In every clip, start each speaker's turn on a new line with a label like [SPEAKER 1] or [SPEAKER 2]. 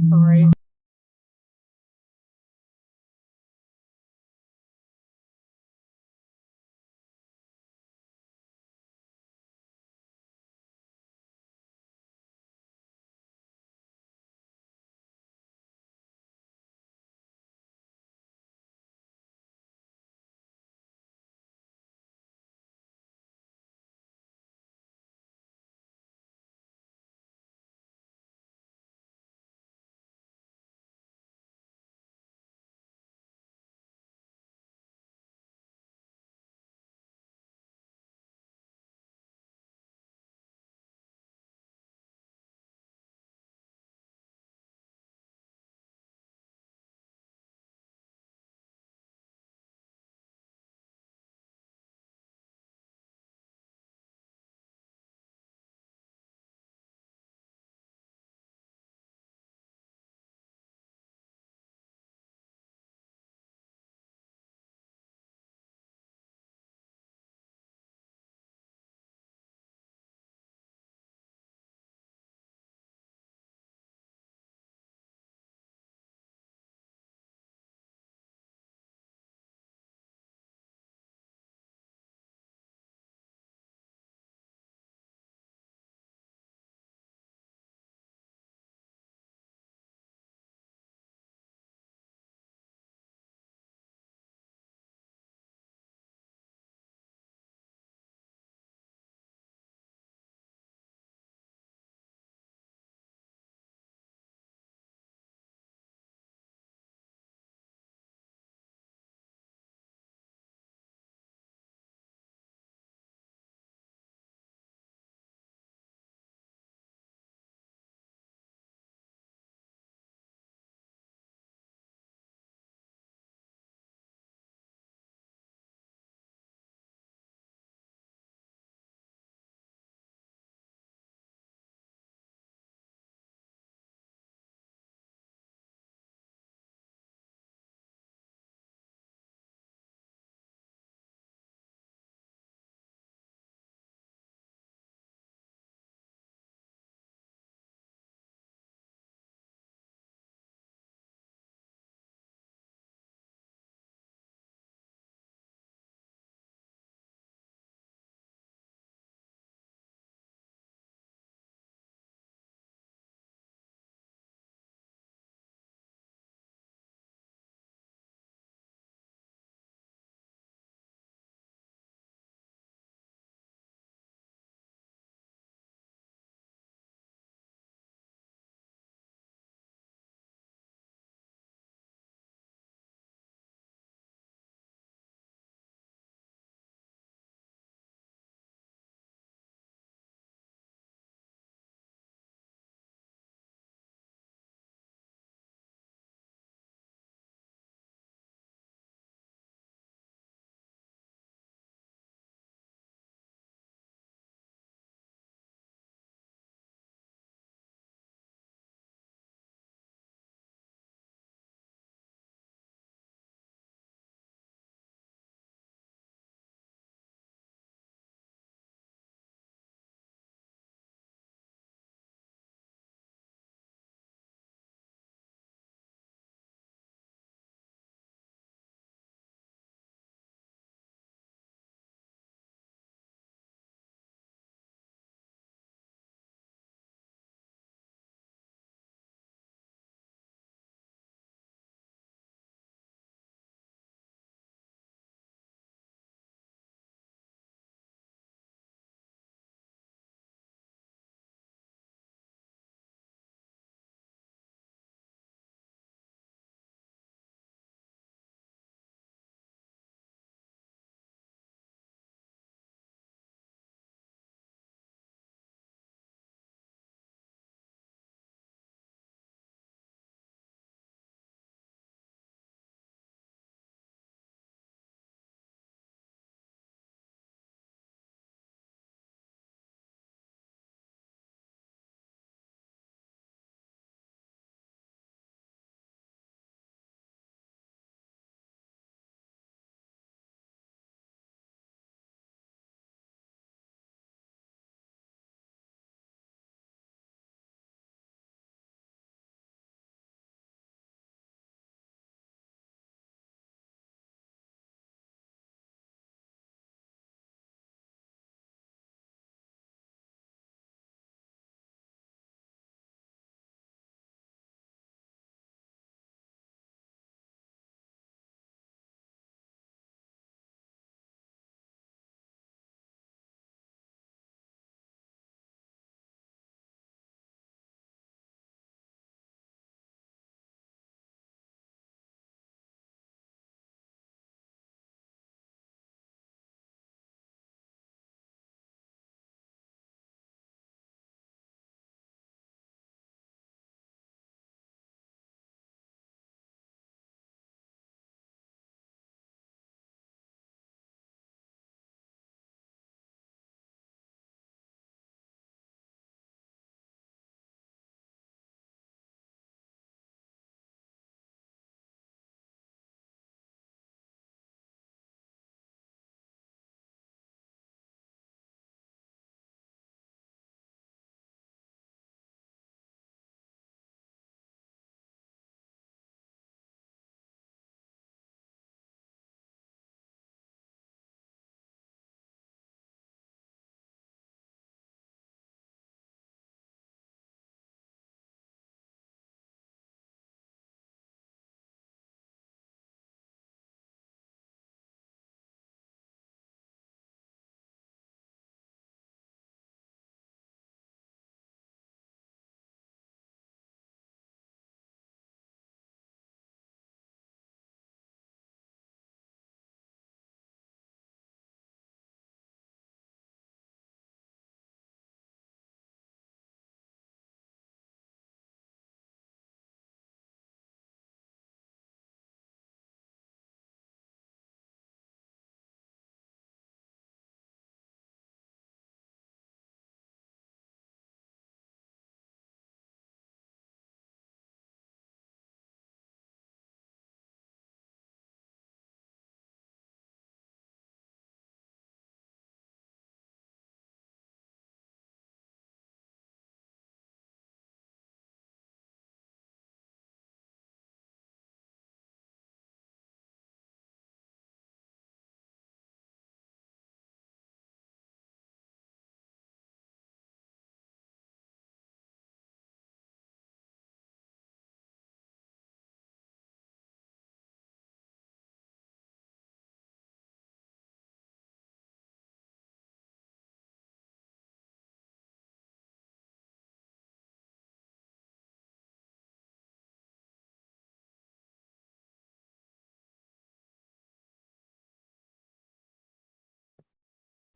[SPEAKER 1] Sorry.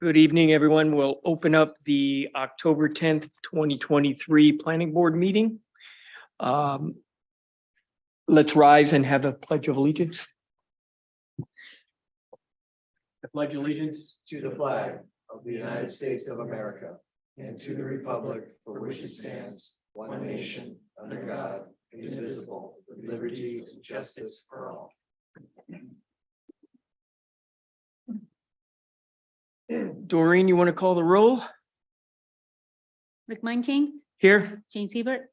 [SPEAKER 1] Good evening, everyone. We'll open up the October 10th, 2023 Planning Board meeting. Let's rise and have a pledge of allegiance. I pledge allegiance
[SPEAKER 2] to the flag of the United States of America and to the republic for which it stands, one nation, under God, indivisible, with liberty and justice for all.
[SPEAKER 1] Doreen, you want to call the roll?
[SPEAKER 3] Rick King,
[SPEAKER 1] Here?
[SPEAKER 3] Jane Siebert,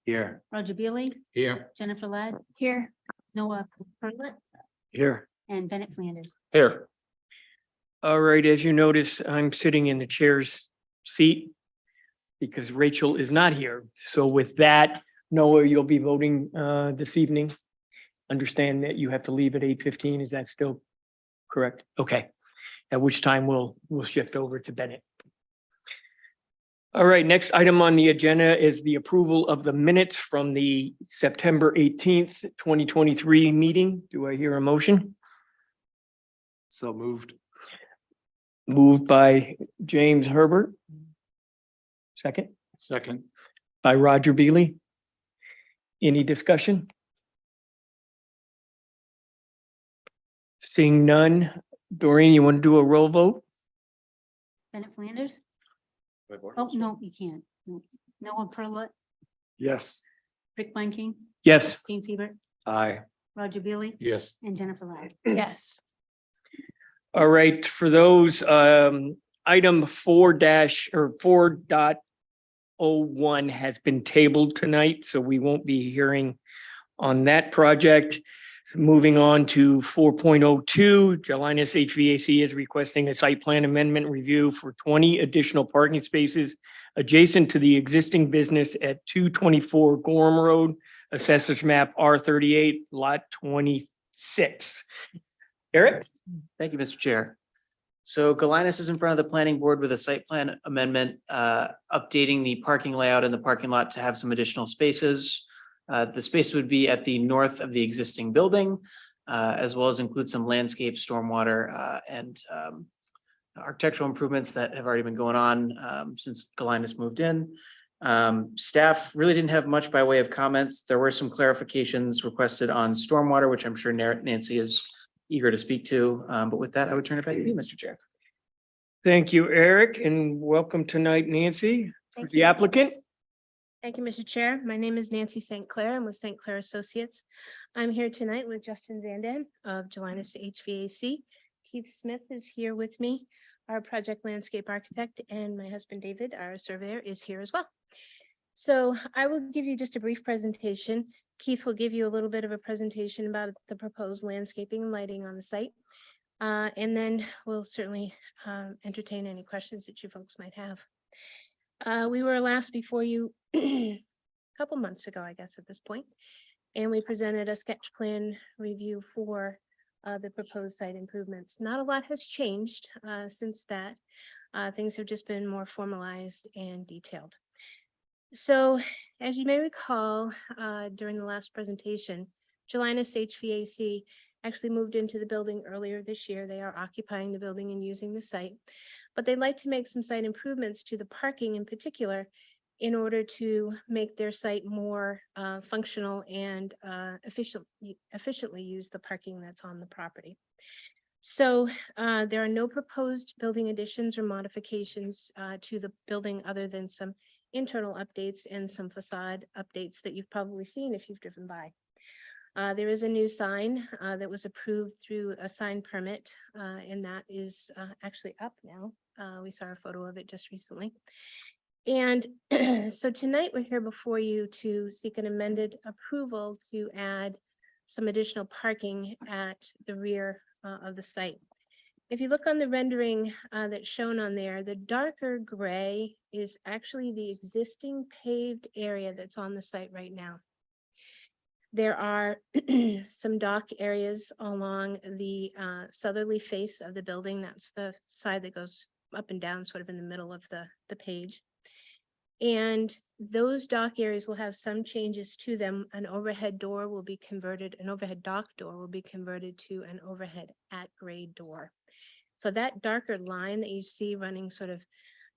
[SPEAKER 2] Here.
[SPEAKER 3] Roger Beely,
[SPEAKER 2] Here.
[SPEAKER 3] Jennifer Ladd. Here. Noah Perlet,
[SPEAKER 2] Here.
[SPEAKER 3] and Bennett Flanders.
[SPEAKER 1] Here. All right, as you notice, I'm sitting in the chair's seat because Rachel is not here. So with that, Noah, you'll be voting this evening. Understand that you have to leave at 8:15. Is that still correct? Okay. At which time we'll shift over to Bennett. All right, next item on the agenda is the approval of the minutes from the September 18th, 2023 meeting. Do I hear a motion?
[SPEAKER 2] So moved.
[SPEAKER 1] Moved by James Herbert. Second
[SPEAKER 2] Second.
[SPEAKER 1] by Roger Beely. Any discussion? Seeing none. Doreen, you want to do a roll vote?
[SPEAKER 3] Bennett Flanders. Oh, no, you can't. No. Noah Perlet,
[SPEAKER 2] Yes.
[SPEAKER 3] Rick King,
[SPEAKER 1] Yes.
[SPEAKER 3] Jane Siebert,
[SPEAKER 2] Aye.
[SPEAKER 3] Roger Beely,
[SPEAKER 2] Yes.
[SPEAKER 3] and Jennifer Ladd.
[SPEAKER 1] Yes. All right, for those, item 4-4.01 has been tabled tonight, so we won't be hearing on that project. Moving on to 4.02, Gelinas HVAC is requesting a site plan amendment review for 20 additional parking spaces adjacent to the existing business at 224 Gorham Road, Assessors Map R38, Lot 26. Eric?
[SPEAKER 4] Thank you, Mr. Chair. So Gelinas is in front of the planning board with a site plan amendment, updating the parking layout in the parking lot to have some additional spaces. The space would be at the north of the existing building, as well as include some landscape, stormwater, and architectural improvements that have already been going on since Gelinas moved in. Staff really didn't have much by way of comments. There were some clarifications requested on stormwater, which I'm sure Nancy is eager to speak to. But with that, I would turn it back to you, Mr. Chair.
[SPEAKER 1] Thank you, Eric, and welcome tonight, Nancy,
[SPEAKER 5] Thank
[SPEAKER 1] the
[SPEAKER 5] you.
[SPEAKER 1] applicant.
[SPEAKER 5] Thank you, Mr. Chair. My name is Nancy St. Clair. I'm with St. Clair Associates. I'm here tonight with Justin Zandan of Gelinas HVAC. Keith Smith is here with me, our project landscape architect, and my husband David, our surveyor, is here as well. So I will give you just a brief presentation. Keith will give you a little bit of a presentation about the proposed landscaping and lighting on the site. And then we'll certainly entertain any questions that you folks might have. We were last before you a couple months ago, I guess, at this point, and we presented a sketch plan review for the proposed site improvements. Not a lot has changed since that. Things have just been more formalized and detailed. So, as you may recall, during the last presentation, Gelinas HVAC actually moved into the building earlier this year. They are occupying the building and using the site, but they'd like to make some site improvements to the parking in particular in order to make their site more functional and efficiently use the parking that's on the property. So there are no proposed building additions or modifications to the building other than some internal updates and some facade updates that you've probably seen if you've driven by. There is a new sign that was approved through a sign permit, and that is actually up now. We saw a photo of it just recently. And so tonight we're here before you to seek an amended approval to add some additional parking at the rear of the site. If you look on the rendering that's shown on there, the darker gray is actually the existing paved area that's on the site right now. There are some dock areas along the southerly face of the building. That's the side that goes up and down sort of in the middle of the page. And those dock areas will have some changes to them. An overhead door will be converted, an overhead dock door will be converted to an overhead at-grade door. So that darker line that you see running sort of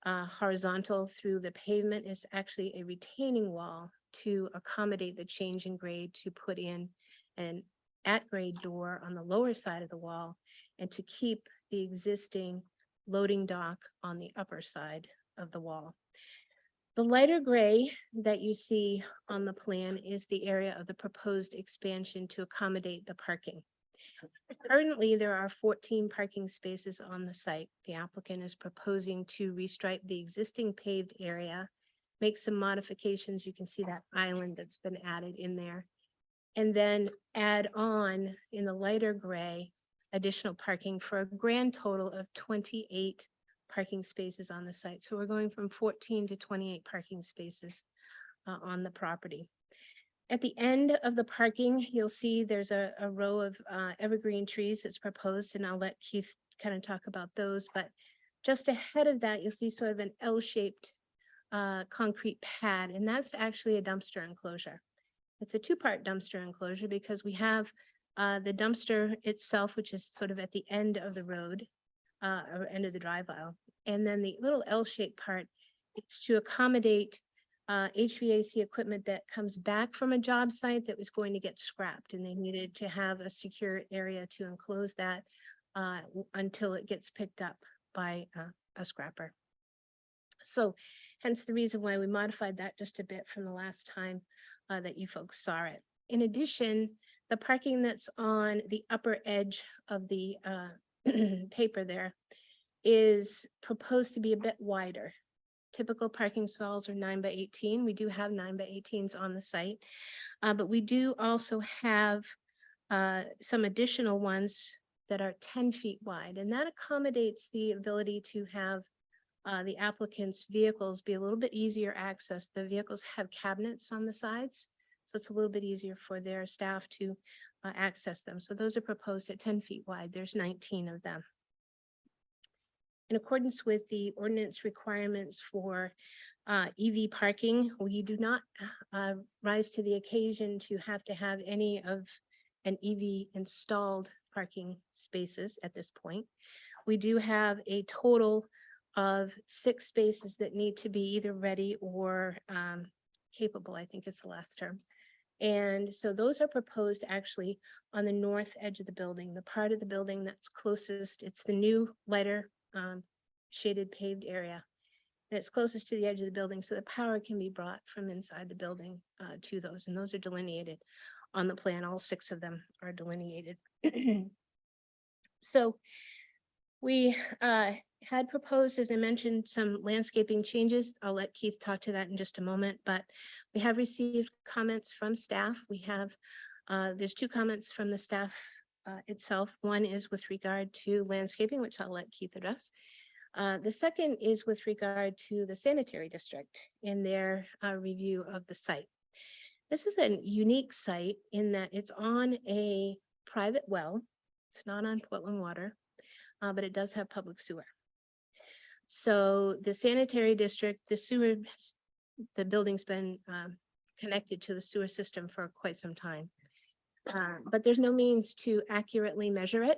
[SPEAKER 5] horizontal through the pavement is actually a retaining wall to accommodate the change in grade, to put in an at-grade door on the lower side of the wall and to keep the existing loading dock on the upper side of the wall. The lighter gray that you see on the plan is the area of the proposed expansion to accommodate the parking. Currently, there are 14 parking spaces on the site. The applicant is proposing to restripe the existing paved area, make some modifications. You can see that island that's been added in there. And then add on in the lighter gray, additional parking for a grand total of 28 parking spaces on the site. So we're going from 14 to 28 parking spaces on the property. At the end of the parking, you'll see there's a row of evergreen trees that's proposed, and I'll let Keith kind of talk about those. But just ahead of that, you'll see sort of an L-shaped concrete pad, and that's actually a dumpster enclosure. It's a two-part dumpster enclosure because we have the dumpster itself, which is sort of at the end of the road, or end of the drive aisle. And then the little L-shaped part is to accommodate HVAC equipment that comes back from a job site that was going to get scrapped, and they needed to have a secure area to enclose that until it gets picked up by a scrapper. So hence the reason why we modified that just a bit from the last time that you folks saw it. In addition, the parking that's on the upper edge of the paper there is proposed to be a bit wider. Typical parking stalls are 9 by 18. We do have 9 by 18s on the site, but we do also have some additional ones that are 10 feet wide, and that accommodates the ability to have the applicant's vehicles be a little bit easier access. The vehicles have cabinets on the sides, so it's a little bit easier for their staff to access them. So those are proposed at 10 feet wide. There's 19 of them. In accordance with the ordinance requirements for EV parking, we do not rise to the occasion to have any of an EV installed parking spaces at this point. We do have a total of 6 spaces that need to be either ready or capable, I think is the last term. And so those are proposed actually on the north edge of the building, the part of the building that's closest. It's the new lighter shaded paved area. And it's closest to the edge of the building, so the power can be brought from inside the building to those. And those are delineated on the plan. All 6 of them are delineated. So we had proposed, as I mentioned, some landscaping changes. I'll let Keith talk to that in just a moment, but we have received comments from staff. We have, there's 2 comments from the staff itself. One is with regard to landscaping, which I'll let Keith address. The second is with regard to the sanitary district in their review of the site. This is a unique site in that it's on a private well. It's not on Portland water, but it does have public sewer. So the sanitary district, the building's been connected to the sewer system for quite some time. But there's no means to accurately measure it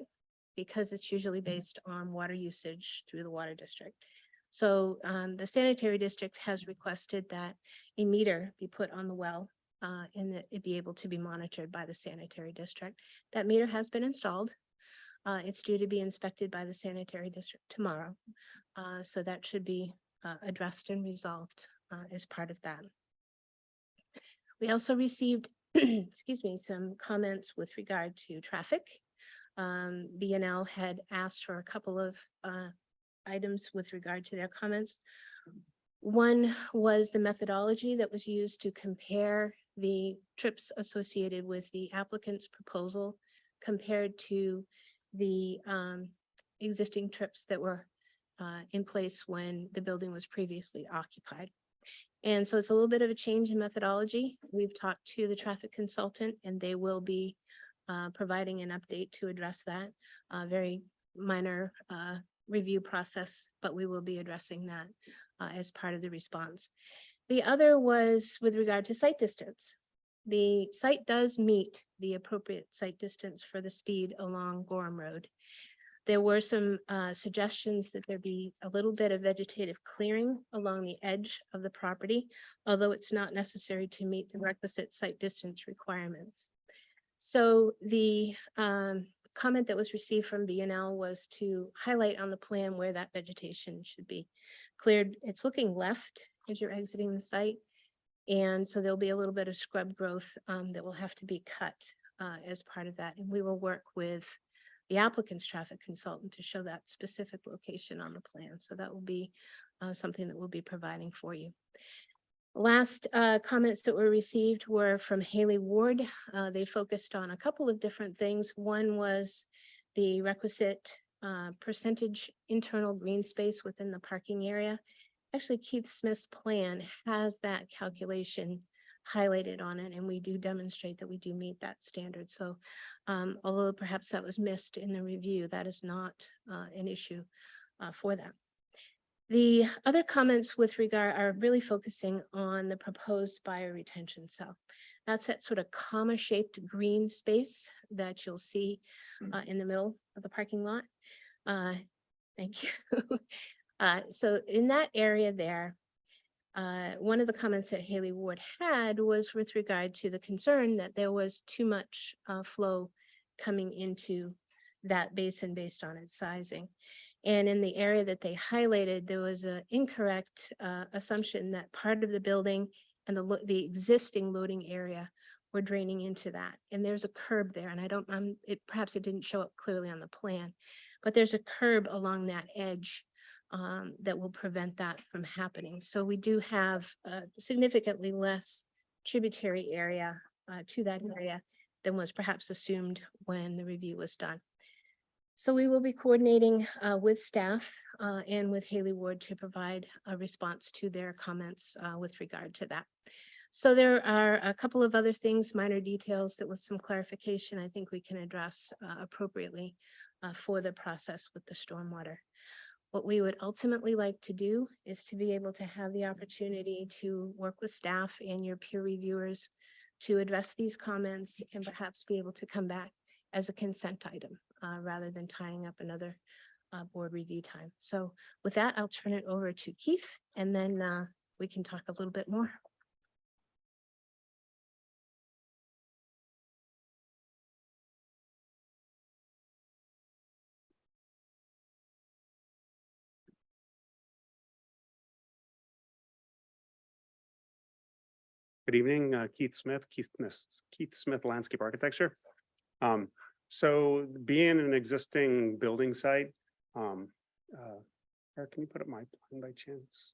[SPEAKER 5] because it's usually based on water usage through the water district. So the sanitary district has requested that a meter be put on the well and that it be able to be monitored by the sanitary district. That meter has been installed. It's due to be inspected by the sanitary district tomorrow. So that should be addressed and resolved as part of that. We also received, excuse me, some comments with regard to traffic. BNL had asked for a couple of items with regard to their comments. One was the methodology that was used to compare the trips associated with the applicant's proposal compared to the existing trips that were in place when the building was previously occupied. And so it's a little bit of a change in methodology. We've talked to the traffic consultant and they will be providing an update to address that. Very minor review process, but we will be addressing that as part of the response. The other was with regard to site distance. The site does meet the appropriate site distance for the speed along Gorham Road. There were some suggestions that there be a little bit of vegetative clearing along the edge of the property, although it's not necessary to meet the requisite site distance requirements. So the comment that was received from BNL was to highlight on the plan where that vegetation should be cleared. It's looking left as you're exiting the site. And so there'll be a little bit of scrub growth that will have to be cut as part of that. And we will work with the applicant's traffic consultant to show that specific location on the plan. So that will be something that we'll be providing for you. Last comments that were received were from Haley Ward. They focused on a couple of different things. One was the requisite percentage internal green space within the parking area. Actually, Keith Smith's plan has that calculation highlighted on it, and we do demonstrate that we do meet that standard. So although perhaps that was missed in the review, that is not an issue for that. The other comments with regard are really focusing on the proposed bioretention cell. That's that sort of comma-shaped green space that you'll see in the middle of the parking lot. Thank you. So in that area there, one of the comments that Haley Ward had was with regard to the concern that there was too much flow coming into that basin based on its sizing. And in the area that they highlighted, there was an incorrect assumption that part of the building and the existing loading area were draining into that. And there's a curb there, and perhaps it didn't show up clearly on the plan, but there's a curb along that edge that will prevent that from happening. So we do have significantly less tributary area to that area than was perhaps assumed when the review was done. So we will be coordinating with staff and with Haley Ward to provide a response to their comments with regard to that. So there are a couple of other things, minor details that with some clarification, I think we can address appropriately for the process with the stormwater. What we would ultimately like to do is to be able to have the opportunity to work with staff and your peer reviewers to address these comments and perhaps be able to come back as a consent item rather than tying up another board review time. So with that, I'll turn it over to Keith, and then we can talk a little bit more.
[SPEAKER 6] Good evening, Keith Smith Landscape Architecture. So being an existing building site, Eric, can you put up my plan by chance?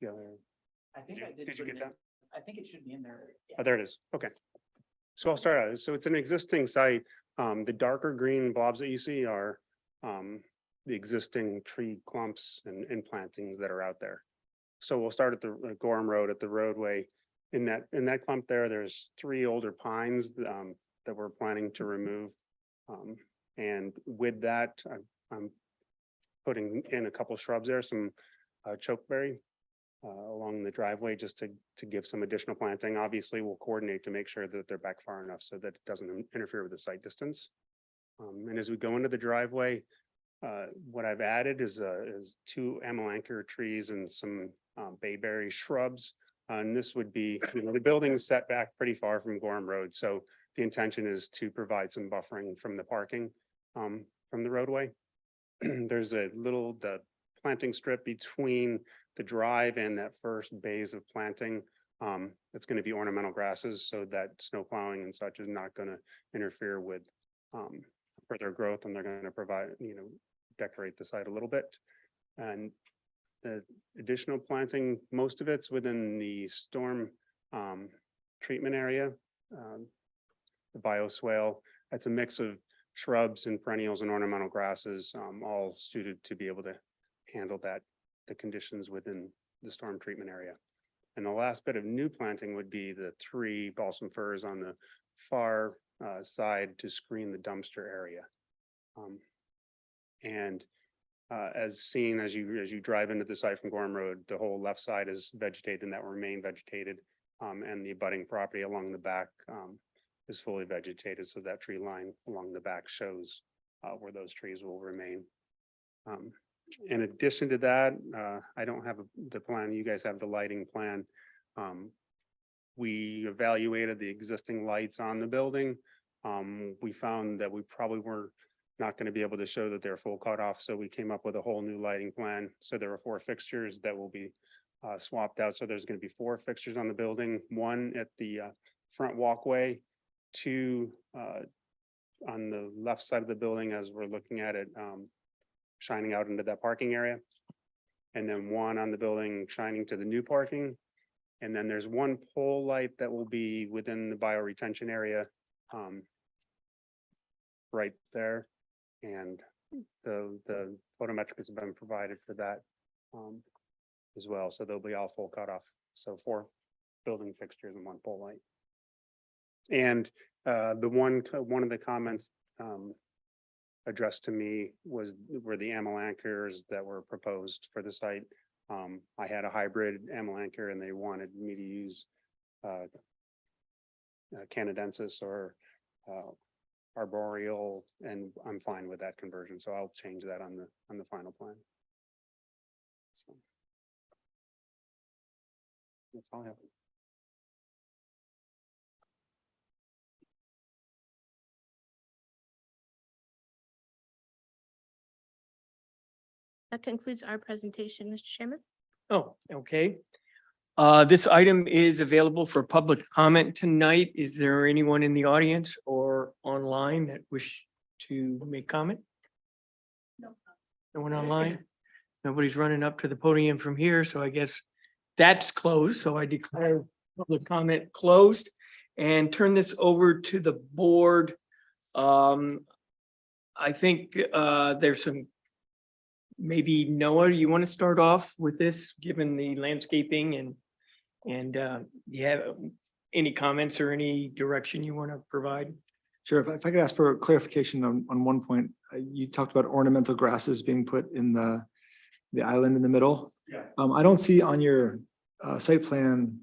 [SPEAKER 6] Yeah,
[SPEAKER 4] I think
[SPEAKER 6] Did you get that?
[SPEAKER 4] I think it should be in there.
[SPEAKER 6] oh, there it is. Okay. So I'll start out. So it's an existing site. The darker green blobs that you see are the existing tree clumps and plantings that are out there. So we'll start at the Gorham Road at the roadway. In that clump there's 3 older pines that we're planning to remove. And with that, I'm putting in a couple shrubs there, some chokeberry along the driveway just to give some additional planting. Obviously, we'll coordinate to make sure that they're back far enough so that it doesn't interfere with the site distance. And as we go into the driveway, what I've added is 2 amelanchier trees and some bayberry shrubs. And this would be, the building is set back pretty far from Gorham Road. So the intention is to provide some buffering from the parking from the roadway. There's the planting strip between the drive and that first bays of planting. It's going to be ornamental grasses so that snow plowing and such is not going to interfere with further growth, and they're going to provide, decorate the site a little bit. And the additional planting, most of it's within the storm treatment area, the bioswale. It's a mix of shrubs and perennials and ornamental grasses, all suited to be able to handle the conditions within the storm treatment area. And the last bit of new planting would be the 3 balsam firs on the far side to screen the dumpster area. As seen as you drive into the site from Gorham Road, the whole left side is vegetated and that will remain vegetated. And the abutting property along the back is fully vegetated. So that tree line along the back shows where those trees will remain. In addition to that, I don't have the plan. You guys have the lighting plan. We evaluated the existing lights on the building. We found that we probably were not going to be able to show that they're full cutoff, so we came up with a whole new lighting plan. So there are 4 fixtures that will be swapped out. So there's going to be 4 fixtures on the building, 1 at the front walkway, 2 on the left side of the building as we're looking at it, shining out into that parking area. And then 1 on the building shining to the new parking. And then there's 1 pole light that will be within the bioretention area, right there. And the photometrics have been provided for that as well. So they'll be all full cutoff. So 4 building fixtures and 1 pole light. And one of the comments addressed to me were the ammo anchors that were proposed for the site. I had a hybrid ammo anchor and they wanted me to use canadensis or arboreal, and I'm fine with that conversion. So I'll change that on the final plan. So that's all I have.
[SPEAKER 5] That concludes our presentation, Mr. Chairman.
[SPEAKER 1] Oh, okay. This item is available for public comment tonight. Is there anyone in the audience or online that wish to make comment? No one online? Nobody's running up to the podium from here, so I guess that's closed. So I declare public comment closed and turn this over to the board. I think there's some, maybe Noah, you want to start off with this, given the landscaping and you have any comments or any direction you want to provide?
[SPEAKER 7] Sure. If I could ask for clarification on one point, you talked about ornamental grasses being put in the island in the middle.
[SPEAKER 6] Yeah.
[SPEAKER 7] I don't see on your site plan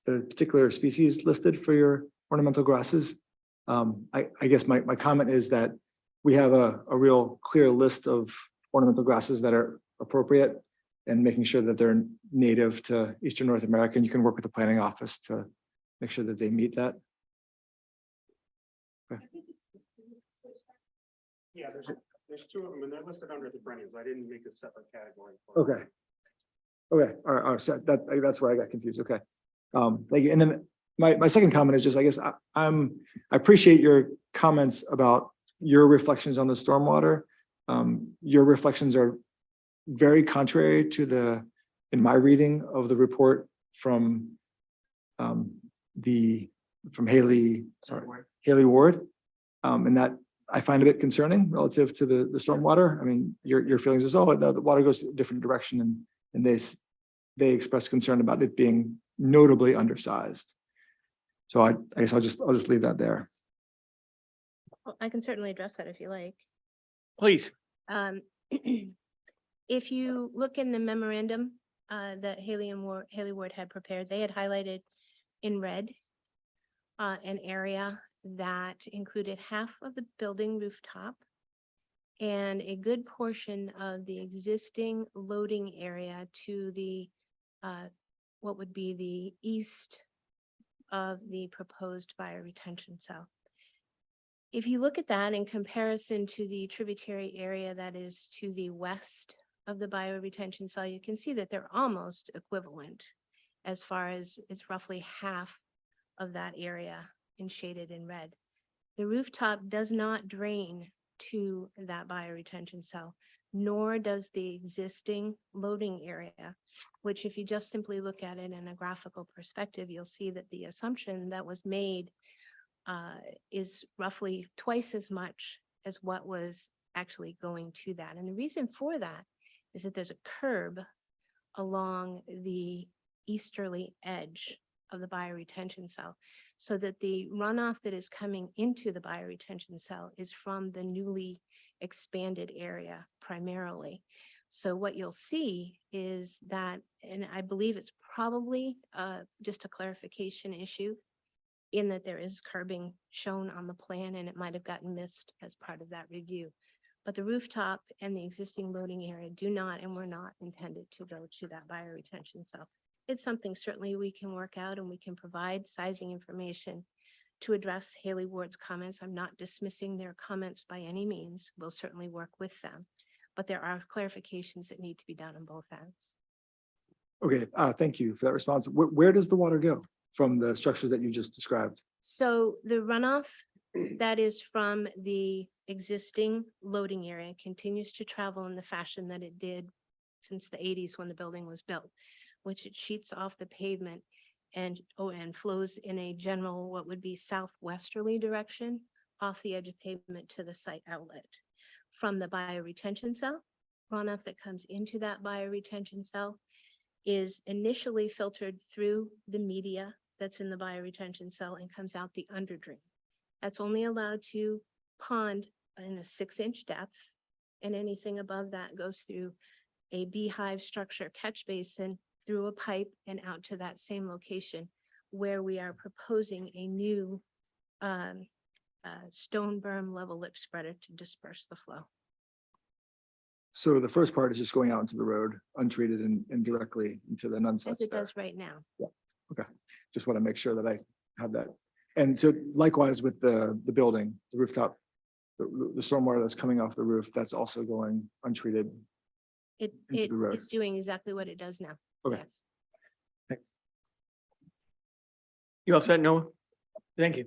[SPEAKER 7] the particular species listed for your ornamental grasses. I guess my comment is that we have a real clear list of ornamental grasses that are appropriate and making sure that they're native to Eastern North America. And you can work with the planning office to make sure that they meet that.
[SPEAKER 6] Yeah, there's 2 of them and they're listed under the perennials. I didn't make a separate category. for it.
[SPEAKER 7] Okay. Okay, all right, so that's where I got confused, okay. Thank you, and then my second comment is just, I guess, I appreciate your comments about your reflections on the stormwater. Your reflections are very contrary to in my reading of the report from Haley Ward. And that I find a bit concerning relative to the stormwater. I mean, your feelings is, oh, the water goes a different direction, and they express concern about it being notably undersized. So I guess I'll just leave that there.
[SPEAKER 5] Well, I can certainly address that if you like.
[SPEAKER 1] Please.
[SPEAKER 5] If you look in the memorandum that Haley Ward had prepared, they had highlighted in red an area that included half of the building rooftop and a good portion of the existing loading area to the what would be the east of the proposed bioretention cell. If you look at that in comparison to the tributary area that is to the west of the bioretention cell, you can see that they're almost equivalent as far as it's roughly half of that area and shaded in red. The rooftop does not drain to that bioretention cell, nor does the existing loading area, which if you just simply look at it in a graphical perspective, you'll see that the assumption that was made is roughly twice as much as what was actually going to that. And the reason for that is that there's a curb along the easterly edge of the bioretention cell, so that the runoff that is coming into the bioretention cell is from the newly expanded area primarily. So what you'll see is that, and I believe it's probably just a clarification issue, in that there is curbing shown on the plan and it might have gotten missed as part of that review. But the rooftop and the existing loading area do not and were not intended to go to that bioretention cell. It's something certainly we can work out and we can provide sizing information to address Haley Ward's comments. I'm not dismissing their comments by any means. We'll certainly work with them. But there are clarifications that need to be done on both ends.
[SPEAKER 7] Okay, thank you for that response. Where does the water go from the structures that you just described?
[SPEAKER 5] So the runoff that is from the existing loading area continues to travel in the fashion that it did since the 80s when the building was built, which it sheets off the pavement and flows in a general, what would be southwesterly direction off the edge of pavement to the site outlet. From the bioretention cell, runoff that comes into that bioretention cell is initially filtered through the media that's in the bioretention cell and comes out the underdrain. That's only allowed to pond in a 6-inch depth, and anything above that goes through a beehive structure catch basin through a pipe and out to that same location where we are proposing a new stone berm level lip spreader to disperse the flow.
[SPEAKER 7] So the first part is just going out into the road, untreated and directly into the
[SPEAKER 5] As
[SPEAKER 7] nonsense
[SPEAKER 5] it
[SPEAKER 7] there.
[SPEAKER 5] does right now.
[SPEAKER 7] Just want to make sure that I have that. And so likewise with the building, the rooftop, the stormwater that's coming off the roof, that's also going untreated. Into the road.
[SPEAKER 5] It's doing exactly what it does now.
[SPEAKER 7] Okay.
[SPEAKER 5] Yes.
[SPEAKER 1] You all set, Noah? Thank you.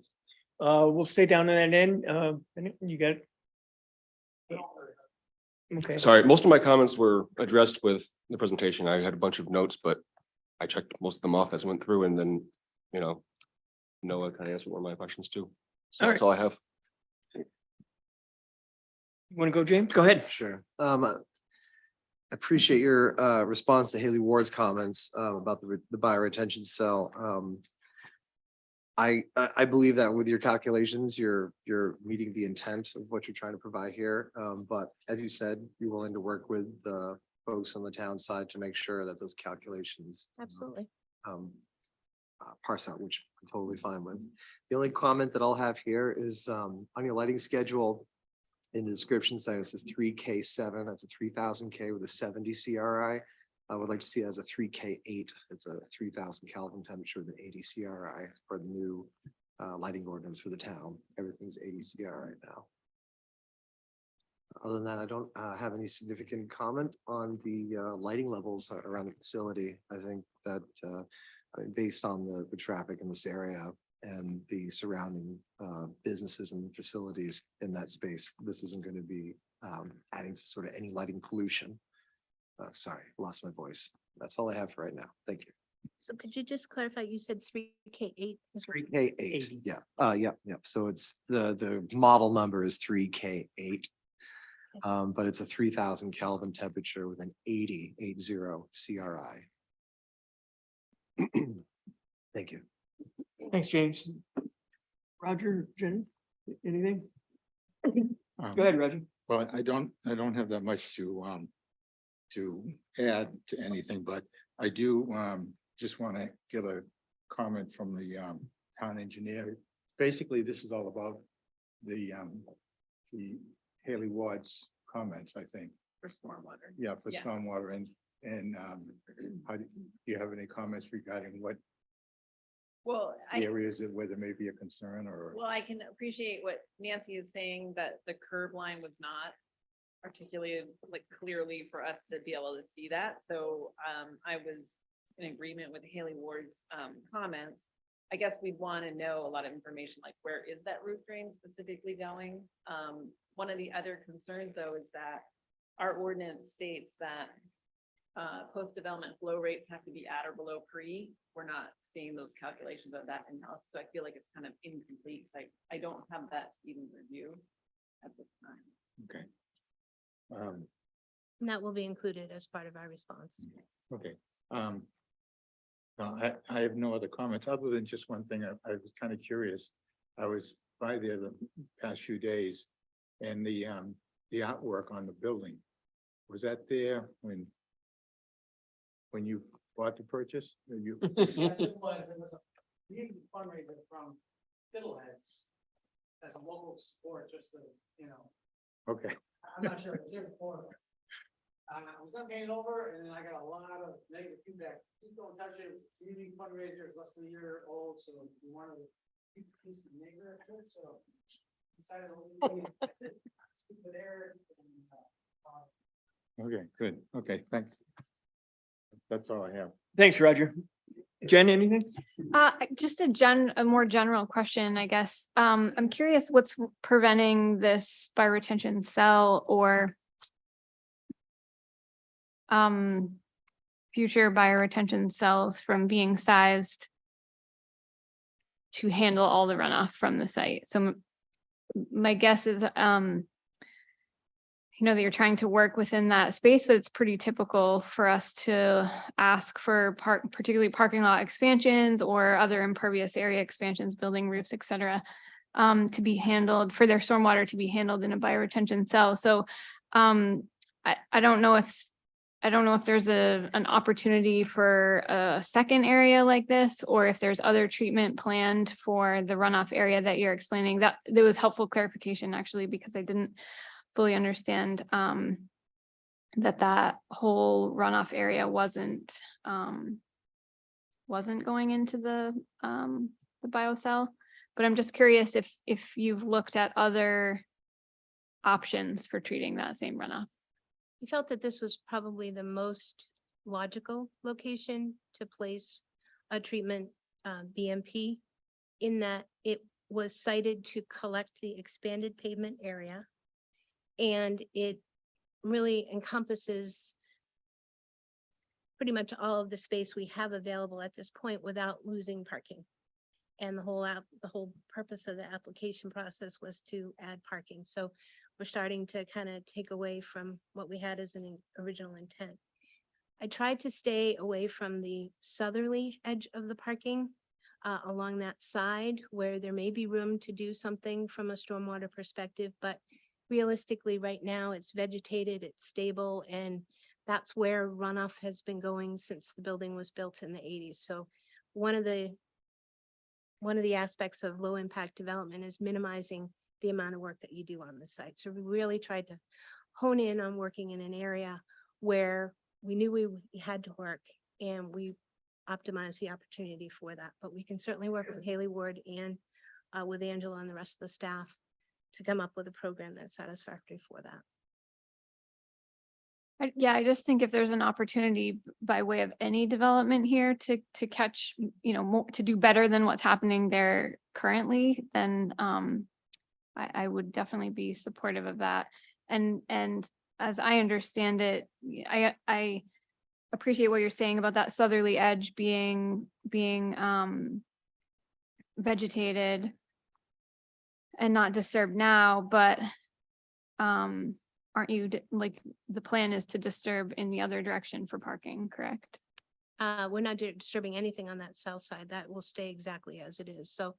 [SPEAKER 1] We'll stay down on that end. You got it? Okay.
[SPEAKER 8] Sorry, most of my comments were addressed with the presentation. I had a bunch of notes, but I checked most of them off as I went through and then, Noah kind of answered one of my questions too. So
[SPEAKER 1] All
[SPEAKER 8] that's all I have.
[SPEAKER 1] You want to go, James? Go ahead.
[SPEAKER 2] Sure. Appreciate your response to Haley Ward's comments about the bioretention cell. I believe that with your calculations, you're meeting the intent of what you're trying to provide here. But as you said, you're willing to work with the folks on the town side to make sure that those calculations
[SPEAKER 5] Absolutely.
[SPEAKER 2] parse out, which I'm totally fine with. The only comment that I'll have here is on your lighting schedule in the description site, it says 3K7, that's a 3000 K with a 70 CRI. I would like to see it as a 3K8. It's a 3000 Kelvin temperature with an 80 CRI for the new lighting ordinance for the town. Everything's 80 CRI now. Other than that, I don't have any significant comment on the lighting levels around the facility. I think that based on the traffic in this area and the surrounding businesses and facilities in that space, this isn't going to be adding to sort of any lighting pollution. Sorry, lost my voice. That's all I have for right now. Thank you.
[SPEAKER 5] So could you just clarify, you said 3K8? is what-
[SPEAKER 2] 3K8, yeah, yeah. So it's the model number is 3K8. But it's a 3000 Kelvin temperature with an 80 CRI. Thank you.
[SPEAKER 1] Thanks, James. Roger, Jen, anything? Go ahead, Roger.
[SPEAKER 9] Well, I don't have that much to add to anything, but I do just want to give a comment from the town engineer. Basically, this is all about the Haley Ward's comments, I think.
[SPEAKER 10] For stormwater.
[SPEAKER 9] Yeah, for
[SPEAKER 10] Yeah.
[SPEAKER 9] stormwater and how do you have any comments regarding what
[SPEAKER 10] Well,
[SPEAKER 9] areas where there may be a concern or?
[SPEAKER 10] well, I can appreciate what Nancy is saying, that the curb line was not articulated like clearly for us to be able to see that. So I was in agreement with Haley Ward's comments. I guess we'd want to know a lot of information, like where is that roof drain specifically going? One of the other concerns though is that our ordinance states that post-development flow rates have to be at or below pre. We're not seeing those calculations of that in-house, so I feel like it's kind of incomplete. I don't have that to even review at this time.
[SPEAKER 9] Okay.
[SPEAKER 5] And that will be included as part of our response.
[SPEAKER 9] Okay. No, I have no other comments other than just one thing. I was kind of curious. I was by there the past few days and the artwork on the building. Was that there when you bought the purchase? Or you?
[SPEAKER 11] Yes, it was. It was a community fundraiser from Fiddleheads as a local sport, just to,
[SPEAKER 9] Okay,
[SPEAKER 11] I'm not sure, it was here before. I was gonna paint it over and then I got a lot of negative feedback. Please don't touch it. It's a community fundraiser, it's less than a year old, so we wanted to keep a piece of neighbor to it, so. Decided to. Speak with Eric and,
[SPEAKER 9] okay, good. Okay, thanks. That's all I have.
[SPEAKER 1] Thanks, Roger. Jen, anything?
[SPEAKER 12] Just a more general question, I guess. I'm curious what's preventing this bioretention cell or future bioretention cells from being sized to handle all the runoff from the site. So my guess is, that you're trying to work within that space, but it's pretty typical for us to ask for particularly parking lot expansions or other impervious area expansions, building roofs, et cetera, to be handled, for their stormwater to be handled in a bioretention cell. So I don't know if there's an opportunity for a second area like this, or if there's other treatment planned for the runoff area that you're explaining. That there was helpful clarification, actually, because I didn't fully understand that whole runoff area wasn't going into the biocell. But I'm just curious if you've looked at other options for treating that same runoff.
[SPEAKER 5] We felt that this was probably the most logical location to place a treatment BMP, in that it was sited to collect the expanded pavement area. And it really encompasses pretty much all of the space we have available at this point without losing parking. And the whole purpose of the application process was to add parking. So we're starting to kind of take away from what we had as an original intent. I tried to stay away from the southerly edge of the parking along that side where there may be room to do something from a stormwater perspective, but realistically, right now, it's vegetated, it's stable, and that's where runoff has been going since the building was built in the 80s. So one of the aspects of low impact development is minimizing the amount of work that you do on the site. So we really tried to hone in on working in an area where we knew we had to work, and we optimized the opportunity for that. But we can certainly work with Haley Ward and with Angela and the rest of the staff to come up with a program that's satisfactory for that.
[SPEAKER 12] I just think if there's an opportunity by way of any development here to catch, more, to do better than what's happening there currently, then I would definitely be supportive of that. And as I understand it, I appreciate what you're saying about that southerly edge being vegetated and not disturbed now, but aren't you, like, the plan is to disturb in the other direction for parking, correct?
[SPEAKER 5] We're not disturbing anything on that south side. That will stay exactly as it is. So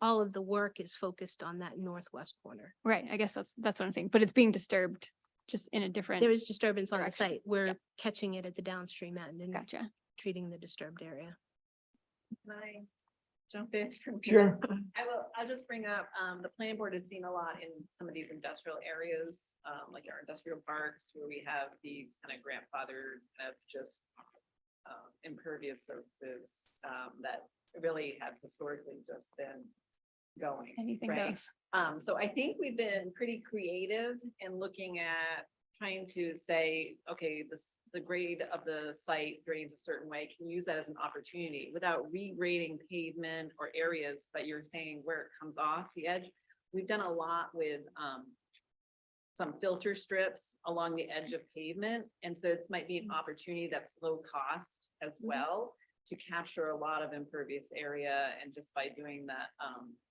[SPEAKER 5] all of the work is focused on that northwest corner.
[SPEAKER 12] Right, I guess that's what I'm saying, but it's being disturbed just in a different.
[SPEAKER 5] There is disturbance on the
[SPEAKER 12] direction.
[SPEAKER 5] site. We're
[SPEAKER 12] Yep.
[SPEAKER 5] catching it at the downstream end and
[SPEAKER 12] Gotcha.
[SPEAKER 5] treating the disturbed area.
[SPEAKER 10] Can I jump in?
[SPEAKER 1] Sure.
[SPEAKER 10] I'll just bring up, the planning board has seen a lot in some of these industrial areas, like our industrial parks, where we have these kind of grandfathered kind of just impervious surfaces, that really have historically just been going.
[SPEAKER 12] Anything
[SPEAKER 10] right?
[SPEAKER 12] goes.
[SPEAKER 10] So I think we've been pretty creative in looking at trying to say, okay, the grade of the site drains a certain way, can you use that as an opportunity without regrading pavement or areas, but you're saying where it comes off the edge. We've done a lot with some filter strips along the edge of pavement. And so it might be an opportunity that's low cost as well to capture a lot of impervious area. And just by doing that,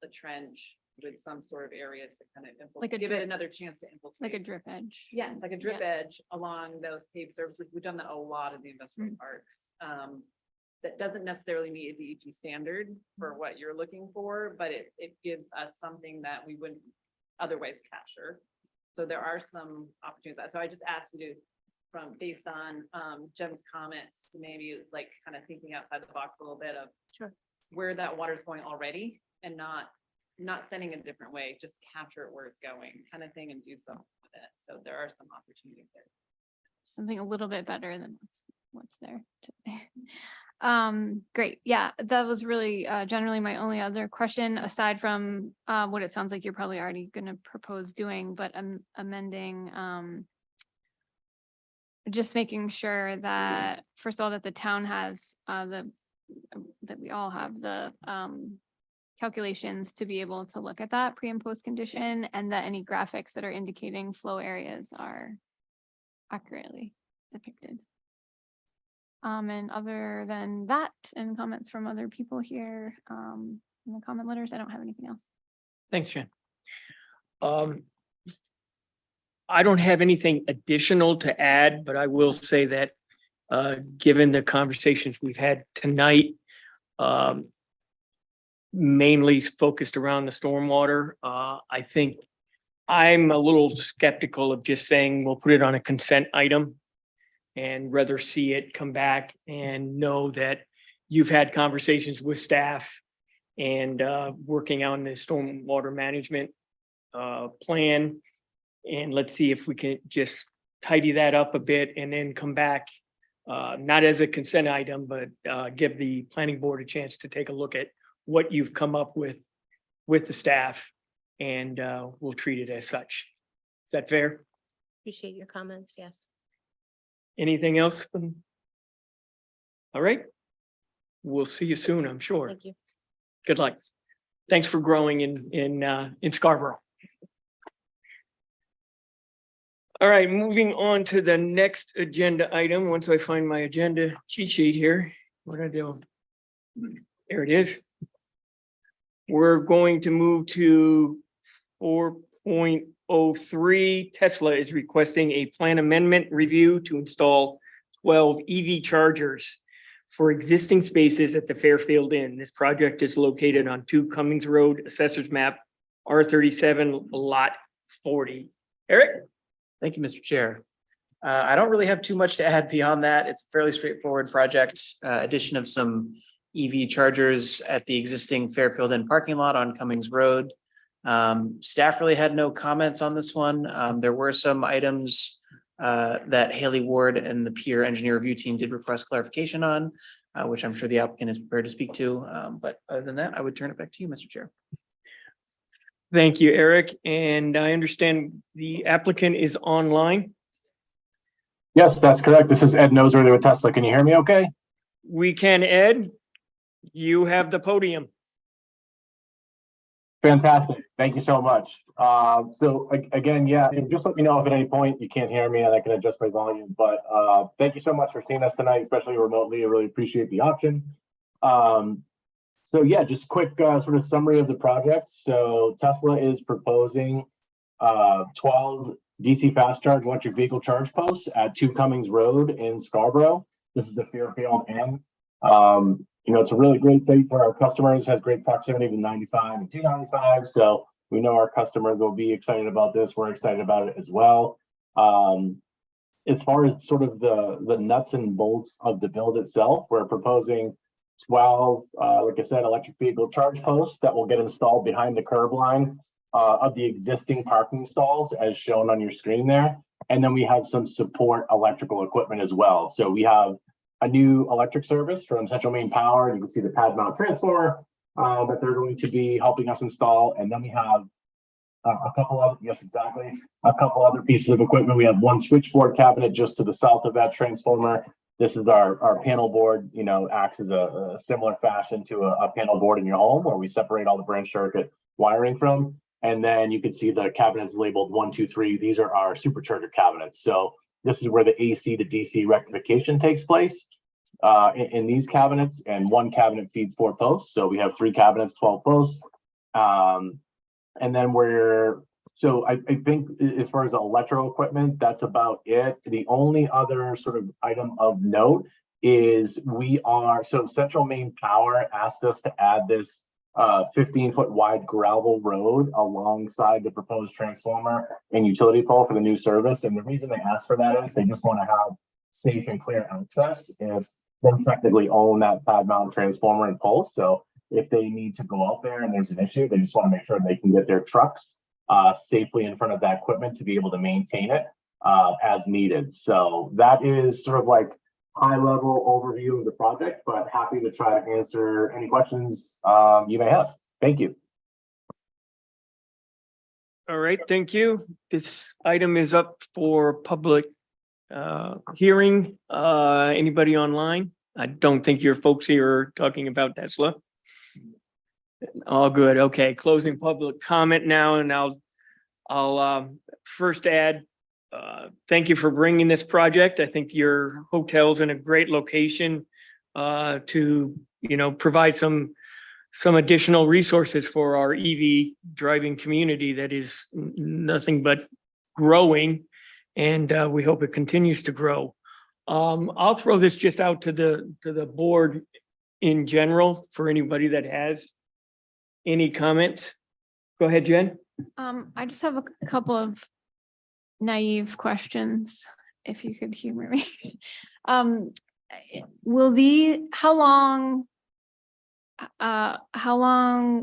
[SPEAKER 10] the trench with some sort of area to kind of
[SPEAKER 12] Like a
[SPEAKER 10] give it
[SPEAKER 12] drip-
[SPEAKER 10] another chance to infiltrate.
[SPEAKER 12] Like a drip edge.
[SPEAKER 10] Yeah, like a drip edge along those paved surfaces. We've done that a lot of the industrial parks. That doesn't necessarily meet a DEP standard for what you're looking for, but it gives us something that we wouldn't otherwise capture. So there are some opportunities. So I just asked you to, based on Jen's comments, maybe like kind of thinking outside the box a little bit of
[SPEAKER 5] Sure.
[SPEAKER 10] where that water's going already, and not sending a different way, just capture it where it's going kind of thing, and do some it. So there are some opportunities there.
[SPEAKER 12] Something a little bit better than what's there today. Great. Yeah, that was really generally my only other question, aside from what it sounds like you're probably already gonna propose doing, but amending just making sure that, first of all, that the town has that we all have the calculations to be able to look at that pre and post condition, and that any graphics that are indicating flow areas are accurately depicted. And other than that, and comments from other people here in the comment letters, I don't have anything else.
[SPEAKER 1] Thanks, Jen. I don't have anything additional to add, but I will say that given the conversations we've had tonight, mainly focused around the stormwater, I think I'm a little skeptical of just saying we'll put it on a consent item and rather see it come back and know that you've had conversations with staff and working on the stormwater management plan. And let's see if we can just tidy that up a bit and then come back, not as a consent item, but give the planning board a chance to take a look at what you've come up with the staff, and we'll treat it as such. Is that fair?
[SPEAKER 5] Appreciate your comments. Yes.
[SPEAKER 1] Anything else? All right. We'll see you soon, I'm sure.
[SPEAKER 5] Thank you.
[SPEAKER 1] Good luck. Thanks for growing in Scarborough. All right, moving on to the next agenda item. Once I find my agenda cheat sheet here, what do I do? There it is. We're going to move to 4.03. Tesla is requesting a plan amendment review to install 12 EV chargers for existing spaces at the Fairfield Inn. This project is located on 2 Cummings Road, Assessor's Map, R37, Lot 40. Eric?
[SPEAKER 4] Thank you, Mr. Chair. I don't really have too much to add beyond that. It's a fairly straightforward project, addition of some EV chargers at the existing Fairfield Inn parking lot on Cummings Road. Staff really had no comments on this one. There were some items that Haley Ward and the peer engineer review team did request clarification on, which I'm sure the applicant is prepared to speak to. But other than that, I would turn it back to you, Mr. Chair.
[SPEAKER 1] Thank you, Eric. And I understand the applicant is online.
[SPEAKER 13] Yes, that's correct. This is Ed Noseworthy with Tesla. Can you hear me okay?
[SPEAKER 1] We can, Ed. You have the podium.
[SPEAKER 13] Fantastic. Thank you so much. Again, yeah, just let me know if at any point you can't hear me and I can adjust my volume. But thank you so much for seeing us tonight, especially remotely. I really appreciate the option. So yeah, just quick sort of summary of the project. So Tesla is proposing 12 DC fast charge electric vehicle charge posts at 2 Cummings Road in Scarborough. This is the Fairfield Inn. It's a really great site for our customers, has great proximity to 95 and 295. So we know our customers will be excited about this. We're excited about it as well. As far as sort of the nuts and bolts of the build itself, we're proposing 12, like I said, electric vehicle charge posts that will get installed behind the curb line of the existing parking stalls as shown on your screen there. And then we have some support electrical equipment as well. So we have a new electric service from Central Maine Power. You can see the pad mount transformer that they're going to be helping us install. And then we have a couple other pieces of equipment. We have one switchboard cabinet just to the south of that transformer. This is our panel board, acts as a similar fashion to a panel board in your home where we separate all the branch circuit wiring from. And then you can see the cabinets labeled 1, 2, 3. These are our supercharger cabinets. So this is where the AC to DC rectification takes place in these cabinets, and one cabinet feeds 4 posts. So we have 3 cabinets, 12 posts. And then I think as far as the electrical equipment, that's about it. The only other sort of item of note is Central Maine Power asked us to add this 15-foot wide gravel road alongside the proposed transformer and utility pole for the new service. And the reason they asked for that is they just want to have safe and clear access if they technically own that pad mount transformer and pole. So if they need to go out there and there's an issue, they just want to make sure they can get their trucks safely in front of that equipment to be able to maintain it as needed. So that is sort of like high level overview of the project, but happy to try to answer any questions you may have. Thank you.
[SPEAKER 1] All right, thank you. This item is up for public hearing. Anybody online? I don't think your folks here are talking about Tesla. All good. Okay, closing public comment now, and I'll first add, thank you for bringing this project. I think your hotel's in a great location to, provide some additional resources for our EV driving community that is nothing but growing, and we hope it continues to grow. I'll throw this just out to the board in general for anybody that has any comments. Go ahead, Jen.
[SPEAKER 12] I just have a couple of naive questions, if you could humor me. How long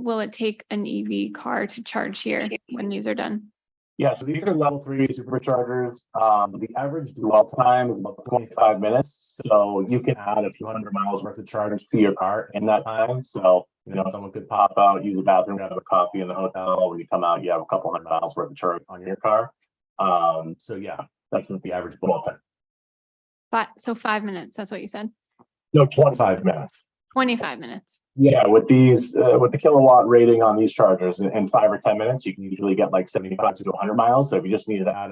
[SPEAKER 12] will it take an EV car to charge here when these are done?
[SPEAKER 13] Yeah, so these are level 3 superchargers. The average dwell time is about 25 minutes. So you can add a few hundred miles worth of charge to your car in that time. So, someone could pop out, use the bathroom, grab a coffee in the hotel. When you come out, you have a couple hundred miles worth of charge on your car. So yeah, that's the average dwell time.
[SPEAKER 12] So 5 minutes, that's what you said?
[SPEAKER 13] No, 25 minutes.
[SPEAKER 12] 25 minutes.
[SPEAKER 13] Yeah, with the kilowatt rating on these chargers in 5 or 10 minutes, you can usually get like 75 to 100 miles. So if you just needed to add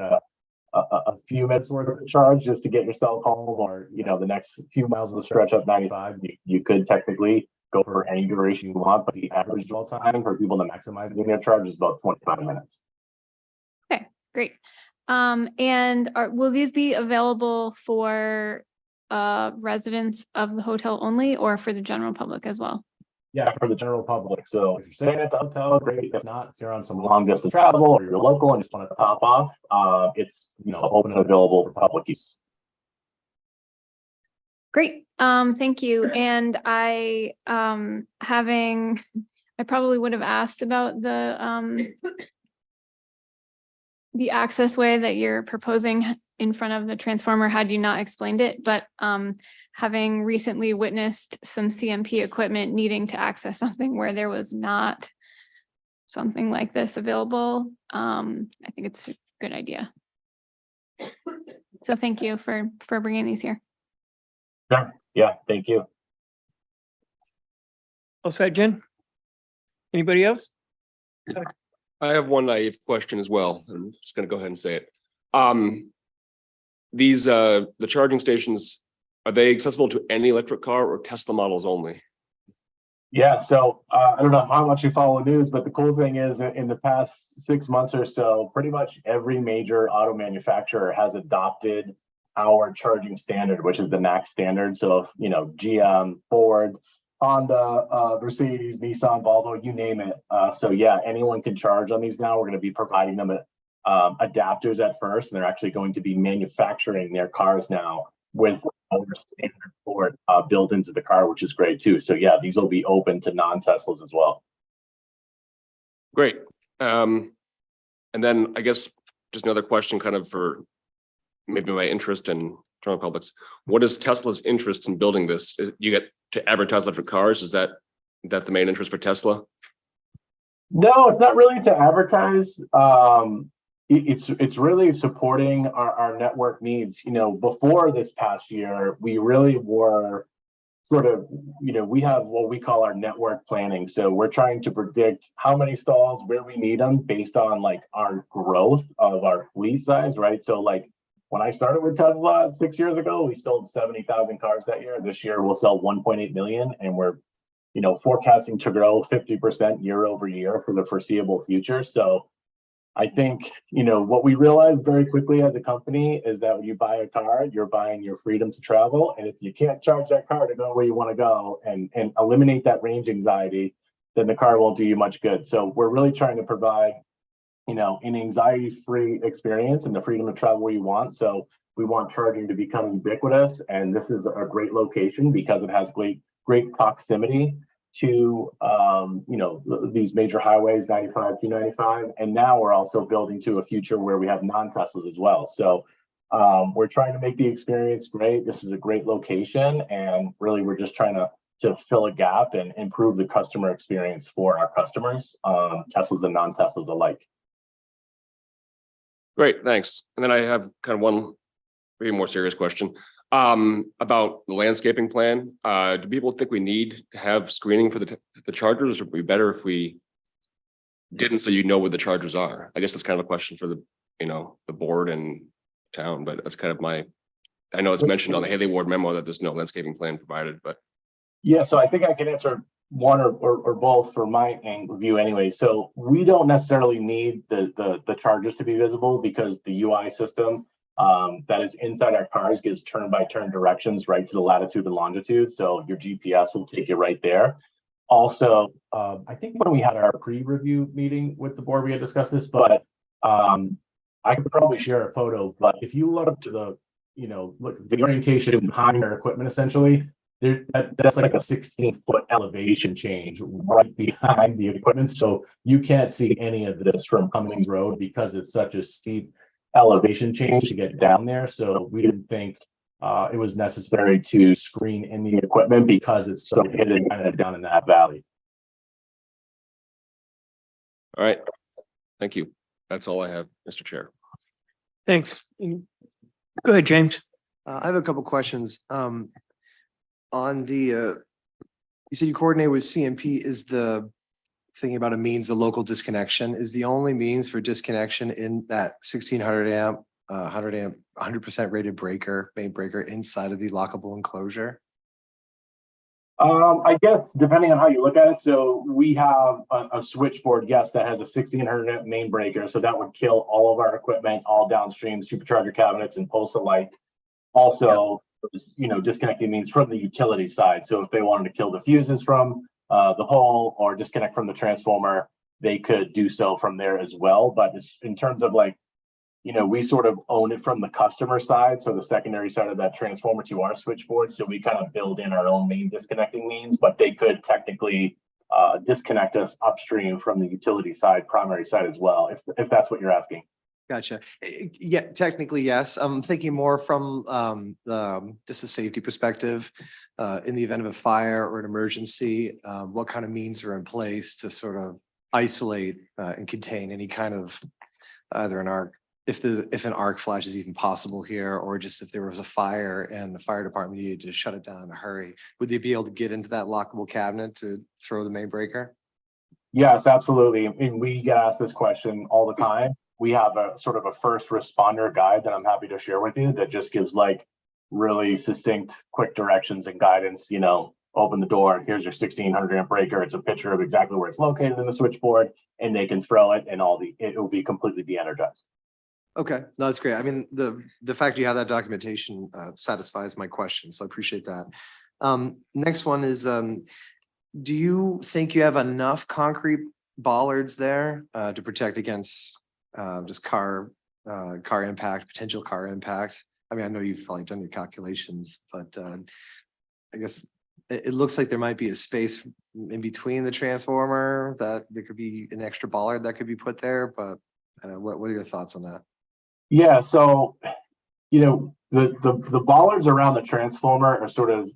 [SPEAKER 13] a few minutes worth of charge just to get yourself home, or the next few miles of the stretch up 95, you could technically go for any duration you want, but the average dwell time for people to maximize their charge is about 25 minutes.
[SPEAKER 12] Okay, great. And will these be available for residents of the hotel only, or for the general public as well?
[SPEAKER 13] Yeah, for the general public. So if you're staying at the hotel, great. If not, if you're on some long distance travel or you're local and just want to top off, it's open and available for public use.
[SPEAKER 12] Great, thank you. And I probably would have asked about the access way that you're proposing in front of the transformer had you not explained it, but having recently witnessed some CMP equipment needing to access something where there was not something like this available, I think it's a good idea. So thank you for bringing these here.
[SPEAKER 13] Sure. Yeah, thank you.
[SPEAKER 1] All set, Jen? Anybody else?
[SPEAKER 8] I have one naive question as well. I'm just gonna go ahead and say it. The charging stations, are they accessible to any electric car or Tesla models only?
[SPEAKER 13] Yeah, so I don't know how much you follow news, but the cool thing is that in the past 6 months or so, pretty much every major auto manufacturer has adopted our charging standard, which is the NACS standard. So, GM, Ford, Honda, Mercedes, Nissan, Volvo, you name it. So yeah, anyone can charge on these now. We're going to be providing them adapters at first, and they're actually going to be manufacturing their cars now with our standard Ford built into the car, which is great too. So yeah, these will be open to non-Teslas as well.
[SPEAKER 8] Great. And then I guess just another question kind of for maybe my interest in general publics. What is Tesla's interest in building this? You get to advertise electric cars. Is that the main interest for Tesla?
[SPEAKER 13] No, it's not really to advertise. It's really supporting our network needs. Before this past year, we really were sort of, we have what we call our network planning. So we're trying to predict how many stalls, where we need them based on like our growth of our fleet size, right? So like when I started with Tesla 6 years ago, we sold 70,000 cars that year. This year we'll sell 1.8 million, and we're forecasting to grow 50% year over year for the foreseeable future. So I think, what we realized very quickly as a company is that when you buy a car, you're buying your freedom to travel. And if you can't charge that car to go where you want to go and eliminate that range anxiety, then the car won't do you much good. So we're really trying to provide, an anxiety-free experience and the freedom to travel where you want. So we want charging to become ubiquitous. And this is a great location because it has great proximity to, these major highways, 95 to 95. And now we're also building to a future where we have non-Teslas as well. So we're trying to make the experience great. This is a great location, and really we're just trying to fill a gap and improve the customer experience for our customers, Teslas and non-Teslas alike.
[SPEAKER 8] Great, thanks. And then I have kind of one maybe more serious question about the landscaping plan. Do people think we need to have screening for the chargers, or would it be better if we didn't, so you know where the chargers are? I guess that's kind of a question for the board and town, but that's kind of I know it's mentioned on the Haley Ward memo that there's no landscaping plan provided, but.
[SPEAKER 13] Yeah, so I think I can answer one or both for my view anyway. So we don't necessarily need the chargers to be visible, because the UI system that is inside our cars gives turn-by-turn directions right to the latitude and longitude. So your GPS will take you right there. Also, I think when we had our pre-review meeting with the board, we had discussed this, but I could probably share a photo. But if you look up to the orientation behind our equipment, essentially, that's like a 16-foot elevation change right behind the equipment. So you can't see any of this from Cummings Road because it's such a steep elevation change to get down there. So we didn't think it was necessary to screen in the equipment because it's so hidden kind of down in that valley.
[SPEAKER 8] All right, thank you. That's all I have, Mr. Chair.
[SPEAKER 1] Thanks. Go ahead, James.
[SPEAKER 2] I have a couple questions. On the, you said you coordinate with CMP. Is the thinking about a means of local disconnection is the only means for disconnection in that 1600 amp, 100 amp, 100% rated breaker, main breaker inside of the lockable enclosure?
[SPEAKER 13] I guess depending on how you look at it. So we have a switchboard, yes, that has a 1600 amp main breaker. So that would kill all of our equipment, all downstream supercharger cabinets and posts alike. Also, disconnecting means from the utility side. So if they wanted to kill the fuses from the pole or disconnect from the transformer, they could do so from there as well. But it's, in terms of we sort of own it from the customer side. So the secondary side of that transformer to our switchboard. So we kind of build in our own main disconnecting means, but they could technically disconnect us upstream from the utility side, primary side as well, if that's what you're asking.
[SPEAKER 2] Gotcha. Yeah, technically, yes. I'm thinking more from just a safety perspective. In the event of a fire or an emergency, what kind of means are in place to sort of isolate and contain any kind of either an arc, if an arc flash is even possible here, or just if there was a fire and the fire department needed to shut it down in a hurry, would they be able to get into that lockable cabinet to throw the main breaker?
[SPEAKER 13] Yes, absolutely. I mean, we get asked this question all the time. We have a sort of a first responder guide that I'm happy to share with you that just gives really succinct, quick directions and guidance. Open the door, here's your 1600 amp breaker. It's a picture of exactly where it's located in the switchboard, and they can throw it and it will be completely de-energized.
[SPEAKER 2] Okay, no, that's great. I mean, the fact you have that documentation satisfies my question, so I appreciate that. Next one is, do you think you have enough concrete bollards there to protect against just car impact, potential car impact? I mean, I know you've probably done your calculations, but I guess it looks like there might be a space in between the transformer that there could be an extra bollard that could be put there, but I don't know, what are your thoughts on that?
[SPEAKER 13] Yeah, so the bollards around the transformer are sort of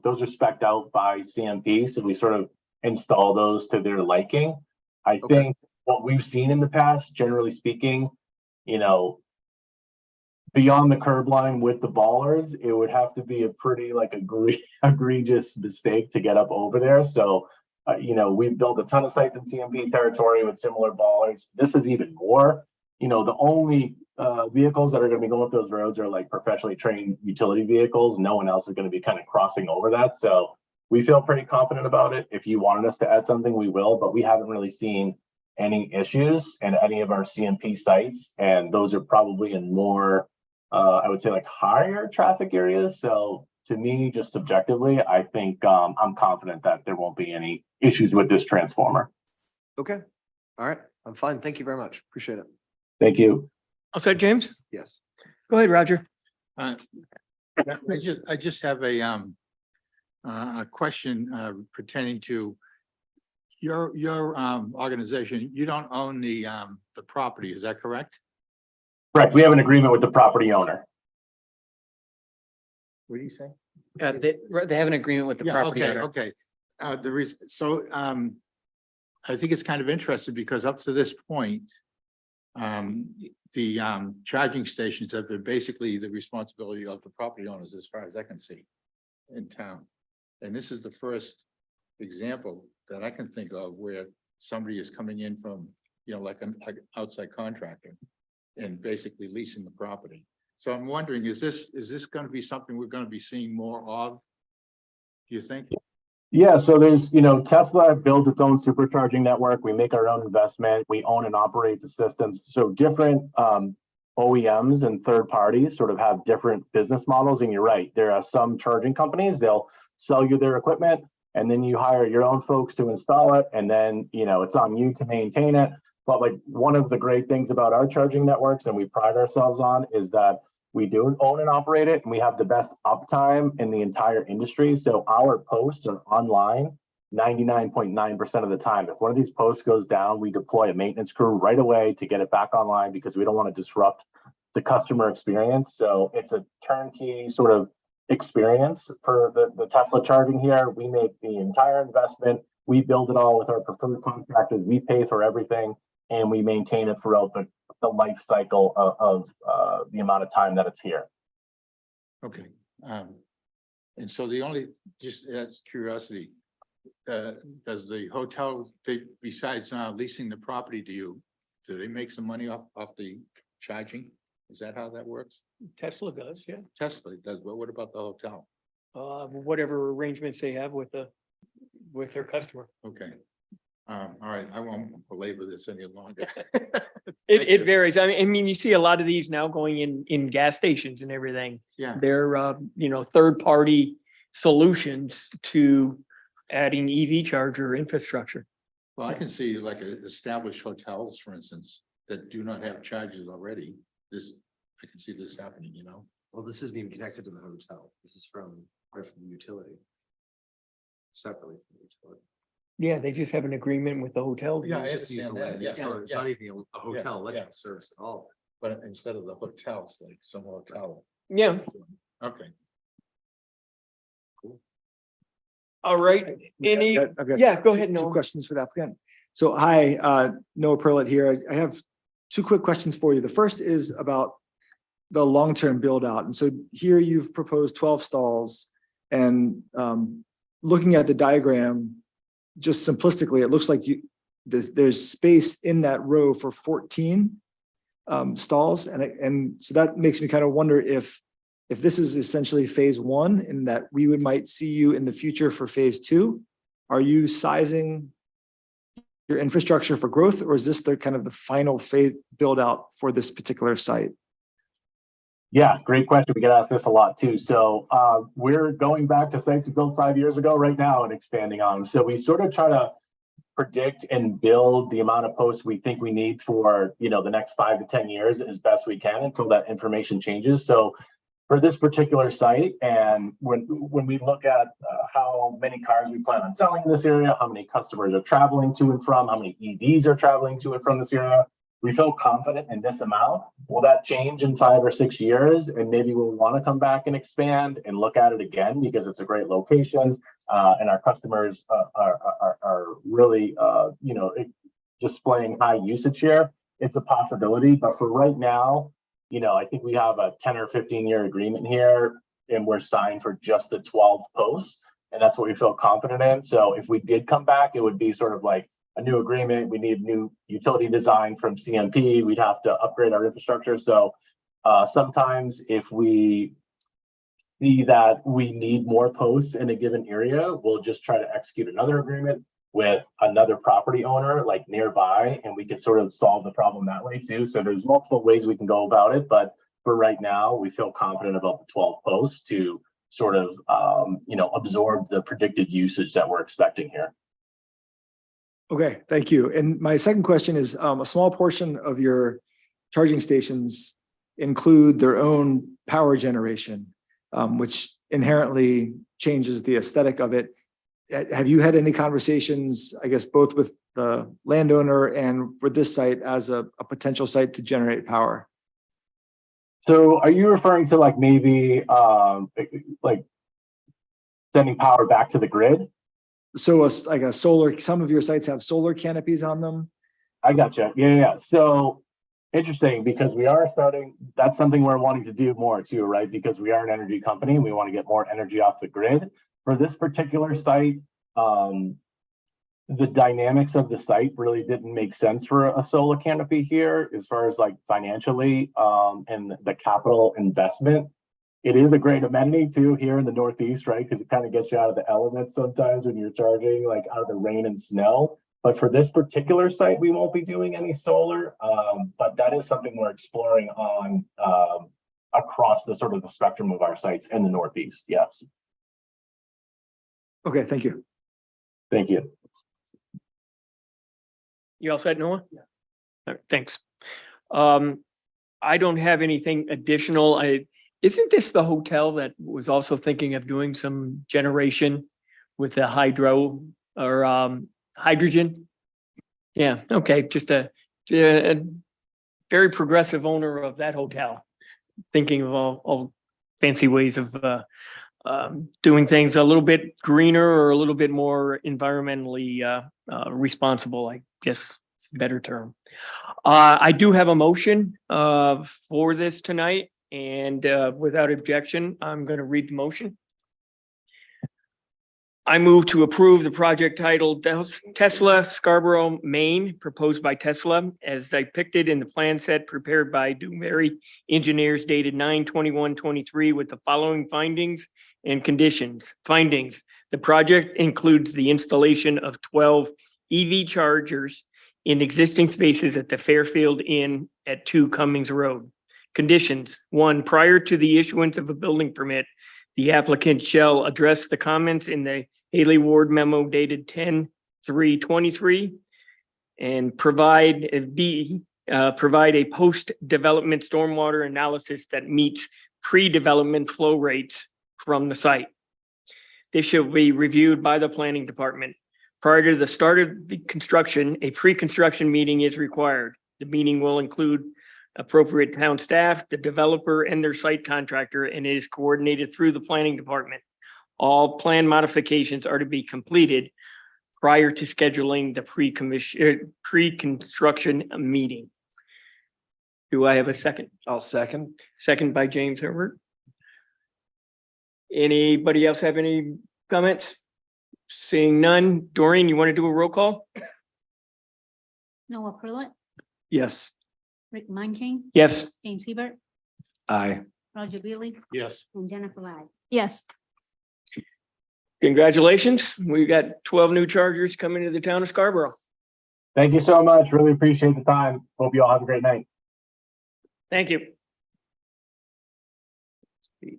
[SPEAKER 13] those are spec'd out by CMP, so we sort of install those to their liking. I think what we've seen in the past, generally speaking, beyond the curb line with the bollards, it would have to be a pretty egregious mistake to get up over there. So we've built a ton of sites in CMP territory with similar bollards. This is even more. The only vehicles that are going to be going up those roads are professionally trained utility vehicles. No one else is going to be kind of crossing over that. So we feel pretty confident about it. If you wanted us to add something, we will, but we haven't really seen any issues in any of our CMP sites. And those are probably in more, I would say higher traffic areas. So to me, just subjectively, I think I'm confident that there won't be any issues with this transformer.
[SPEAKER 2] Okay. All right. I'm fine. Thank you very much. Appreciate it.
[SPEAKER 13] Thank you.
[SPEAKER 1] All set, James?
[SPEAKER 2] Yes.
[SPEAKER 1] Go ahead, Roger.
[SPEAKER 9] I just have a a question pertaining to your organization. You don't own the property, is that correct?
[SPEAKER 13] Correct. We have an agreement with the property owner.
[SPEAKER 9] What do you say?
[SPEAKER 4] They have an agreement with the
[SPEAKER 9] Yeah,
[SPEAKER 4] property
[SPEAKER 9] okay,
[SPEAKER 4] owner.
[SPEAKER 9] okay. The reason, so, I think it's kind of interesting because up to this point, the charging stations have been basically the responsibility of the property owners, as far as I can see, in town. And this is the first example that I can think of where somebody is coming in from, like an outside contractor and basically leasing the property. So I'm wondering, is this going to be something we're going to be seeing more of? Do you think?
[SPEAKER 13] Yeah, so there's, Tesla builds its own supercharging network. We make our own investment. We own and operate the systems. So different OEMs and third parties sort of have different business models. And you're right, there are some charging companies, they'll sell you their equipment and then you hire your own folks to install it. And then, it's on you to maintain it. But like one of the great things about our charging networks and we pride ourselves on is that we do own and operate it, and we have the best uptime in the entire industry. So our posts are online 99.9% of the time. If one of these posts goes down, we deploy a maintenance crew right away to get it back online because we don't want to disrupt the customer experience. So it's a turnkey sort of experience for the Tesla charging here. We make the entire investment. We build it all with our preferred contractors. We pay for everything and we maintain it throughout the life cycle of the amount of time that it's here.
[SPEAKER 9] Okay. And so just as curiosity, does the hotel, besides leasing the property to you, do they make some money off the charging? Is that how that works?
[SPEAKER 1] Tesla does, yeah.
[SPEAKER 9] Tesla does, but what about the hotel?
[SPEAKER 1] Whatever arrangements they have with their customer.
[SPEAKER 9] Okay. All right, I won't belabor this any longer.
[SPEAKER 1] It varies. I mean, you see a lot of these now going in gas stations and everything.
[SPEAKER 9] Yeah.
[SPEAKER 1] They're, third-party solutions to adding EV charger infrastructure.
[SPEAKER 9] Well, I can see like established hotels, for instance, that do not have charges already. I can see this happening,
[SPEAKER 2] Well, this isn't even connected to the hotel. This is from the utility. Separately from the utility.
[SPEAKER 1] Yeah, they just have an agreement with the hotel.
[SPEAKER 9] Yeah, I
[SPEAKER 2] Just use the
[SPEAKER 9] understand that.
[SPEAKER 2] land.
[SPEAKER 9] Yeah,
[SPEAKER 2] So it's
[SPEAKER 9] yeah.
[SPEAKER 2] not even a hotel
[SPEAKER 9] Yeah,
[SPEAKER 2] electrical service at all.
[SPEAKER 9] But instead of the hotels, like some hotel.
[SPEAKER 1] Yeah,
[SPEAKER 9] Okay.
[SPEAKER 1] all right. Any,
[SPEAKER 7] I've got
[SPEAKER 1] yeah, go ahead,
[SPEAKER 7] two
[SPEAKER 1] Noah.
[SPEAKER 7] questions for the applicant. So hi, Noah Perlett here. I have two quick questions for you. The first is about the long-term build out. And so here you've proposed 12 stalls and looking at the diagram, just simplistically, it looks like there's space in that row for 14 stalls. And so that makes me kind of wonder if this is essentially phase one and that we might see you in the future for phase two. Are you sizing your infrastructure for growth, or is this the kind of the final phase build out for this particular site?
[SPEAKER 13] Yeah, great question. We get asked this a lot too. So we're going back to sites we built 5 years ago right now and expanding on them. So we sort of try to predict and build the amount of posts we think we need for, the next 5 to 10 years as best we can until that information changes. So for this particular site, and when we look at how many cars we plan on selling in this area, how many customers are traveling to and from, how many EVs are traveling to and from this area, we feel confident in this amount. Will that change in 5 or 6 years? And maybe we'll want to come back and expand and look at it again because it's a great location and our customers are really, displaying high usage here. It's a possibility, but for right now, I think we have a 10 or 15-year agreement here and we're signed for just the 12 posts. And that's what we feel confident in. So if we did come back, it would be sort of like a new agreement. We need new utility design from CMP. We'd have to upgrade our infrastructure. So sometimes if we see that we need more posts in a given area, we'll just try to execute another agreement with another property owner like nearby, and we can sort of solve the problem that way too. So there's multiple ways we can go about it, but for right now, we feel confident about the 12 posts to sort of, absorb the predicted usage that we're expecting here.
[SPEAKER 7] Okay, thank you. And my second question is a small portion of your charging stations include their own power generation, which inherently changes the aesthetic of it. Have you had any conversations, I guess, both with the landowner and for this site as a potential site to generate power?
[SPEAKER 13] So are you referring to like maybe like sending power back to the grid?
[SPEAKER 7] So like a solar, some of your sites have solar canopies on them.
[SPEAKER 13] I gotcha. Yeah. So interesting, because we are starting, that's something we're wanting to do more too, right? Because we are an energy company. We want to get more energy off the grid. For this particular site, the dynamics of the site really didn't make sense for a solar canopy here as far as like financially and the capital investment. It is a great amenity too here in the Northeast, right? Because it kind of gets you out of the elements sometimes when you're charging like out of the rain and snow. But for this particular site, we won't be doing any solar, but that is something we're exploring on across the sort of the spectrum of our sites in the Northeast. Yes.
[SPEAKER 7] Okay, thank you.
[SPEAKER 13] Thank you.
[SPEAKER 1] You all set, Noah? Yeah. All right, thanks. I don't have anything additional. Isn't this the hotel that was also thinking of doing some generation with the hydro or hydrogen? Yeah, okay, just a very progressive owner of that hotel, thinking of all fancy ways of doing things a little bit greener or a little bit more environmentally responsible, I guess it's a better term. I do have a motion for this tonight, and without objection, I'm going to read the motion. I move to approve the project titled Tesla Scarborough, Maine, proposed by Tesla as depicted in the plan set prepared by Dewberry Engineers dated 9/21/23 with the following findings and conditions. Findings: the project includes the installation of 12 EV chargers in existing spaces at the Fairfield Inn at 2 Cummings Road. Conditions: 1, prior to the issuance of a building permit, the applicant shall address the comments in the Haley Ward memo dated 10/3/23 and provide a post-development stormwater analysis that meets pre-development flow rates from the site. This shall be reviewed by the planning department. Prior to the start of the construction, a pre-construction meeting is required. The meeting will include appropriate town staff, the developer, and their site contractor, and is coordinated through the planning department. All plan modifications are to be completed prior to scheduling the pre-construction meeting. Do I have a second?
[SPEAKER 2] I'll second.
[SPEAKER 1] Second by James Herbert. Anybody else have any comments? Seeing none. Doreen, you want to do a roll call?
[SPEAKER 3] Noah Pruitt,
[SPEAKER 7] Yes.
[SPEAKER 3] Rick Monking,
[SPEAKER 1] Yes.
[SPEAKER 3] James Hebert,
[SPEAKER 2] Aye.
[SPEAKER 3] Roger Beatty,
[SPEAKER 9] Yes.
[SPEAKER 3] and Jennifer Lai.
[SPEAKER 12] Yes.
[SPEAKER 1] Congratulations. We got 12 new chargers coming to the town of Scarborough.
[SPEAKER 13] Thank you so much. Really appreciate the time. Hope you all have a great night.
[SPEAKER 1] Thank you.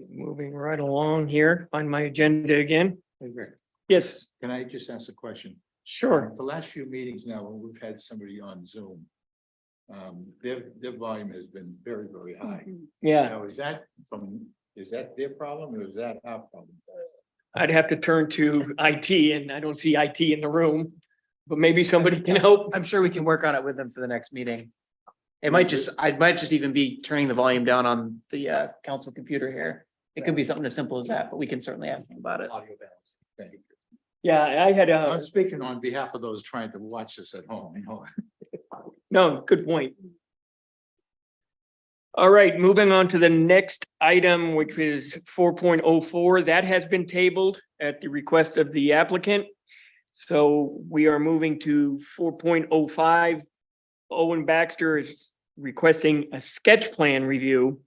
[SPEAKER 1] Moving right along here, find my agenda again. Yes,
[SPEAKER 9] Can I just ask a question?
[SPEAKER 1] sure.
[SPEAKER 9] The last few meetings now, when we've had somebody on Zoom, their volume has been very, very high.
[SPEAKER 1] Yeah,
[SPEAKER 9] Now, is that their problem or is that our problem?
[SPEAKER 1] I'd have to turn to IT and I don't see IT in the room, but maybe somebody can help.
[SPEAKER 4] I'm sure we can work on it with them for the next meeting. I might just even be turning the volume down on the council computer here. It could be something as simple as that, but we can certainly ask them about it.
[SPEAKER 9] Thank you.
[SPEAKER 1] Yeah, I had
[SPEAKER 9] I'm speaking on behalf of those trying to watch this at home, you know.
[SPEAKER 1] no, good point. All right, moving on to the next item, which is 4.04. That has been tabled at the request of the applicant. So we are moving to 4.05. Owen Baxter is requesting a sketch plan review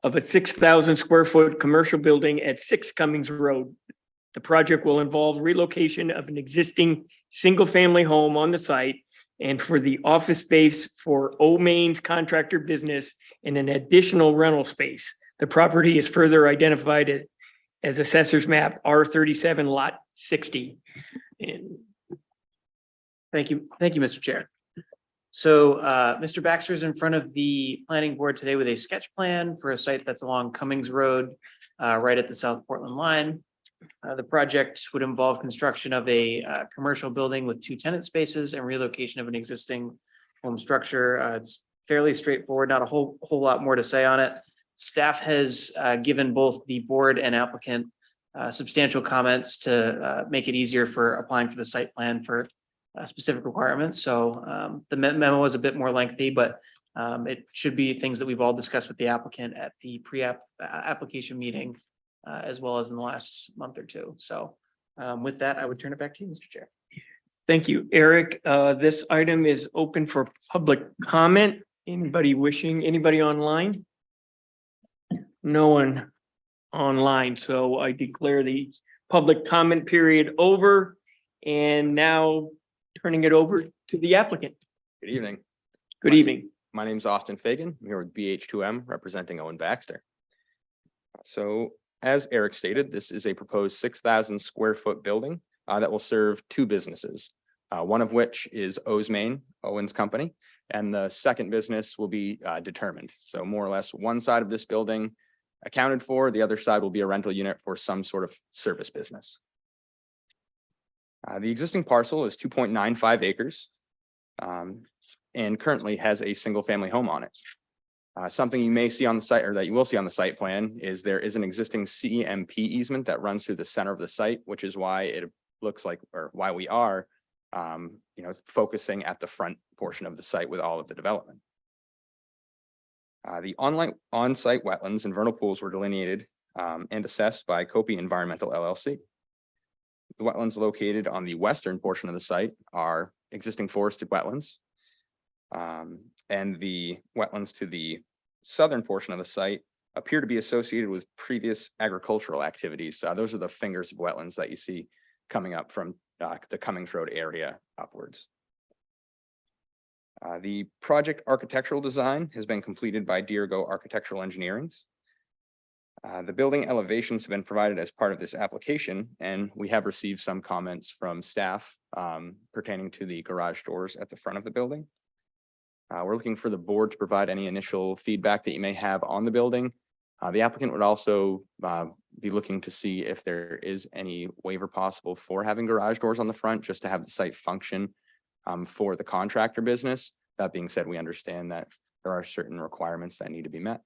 [SPEAKER 1] of a 6,000 square foot commercial building at 6 Cummings Road. The project will involve relocation of an existing single-family home on the site and for the office space for Old Main's contractor business and an additional rental space. The property is further identified as Assessor's Map R37 Lot 60. And
[SPEAKER 4] Thank you, Mr. Chair. So Mr. Baxter is in front of the planning board today with a sketch plan for a site that's along Cummings Road. right at the South Portland line. The project would involve construction of a commercial building with 2 tenant spaces and relocation of an existing home structure. It's fairly straightforward, not a whole lot more to say on it. Staff has given both the board and applicant substantial comments to make it easier for applying for the site plan for specific requirements. So the memo is a bit more lengthy, but it should be things that we've all discussed with the applicant at the application meeting, as well as in the last month or two. So with that, I would turn it back to you, Mr. Chair.
[SPEAKER 1] Thank you, Eric. This item is open for public comment. Anybody online? No one online, so I declare the public comment period over. And now turning it over to the applicant.
[SPEAKER 14] Good evening.
[SPEAKER 1] Good evening.
[SPEAKER 14] My name is Austin Fagan. I'm here with BH2M representing Owen Baxter. So as Eric stated, this is a proposed 6,000 square foot building that will serve 2 businesses. One of which is O's Main, Owen's company, and the second business will be determined. So more or less one side of this building accounted for, the other side will be a rental unit for some sort of service business. The existing parcel is 2.95 acres and currently has a single family home on it. Something you may see on the site, or that you will see on the site plan, is there is an existing CMP easement that runs through the center of the site, which is why it looks like, or why we are focusing at the front portion of the site with all of the development. The on-site wetlands and vernal pools were delineated and assessed by Kopi Environmental LLC. The wetlands located on the western portion of the site are existing forested wetlands. And the wetlands to the southern portion of the site appear to be associated with previous agricultural activities. Those are the fingers of wetlands that you see coming up from the Cummings Road area upwards. The project architectural design has been completed by Dirigo Architectural Engineering. The building elevations have been provided as part of this application, and we have received some comments from staff pertaining to the garage doors at the front of the building. We're looking for the board to provide any initial feedback that you may have on the building. The applicant would also be looking to see if there is any waiver possible for having garage doors on the front, just to have the site function for the contractor business. That being said, we understand that there are certain requirements that need to be met.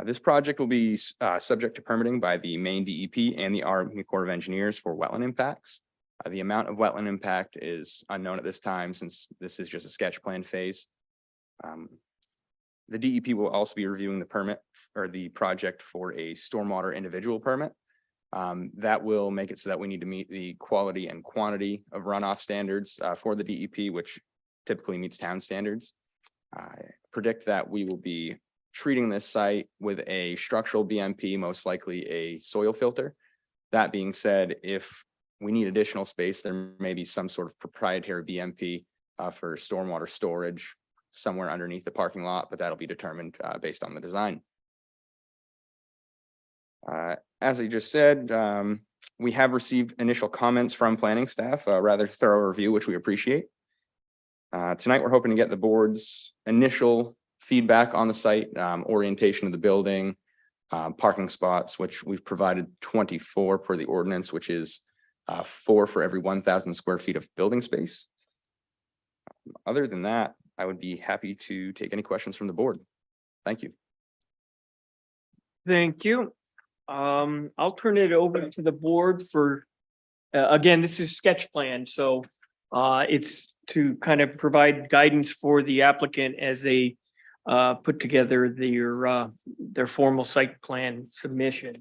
[SPEAKER 14] This project will be subject to permitting by the Maine DEP and the Army Corps of Engineers for wetland impacts. The amount of wetland impact is unknown at this time, since this is just a sketch plan phase. The DEP will also be reviewing the permit or the project for a stormwater individual permit. That will make it so that we need to meet the quality and quantity of runoff standards for the DEP, which typically meets town standards. I predict that we will be treating this site with a structural BMP, most likely a soil filter. That being said, if we need additional space, there may be some sort of proprietary BMP for stormwater storage somewhere underneath the parking lot, but that'll be determined based on the design. As I just said, we have received initial comments from planning staff, a rather thorough review, which we appreciate. Tonight, we're hoping to get the board's initial feedback on the site, orientation of the building, parking spots, which we've provided 24 per the ordinance, which is 4 for every 1,000 square feet of building space. Other than that, I would be happy to take any questions from the board. Thank you.
[SPEAKER 1] Thank you. I'll turn it over to the board for, again, this is sketch plan, so it's to kind of provide guidance for the applicant as they put together their formal site plan submission.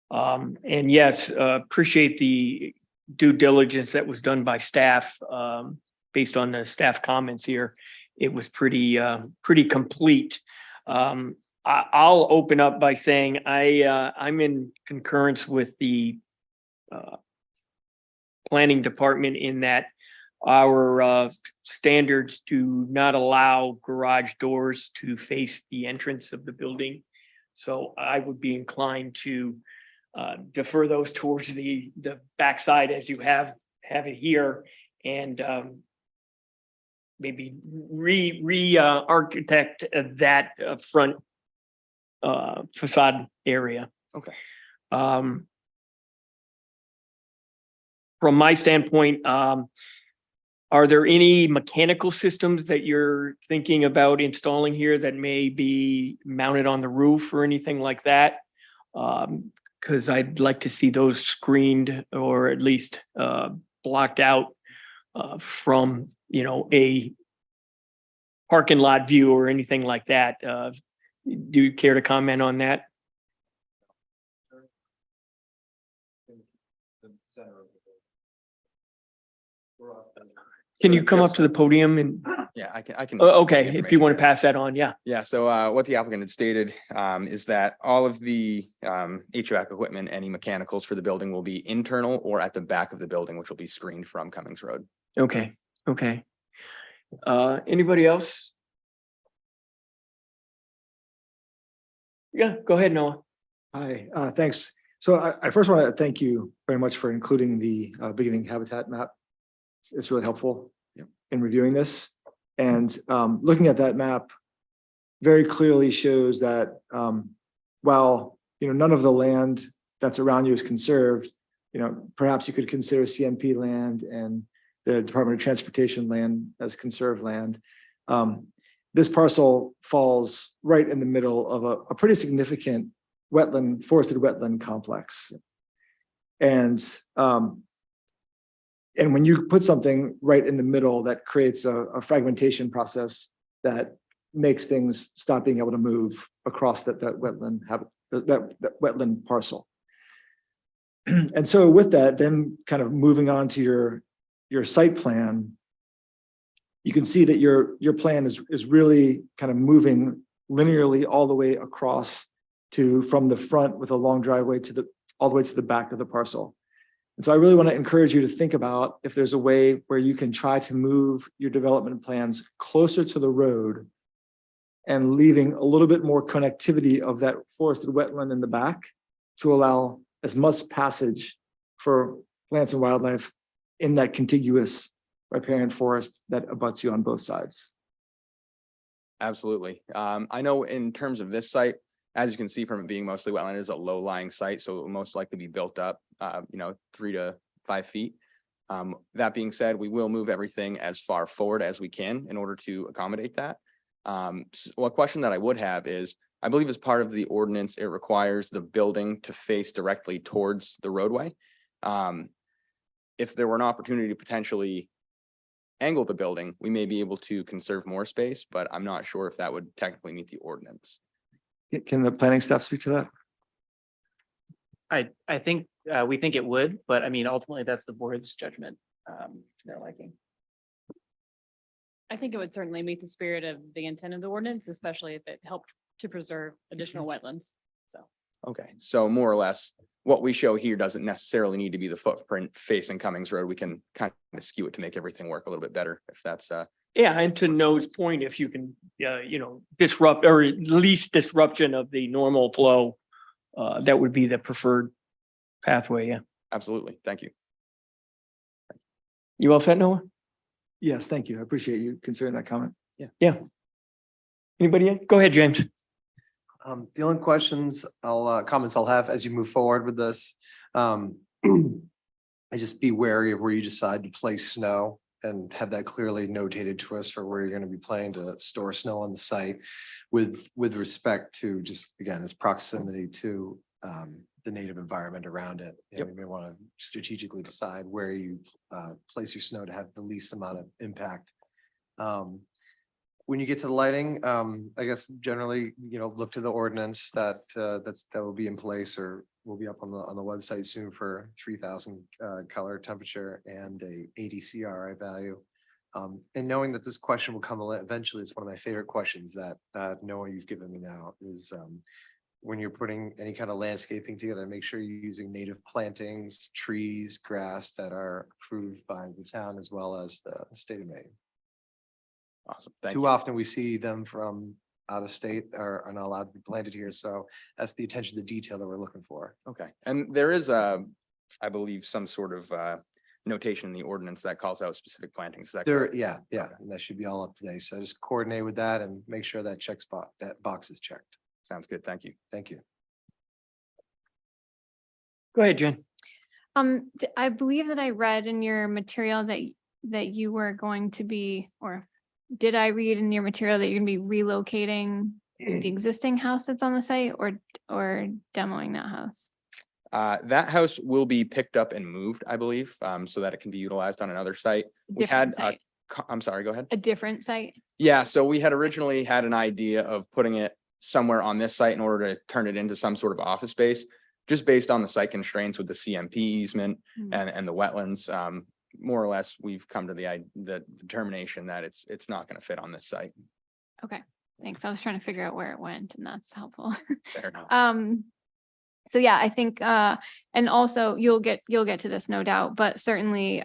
[SPEAKER 1] And yes, appreciate the due diligence that was done by staff, based on the staff comments here. It was pretty complete. I'll open up by saying I'm in concurrence with the planning department in that our standards do not allow garage doors to face the entrance of the building. So I would be inclined to defer those towards the backside as you have it here, and maybe re-architect that front facade area.
[SPEAKER 14] Okay.
[SPEAKER 1] Um, from my standpoint, are there any mechanical systems that you're thinking about installing here that may be mounted on the roof or anything like that? Because I'd like to see those screened or at least blocked out from, you know, a parking lot view or anything like that. Do you care to comment on that? Can you come up to the podium and,
[SPEAKER 14] Yeah, I can.
[SPEAKER 1] okay, if you want to pass that on, yeah.
[SPEAKER 14] Yeah, so what the applicant had stated is that all of the HVAC equipment, any mechanicals for the building will be internal or at the back of the building, which will be screened from Cummings Road.
[SPEAKER 1] Okay, okay. Anybody else? Yeah, go ahead, Noah.
[SPEAKER 7] Hi, thanks. So I first want to thank you very much for including the beginning habitat map. It's really helpful in reviewing this. And looking at that map very clearly shows that while, you know, none of the land that's around you is conserved, you know, perhaps you could consider CMP land and the Department of Transportation land as conserved land. This parcel falls right in the middle of a pretty significant wetland, forested wetland complex. And when you put something right in the middle, that creates a fragmentation process that makes things stop being able to move across that wetland that wetland parcel. And so with that, then kind of moving on to your site plan, you can see that your plan is really kind of moving linearly all the way across from the front with a long driveway all the way to the back of the parcel. And so I really want to encourage you to think about if there's a way where you can try to move your development plans closer to the road and leaving a little bit more connectivity of that forested wetland in the back to allow as much passage for plants and wildlife in that contiguous riparian forest that abuts you on both sides.
[SPEAKER 14] Absolutely. I know in terms of this site, as you can see from it being mostly wetland, it is a low-lying site, so it will most likely be built up, 3 to 5 feet. That being said, we will move everything as far forward as we can in order to accommodate that. A question that I would have is, I believe as part of the ordinance, it requires the building to face directly towards the roadway. If there were an opportunity to potentially angle the building, we may be able to conserve more space, but I'm not sure if that would technically meet the ordinance.
[SPEAKER 7] Can the planning staff speak to that?
[SPEAKER 4] I think we think it would, but I mean, ultimately, that's the board's judgment. They're liking.
[SPEAKER 15] I think it would certainly meet the spirit of the intent of the ordinance, especially if it helped to preserve additional wetlands. So.
[SPEAKER 14] Okay, so more or less, what we show here doesn't necessarily need to be the footprint facing Cummings Road. We can kind of skew it to make everything work a little bit better if that's
[SPEAKER 1] Yeah, and to Noah's point, if you can, disrupt or at least disruption of the normal flow, that would be the preferred pathway, yeah.
[SPEAKER 14] absolutely. Thank you.
[SPEAKER 1] You all set, Noah?
[SPEAKER 7] Yes, thank you. I appreciate you considering that comment.
[SPEAKER 1] Yeah. Anybody? Go ahead, James.
[SPEAKER 2] The only comments I'll have as you move forward with this, I just be wary of where you decide to place snow and have that clearly notated to us for where you're going to be planning to store snow on the site with respect to just, again, its proximity to the native environment around it. And you may want to strategically decide where you place your snow to have the least amount of impact. When you get to the lighting, I guess generally, look to the ordinance that will be in place or will be up on the website soon for 3,000 color, temperature, and a 80 CRI value. And knowing that this question will come eventually, it's one of my favorite questions that Noah, you've given me now is when you're putting any kind of landscaping together, make sure you're using native plantings, trees, grass that are approved by the town as well as the state of Maine.
[SPEAKER 14] Awesome. Thank
[SPEAKER 2] Too
[SPEAKER 14] you.
[SPEAKER 2] often we see them from out of state are not allowed to be planted here. So that's the attention to detail that we're looking for.
[SPEAKER 14] Okay, and there is I believe some sort of notation in the ordinance that calls out specific plantings. Is that correct?
[SPEAKER 2] Yeah, and that should be all up to date. So just coordinate with that and make sure that that box is checked.
[SPEAKER 14] Sounds good. Thank you.
[SPEAKER 2] Thank you.
[SPEAKER 1] Go ahead, Jen.
[SPEAKER 12] I believe that I read in your material that you were going to be, or did I read in your material that you're gonna be relocating the existing house that's on the site or demoing that house?
[SPEAKER 14] That house will be picked up and moved, I believe, so that it can be utilized on another site. We had,
[SPEAKER 12] Different site.
[SPEAKER 14] I'm sorry, go ahead.
[SPEAKER 12] A different site?
[SPEAKER 14] Yeah, so we had originally had an idea of putting it somewhere on this site in order to turn it into some sort of office space, just based on the site constraints with the CMP easement
[SPEAKER 12] Hmm.
[SPEAKER 14] and the wetlands. More or less, we've come to the determination that it's not going to fit on this site.
[SPEAKER 12] Okay, thanks. I was trying to figure out where it went and that's helpful.
[SPEAKER 14] Fair enough.
[SPEAKER 12] So yeah, I think, and also you'll get to this, no doubt, but certainly,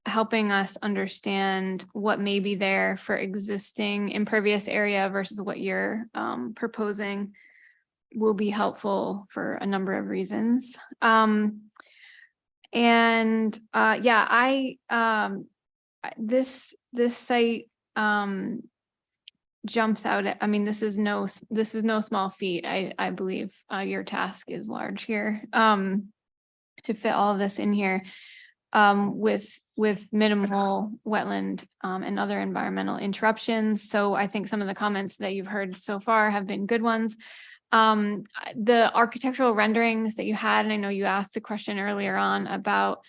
[SPEAKER 12] helping us understand what may be there for existing impervious area versus what you're, proposing will be helpful for a number of reasons. This site, jumps out at, I mean, this is no small feat. I believe, your task is large here, to fit all of this in here, with minimal wetland, and other environmental interruptions. So I think some of the comments that you've heard so far have been good ones. The architectural renderings that you had, and I know you asked a question earlier on about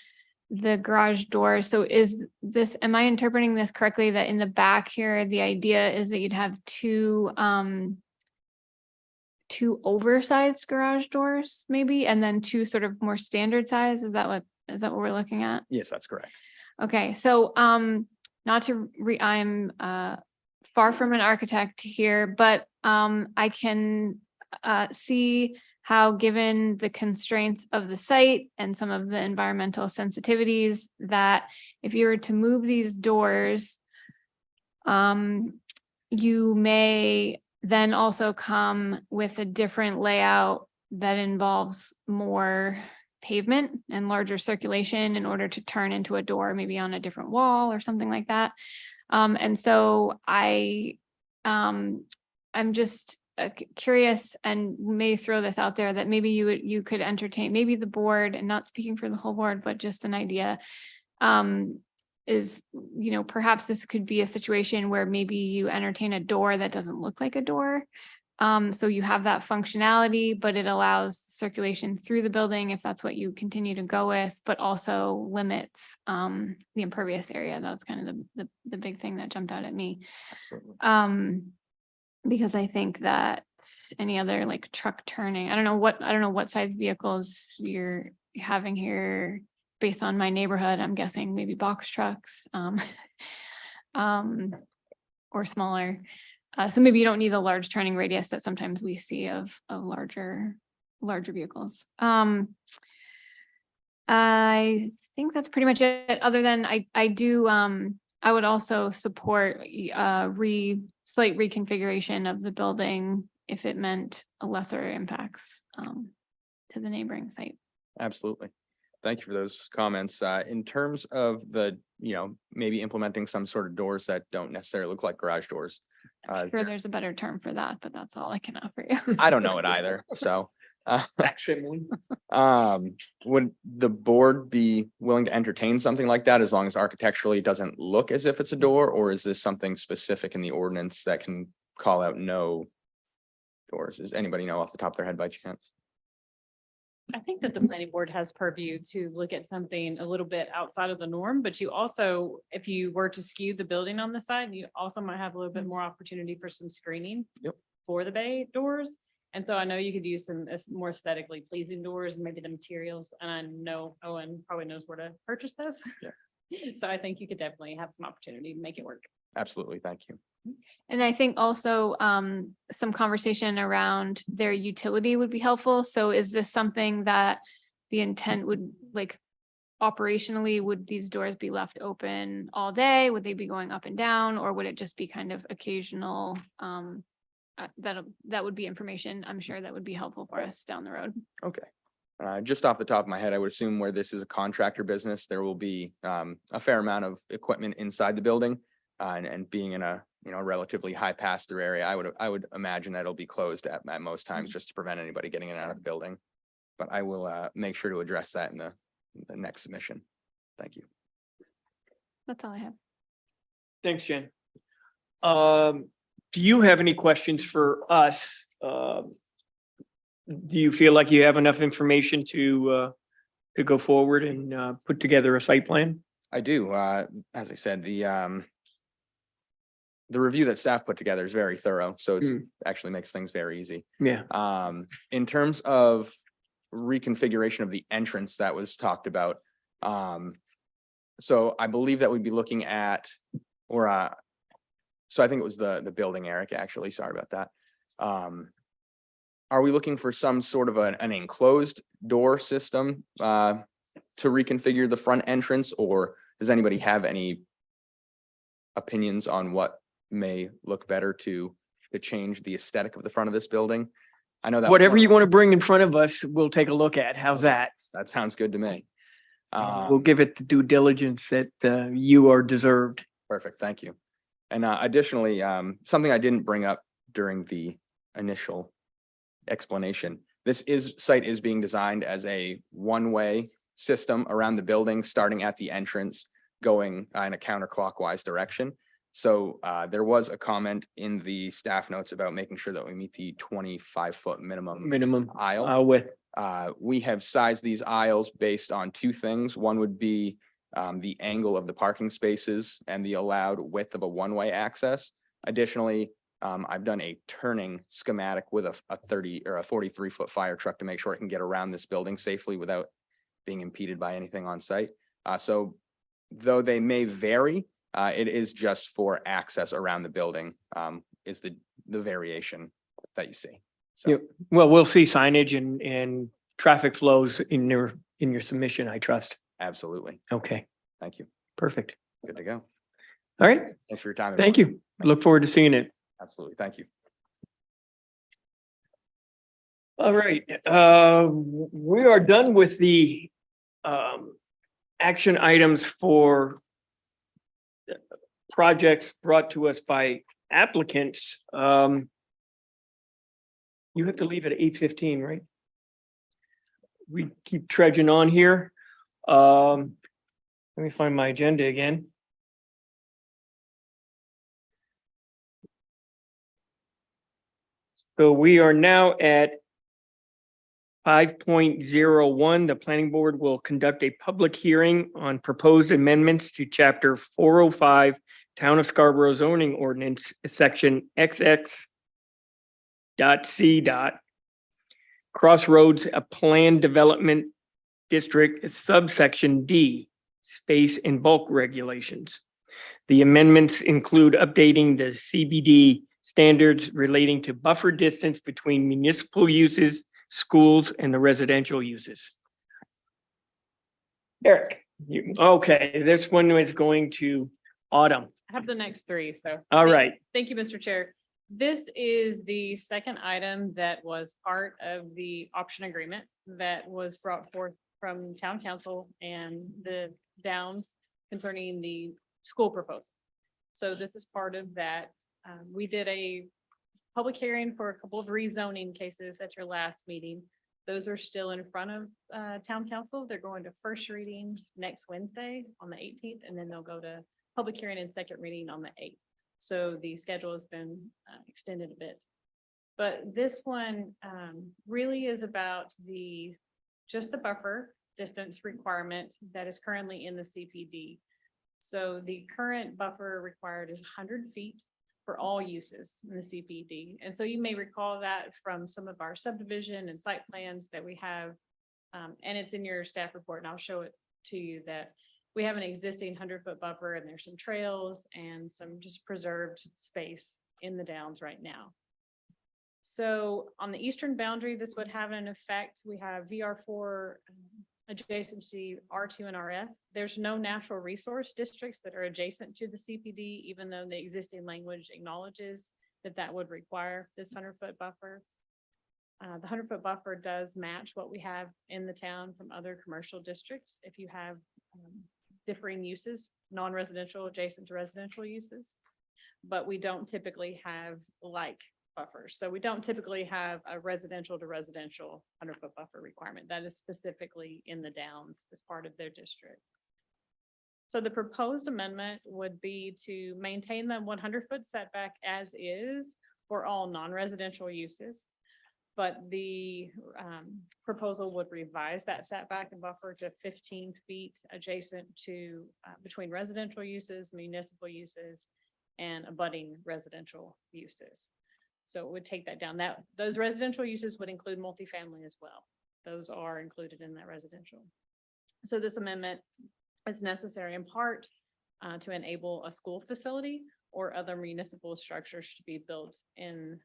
[SPEAKER 12] the garage door. So am I interpreting this correctly, that in the back here, the idea is that you'd have two oversized garage doors maybe, and then two sort of more standard size? Is that what we're looking at?
[SPEAKER 14] Yes, that's correct.
[SPEAKER 12] Okay, so I'm far from an architect here, but I can see how, given the constraints of the site and some of the environmental sensitivities, that if you were to move these doors, you may then also come with a different layout that involves more pavement and larger circulation in order to turn into a door, maybe on a different wall or something like that. And so I'm just curious, and may throw this out there, that maybe you could entertain, maybe the board, and not speaking for the whole board, but just an idea, is, perhaps this could be a situation where maybe you entertain a door that doesn't look like a door. So you have that functionality, but it allows circulation through the building if that's what you continue to go with, but also limits, the impervious area. That's kind of the big thing that jumped out at me.
[SPEAKER 14] Absolutely.
[SPEAKER 12] Because I think that any other like truck turning, I don't know what size vehicles you're having here based on my neighborhood. I'm guessing maybe box trucks, or smaller. So maybe you don't need the large turning radius that sometimes we see of larger vehicles. I think that's pretty much it, other than I would also support slight reconfiguration of the building if it meant a lesser impacts, to the neighboring site.
[SPEAKER 14] Absolutely. Thank you for those comments. In terms of the, maybe implementing some sort of doors that don't necessarily look like garage doors.
[SPEAKER 12] I'm sure there's a better term for that, but that's all I can offer you.
[SPEAKER 14] I don't know it either, so. Would the board be willing to entertain something like that, as long as architecturally it doesn't look as if it's a door, or is this something specific in the ordinance that can call out no doors? Does anybody know off the top of their head by chance?
[SPEAKER 15] I think that the planning board has purview to look at something a little bit outside of the norm, but you also, if you were to skew the building on the side, you also might have a little bit more opportunity for some screening.
[SPEAKER 14] Yep.
[SPEAKER 15] For the bay doors. And so I know you could use some more aesthetically pleasing doors, and maybe the materials, and I know Owen probably knows where to purchase those.
[SPEAKER 14] Yeah.
[SPEAKER 15] So I think you could definitely have some opportunity to make it work.
[SPEAKER 14] Absolutely. Thank you.
[SPEAKER 12] And I think also, some conversation around their utility would be helpful. So is this something that the intent would, like, operationally, would these doors be left open all day? Would they be going up and down, or would it just be kind of occasional? That would be information, I'm sure, that would be helpful for us down the road.
[SPEAKER 14] Okay. Just off the top of my head, I would assume where this is a contractor business, there will be a fair amount of equipment inside the building. And being in a relatively high pass-through area. I would imagine that it'll be closed at most times just to prevent anybody getting in and out of the building. But I will make sure to address that in the next submission. Thank you.
[SPEAKER 12] That's all I have.
[SPEAKER 1] Thanks, Jen. Do you have any questions for us? Do you feel like you have enough information to go forward and put together a site plan?
[SPEAKER 14] I do. As I said, the review that staff put together is very thorough, so it's actually makes things very easy.
[SPEAKER 1] Yeah.
[SPEAKER 14] In terms of reconfiguration of the entrance that was talked about, so I believe that we'd be looking at, so I think it was the building, Eric, actually, sorry about that. Are we looking for some sort of an enclosed door system to reconfigure the front entrance, or does anybody have any opinions on what may look better to change the aesthetic of the front of this building? I know that
[SPEAKER 1] Whatever you want to bring in front of us, we'll take a look at. How's that?
[SPEAKER 14] that sounds good to me.
[SPEAKER 1] We'll give it the due diligence that you are deserved.
[SPEAKER 14] Perfect, thank you. And additionally, something I didn't bring up during the initial explanation, this site is being designed as a one-way system around the building, starting at the entrance, going in a counterclockwise direction. So there was a comment in the staff notes about making sure that we meet the 25-foot minimum aisle.
[SPEAKER 1] Width.
[SPEAKER 14] We have sized these aisles based on two things. One would be the angle of the parking spaces and the allowed width of a one-way access. Additionally, I've done a turning schematic with a 30 or a 43-foot fire truck to make sure it can get around this building safely without being impeded by anything on site. So though they may vary, it is just for access around the building, is the variation that you see. So
[SPEAKER 1] Yep. Well, we'll see signage and traffic flows in your submission, I trust.
[SPEAKER 14] absolutely.
[SPEAKER 1] Okay,
[SPEAKER 14] Thank you.
[SPEAKER 1] perfect.
[SPEAKER 14] Good to go.
[SPEAKER 1] All right,
[SPEAKER 14] Thanks for your time.
[SPEAKER 1] thank
[SPEAKER 14] everyone.
[SPEAKER 1] you. Look forward to seeing it.
[SPEAKER 14] Absolutely. Thank you.
[SPEAKER 1] All right, we are done with the action items for projects brought to us by applicants. You have to leave at 8:15, right? We keep trudging on here. Let me find my agenda again. So we are now at 5.01. The planning board will conduct a public hearing on proposed amendments to chapter 405 Town of Scarborough zoning ordinance, section XX.C. Crossroads, a planned development district, subsection D, space and bulk regulations. The amendments include updating the CBD standards relating to buffer distance between municipal uses, schools, and the residential uses. Eric, okay, this one is going to Autumn.
[SPEAKER 15] I have the next three, so.
[SPEAKER 1] All right.
[SPEAKER 15] Thank you, Mr. Chair. This is the second item that was part of the option agreement that was brought forth from town council and the Downs concerning the school proposal. So this is part of that. We did a public hearing for a couple of rezoning cases at your last meeting. Those are still in front of town council. They're going to first reading next Wednesday on the 18th, and then they'll go to public hearing and second reading on the 8th. So the schedule has been extended a bit. But this one really is about just the buffer distance requirement that is currently in the CPD. So the current buffer required is 100 feet for all uses in the CPD. And so you may recall that from some of our subdivision and site plans that we have. And it's in your staff report, and I'll show it to you that we have an existing 100-foot buffer, and there's some trails and some just preserved space in the Downs right now. So on the eastern boundary, this would have an effect. We have VR4 adjacency R2 and RF. There's no natural resource districts that are adjacent to the CPD, even though the existing language acknowledges that would require this 100-foot buffer. The 100-foot buffer does match what we have in the town from other commercial districts. If you have differing uses, non-residential adjacent to residential uses. but we don't typically have like buffers. So we don't typically have a residential to residential 100-foot buffer requirement. That is specifically in the Downs as part of their district. So the proposed amendment would be to maintain the 100-foot setback as is for all non-residential uses. But the proposal would revise that setback and buffer to 15 feet adjacent to between residential uses, municipal uses, and abutting residential uses. So it would take that down. Those residential uses would include multifamily as well. Those are included in that residential. So this amendment is necessary in part to enable a school facility or other municipal structures to be built in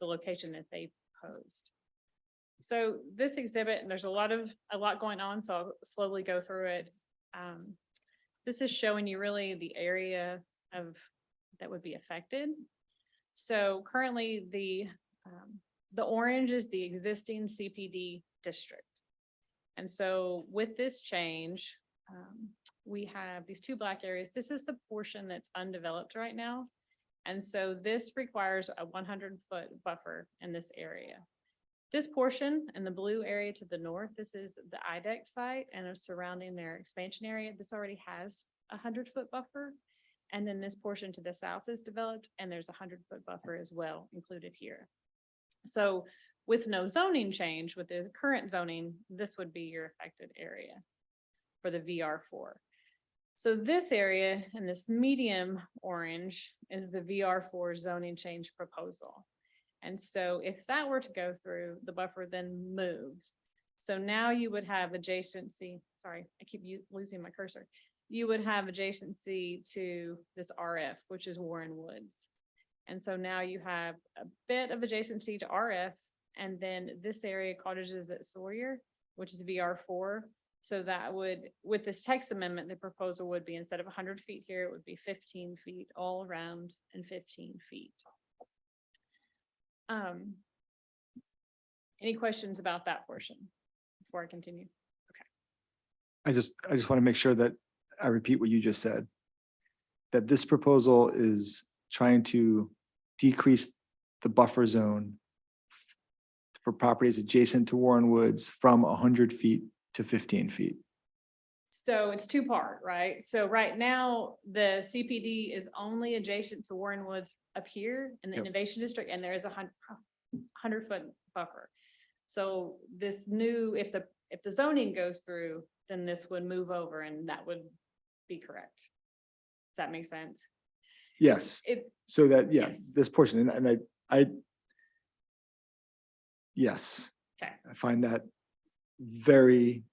[SPEAKER 15] the location that they proposed. So this exhibit, and there's a lot going on, so I'll slowly go through it. This is showing you really the area that would be affected. So currently the orange is the existing CPD district. And so with this change, we have these two black areas. This is the portion that's undeveloped right now. And so this requires a 100-foot buffer in this area. This portion and the blue area to the north, this is the IDEX site and surrounding their expansion area. This already has a 100-foot buffer. And then this portion to the south is developed and there's a 100-foot buffer as well included here. So with no zoning change, with the current zoning, this would be your affected area for the VR4. So this area in this medium orange is the VR4 zoning change proposal. And so if that were to go through, the buffer then moves. So now you would have adjacency, sorry, I keep losing my cursor. You would have adjacency to this RF, which is Warren Woods. And so now you have a bit of adjacency to RF, and then this area cottages at Sawyer, which is VR4. So that would, with this text amendment, the proposal would be instead of 100 feet here, it would be 15 feet all around and 15 feet. Any questions about that portion before I continue?
[SPEAKER 7] I just want to make sure that I repeat what you just said. That this proposal is trying to decrease the buffer zone for properties adjacent to Warren Woods from 100 feet to 15 feet.
[SPEAKER 15] So it's two-part, right? So right now, the CPD is only adjacent to Warren Woods up here in the
[SPEAKER 7] Yep.
[SPEAKER 15] Innovation District, and there is a 100-foot buffer. So this new, if the zoning goes through, then this would move over and that would be correct. Does that make sense?
[SPEAKER 7] Yes,
[SPEAKER 15] It,
[SPEAKER 7] so that, yeah,
[SPEAKER 15] Yes.
[SPEAKER 7] this portion, and I yes,
[SPEAKER 15] okay.
[SPEAKER 7] I find that very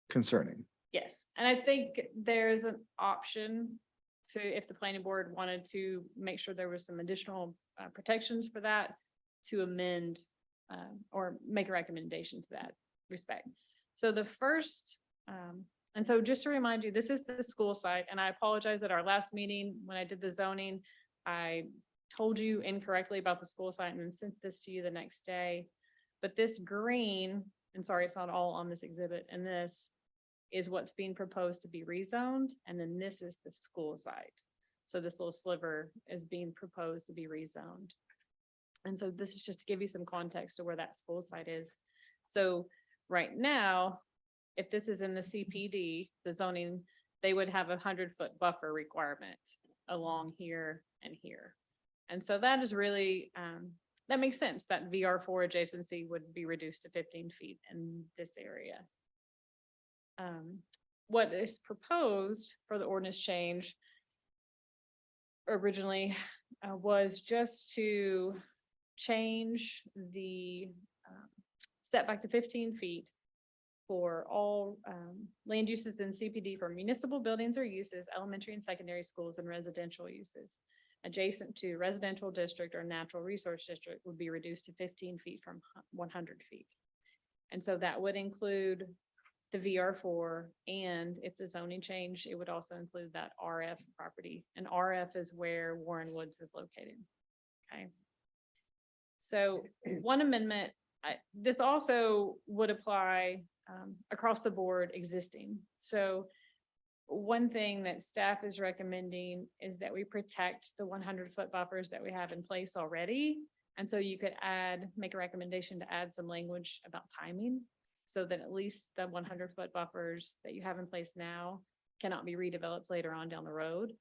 [SPEAKER 7] concerning.
[SPEAKER 15] Yes, and I think there's an option to, if the planning board wanted to make sure there was some additional protections for that, to amend or make a recommendation to that respect. So the first, and so just to remind you, this is the school site, and I apologize at our last meeting, when I did the zoning, I told you incorrectly about the school site and then sent this to you the next day. But this green, and sorry, it's not all on this exhibit, and this is what's being proposed to be rezoned, and then this is the school site. So this little sliver is being proposed to be rezoned. And so this is just to give you some context to where that school site is. So right now, if this is in the CPD, the zoning, they would have a 100-foot buffer requirement along here and here. And so that is really, that makes sense, that VR4 adjacency would be reduced to 15 feet in this area. What is proposed for the ordinance change originally was just to change the setback to 15 feet for all land uses in CPD for municipal buildings or uses, elementary and secondary schools, and residential uses. Adjacent to residential district or natural resource district would be reduced to 15 feet from 100 feet. And so that would include the VR4, and if the zoning change, it would also include that RF property, and RF is where Warren Woods is located. Okay. So one amendment, this also would apply across the board existing. So one thing that staff is recommending is that we protect the 100-foot buffers that we have in place already. And so you could make a recommendation to add some language about timing, so that at least the 100-foot buffers that you have in place now cannot be redeveloped later on down the road.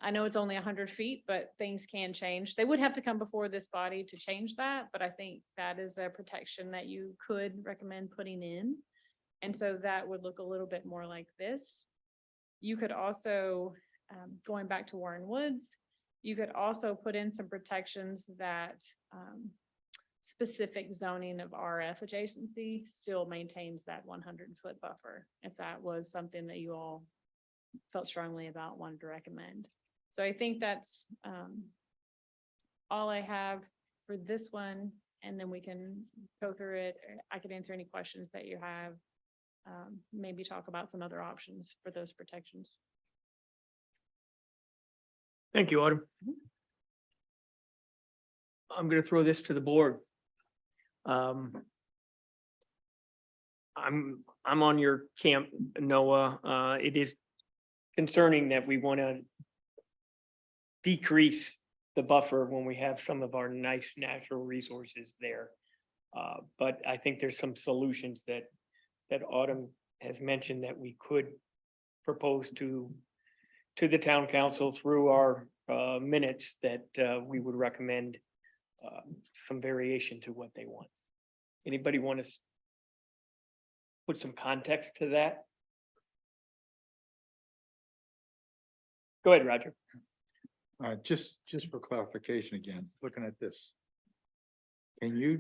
[SPEAKER 15] I know it's only 100 feet, but things can change. They would have to come before this body to change that, but I think that is a protection that you could recommend putting in. And so that would look a little bit more like this. You could also, going back to Warren Woods, you could also put in some protections that specific zoning of RF adjacency still maintains that 100-foot buffer, if that was something that you all felt strongly about, wanted to recommend. So I think that's all I have for this one, and then we can go through it. I could answer any questions that you have. Maybe talk about some other options for those protections.
[SPEAKER 1] Thank you, Autumn. I'm gonna throw this to the board. I'm on your camp, Noah. It is concerning that we want to decrease the buffer when we have some of our nice natural resources there. But I think there's some solutions that Autumn has mentioned that we could propose to the town council through our minutes that we would recommend some variation to what they want. Anybody want to put some context to that? Go ahead, Roger.
[SPEAKER 9] Just for clarification again, looking at this. Can you,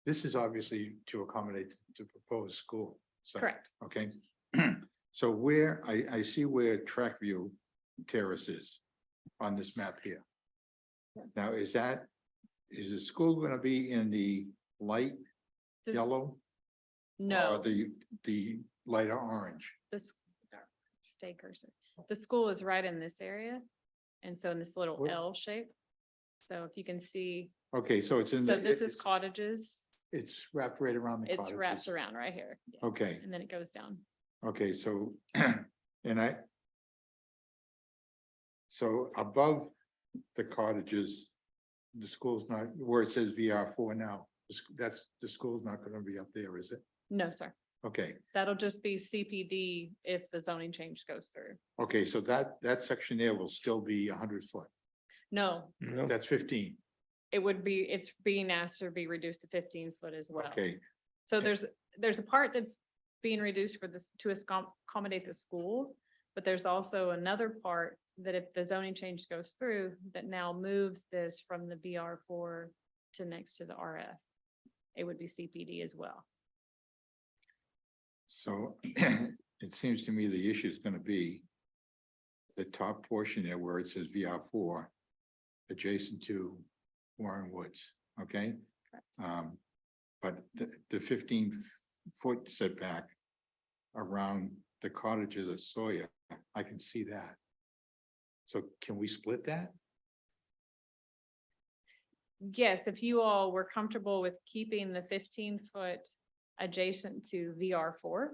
[SPEAKER 9] this is obviously to accommodate the proposed school. site,
[SPEAKER 15] Correct.
[SPEAKER 9] Okay. So where, I see where Trackview Terrace is on this map here. Now, is the school gonna be in the light
[SPEAKER 15] This-
[SPEAKER 9] yellow?
[SPEAKER 15] No.
[SPEAKER 9] Or the lighter orange?
[SPEAKER 15] This, stay cursor. The school is right in this area. And so in this little
[SPEAKER 9] Where-
[SPEAKER 15] L shape. So if you can see,
[SPEAKER 9] Okay, so it's in
[SPEAKER 15] so
[SPEAKER 9] the.
[SPEAKER 15] this is cottages.
[SPEAKER 9] It's wrapped right around the
[SPEAKER 15] It's
[SPEAKER 9] cottages.
[SPEAKER 15] wraps around right here. Yes.
[SPEAKER 9] Okay,
[SPEAKER 15] And then it goes down.
[SPEAKER 9] okay, so, and so above the cottages, the school's not, where it says VR4 now, the school's not gonna be up there, is it?
[SPEAKER 15] No, sir.
[SPEAKER 9] Okay,
[SPEAKER 15] That'll just be CPD if the zoning change goes through.
[SPEAKER 9] okay, so that section there will still be 100 foot.
[SPEAKER 15] No,
[SPEAKER 9] That's 15,
[SPEAKER 15] it would be, it's being asked to be reduced to 15 foot as well.
[SPEAKER 9] okay,
[SPEAKER 15] So there's a part that's being reduced for this to accommodate the school, but there's also another part that if the zoning change goes through, that now moves this from the BR4 to next to the RF. It would be CPD as well.
[SPEAKER 9] so it seems to me the issue is gonna be the top portion there where it says VR4 adjacent to Warren Woods, okay? But the 15-foot setback around the cottages at Sawyer, I can see that. So can we split that?
[SPEAKER 15] Yes, if you all were comfortable with keeping the 15-foot adjacent to VR4.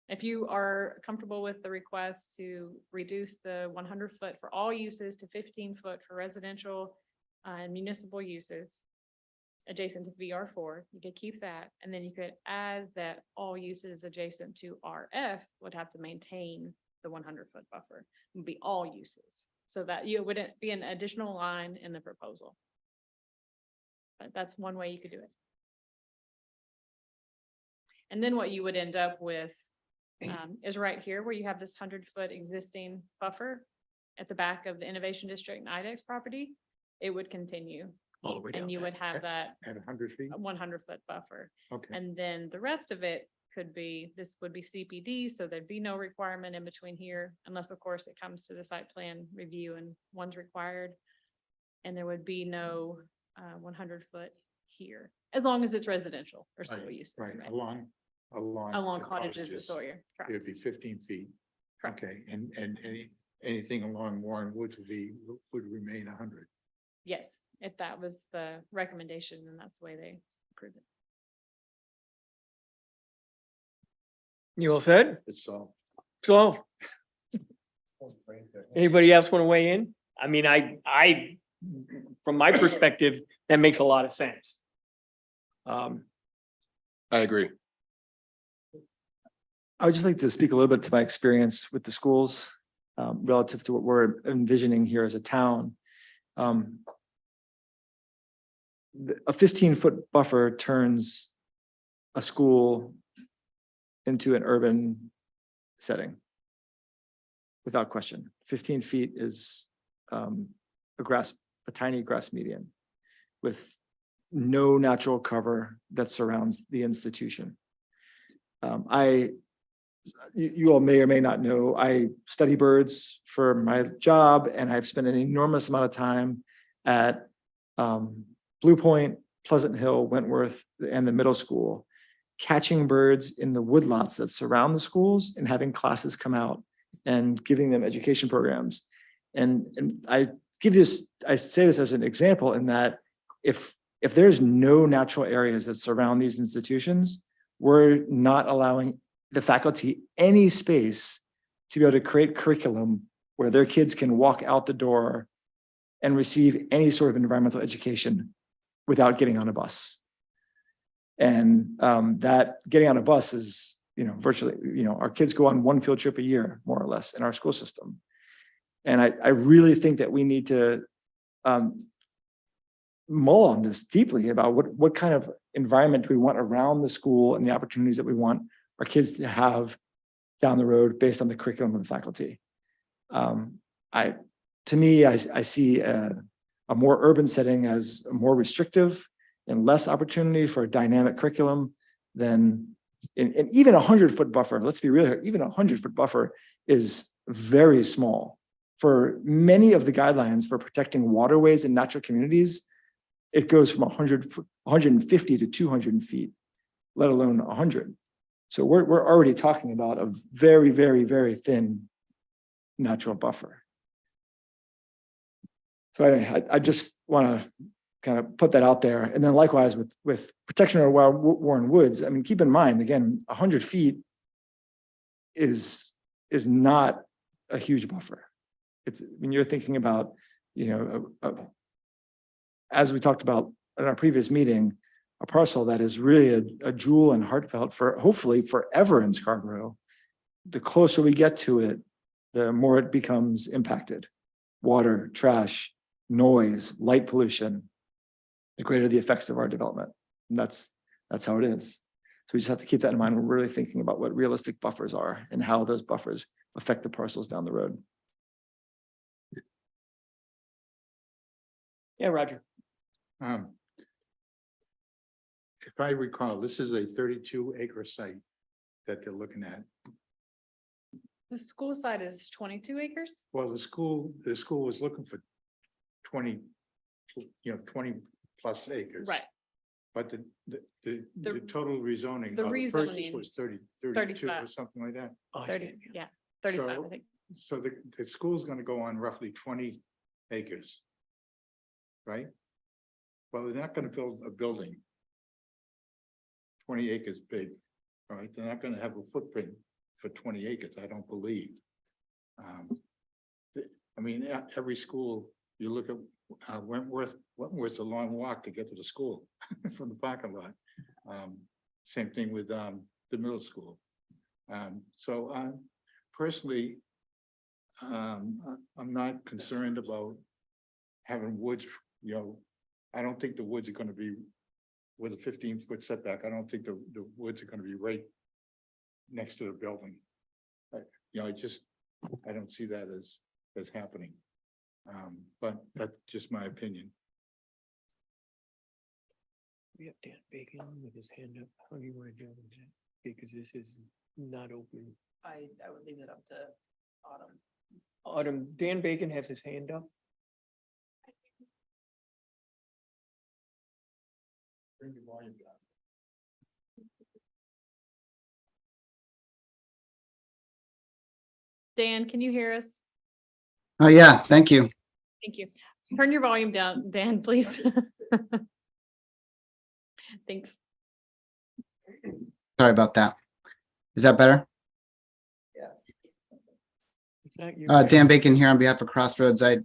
[SPEAKER 15] If you are comfortable with the request to reduce the 100-foot for all uses to 15-foot for residential and municipal uses adjacent to VR4, you could keep that. And then you could add that all uses adjacent to RF would have to maintain the 100-foot buffer. It would be all uses. So that you wouldn't be an additional line in the proposal. But that's one way you could do it. And then what you would end up with is right here where you have this 100-foot existing buffer at the back of the Innovation District and IDEX property. It would continue
[SPEAKER 1] All the way down.
[SPEAKER 15] and you would have that
[SPEAKER 9] At 100 feet?
[SPEAKER 15] 100-foot buffer.
[SPEAKER 9] Okay,
[SPEAKER 15] And then the rest of it could be, this would be CPD, so there'd be no requirement in between here, unless of course it comes to the site plan review and one's required. And there would be no 100-foot here, as long as it's residential or school uses.
[SPEAKER 9] right,
[SPEAKER 15] right?
[SPEAKER 9] along
[SPEAKER 15] Along
[SPEAKER 9] the
[SPEAKER 15] cottages at Sawyer.
[SPEAKER 9] It would be 15 feet.
[SPEAKER 15] Correct.
[SPEAKER 9] Okay, and anything along Warren Woods would remain 100.
[SPEAKER 15] Yes, if that was the recommendation, and that's the way they approved it.
[SPEAKER 1] You all said?
[SPEAKER 9] It's all.
[SPEAKER 1] So. Anybody else want to weigh in? I mean, from my perspective, that makes a lot of sense.
[SPEAKER 8] I agree.
[SPEAKER 7] I would just like to speak a little bit to my experience with the schools relative to what we're envisioning here as a town. A 15-foot buffer turns a school into an urban setting. Without question, 15 feet is a tiny grass median with no natural cover that surrounds the institution. You all may or may not know, I study birds for my job, and I've spent an enormous amount of time at Blue Point, Pleasant Hill, Wentworth, and the middle school, catching birds in the woodlots that surround the schools and having classes come out and giving them education programs. And I say this as an example in that if there's no natural areas that surround these institutions, we're not allowing the faculty any space to be able to create curriculum where their kids can walk out the door and receive any sort of environmental education without getting on a bus. And that getting on a bus is, virtually, our kids go on one field trip a year, more or less, in our school system. And I really think that we need to mull on this deeply about what kind of environment do we want around the school and the opportunities that we want our kids to have down the road based on the curriculum of the faculty. To me, I see a more urban setting as more restrictive and less opportunity for a dynamic curriculum than and even 100-foot buffer. Let's be real here. Even 100-foot buffer is very small. For many of the guidelines for protecting waterways and natural communities, it goes from 150 to 200 feet, let alone 100. So we're already talking about a very, very, very thin natural buffer. So I just want to kind of put that out there. And then likewise with protection of Warren Woods, I mean, keep in mind, again, 100 feet is not a huge buffer. It's when you're thinking about, as we talked about in our previous meeting, a parcel that is really a jewel and heartfelt for hopefully forever in Scarborough. The closer we get to it, the more it becomes impacted. Water, trash, noise, light pollution, the greater the effects of our development. And that's how it is. So we just have to keep that in mind when we're really thinking about what realistic buffers are and how those buffers affect the parcels down the road.
[SPEAKER 1] Yeah, Roger.
[SPEAKER 9] If I recall, this is a 32-acre site that they're looking at.
[SPEAKER 15] The school side is 22 acres?
[SPEAKER 9] Well, the school was looking for 20 plus acres.
[SPEAKER 15] Right.
[SPEAKER 9] But the total rezoning.
[SPEAKER 15] The
[SPEAKER 9] purchase
[SPEAKER 15] rezoning
[SPEAKER 9] was 32 or
[SPEAKER 15] 35.
[SPEAKER 9] something like that.
[SPEAKER 15] 30, yeah, 35, I think.
[SPEAKER 9] So the school's gonna go on roughly 20 acres. Right? Well, they're not gonna build a building 20 acres big, all right? They're not gonna have a footprint for 20 acres, I don't believe. I mean, every school, you look at Wentworth's a long walk to get to the school from the parking lot. Same thing with the middle school. Personally, I'm not concerned about having woods, I don't think the woods are gonna be with a 15-foot setback. I don't think the woods are gonna be right next to the building. I don't see that as happening. But that's just my opinion.
[SPEAKER 1] We have Dan Bacon with his hand up. How do you want to do that? Because this is not open.
[SPEAKER 10] I would leave it up to Autumn.
[SPEAKER 1] Autumn, Dan Bacon has his hand up.
[SPEAKER 15] Dan, can you hear us?
[SPEAKER 16] Oh, yeah, thank you.
[SPEAKER 15] Thank you. Turn your volume down, Dan, please. Thanks.
[SPEAKER 16] Sorry about that. Is that better?
[SPEAKER 1] that you?
[SPEAKER 16] Dan Bacon here on behalf of Crossroads. I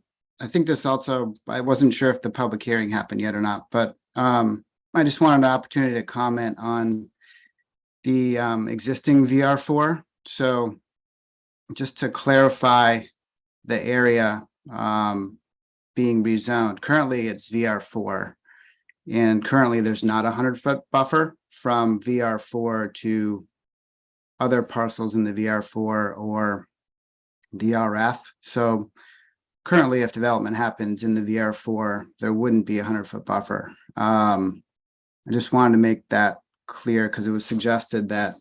[SPEAKER 16] think this also, I wasn't sure if the public hearing happened yet or not, but I just wanted an opportunity to comment on the existing VR4. So just to clarify the area being rezoned, currently it's VR4. And currently there's not a 100-foot buffer from VR4 to other parcels in the VR4 or the RF. So currently, if development happens in the VR4, there wouldn't be a 100-foot buffer. I just wanted to make that clear because it was suggested that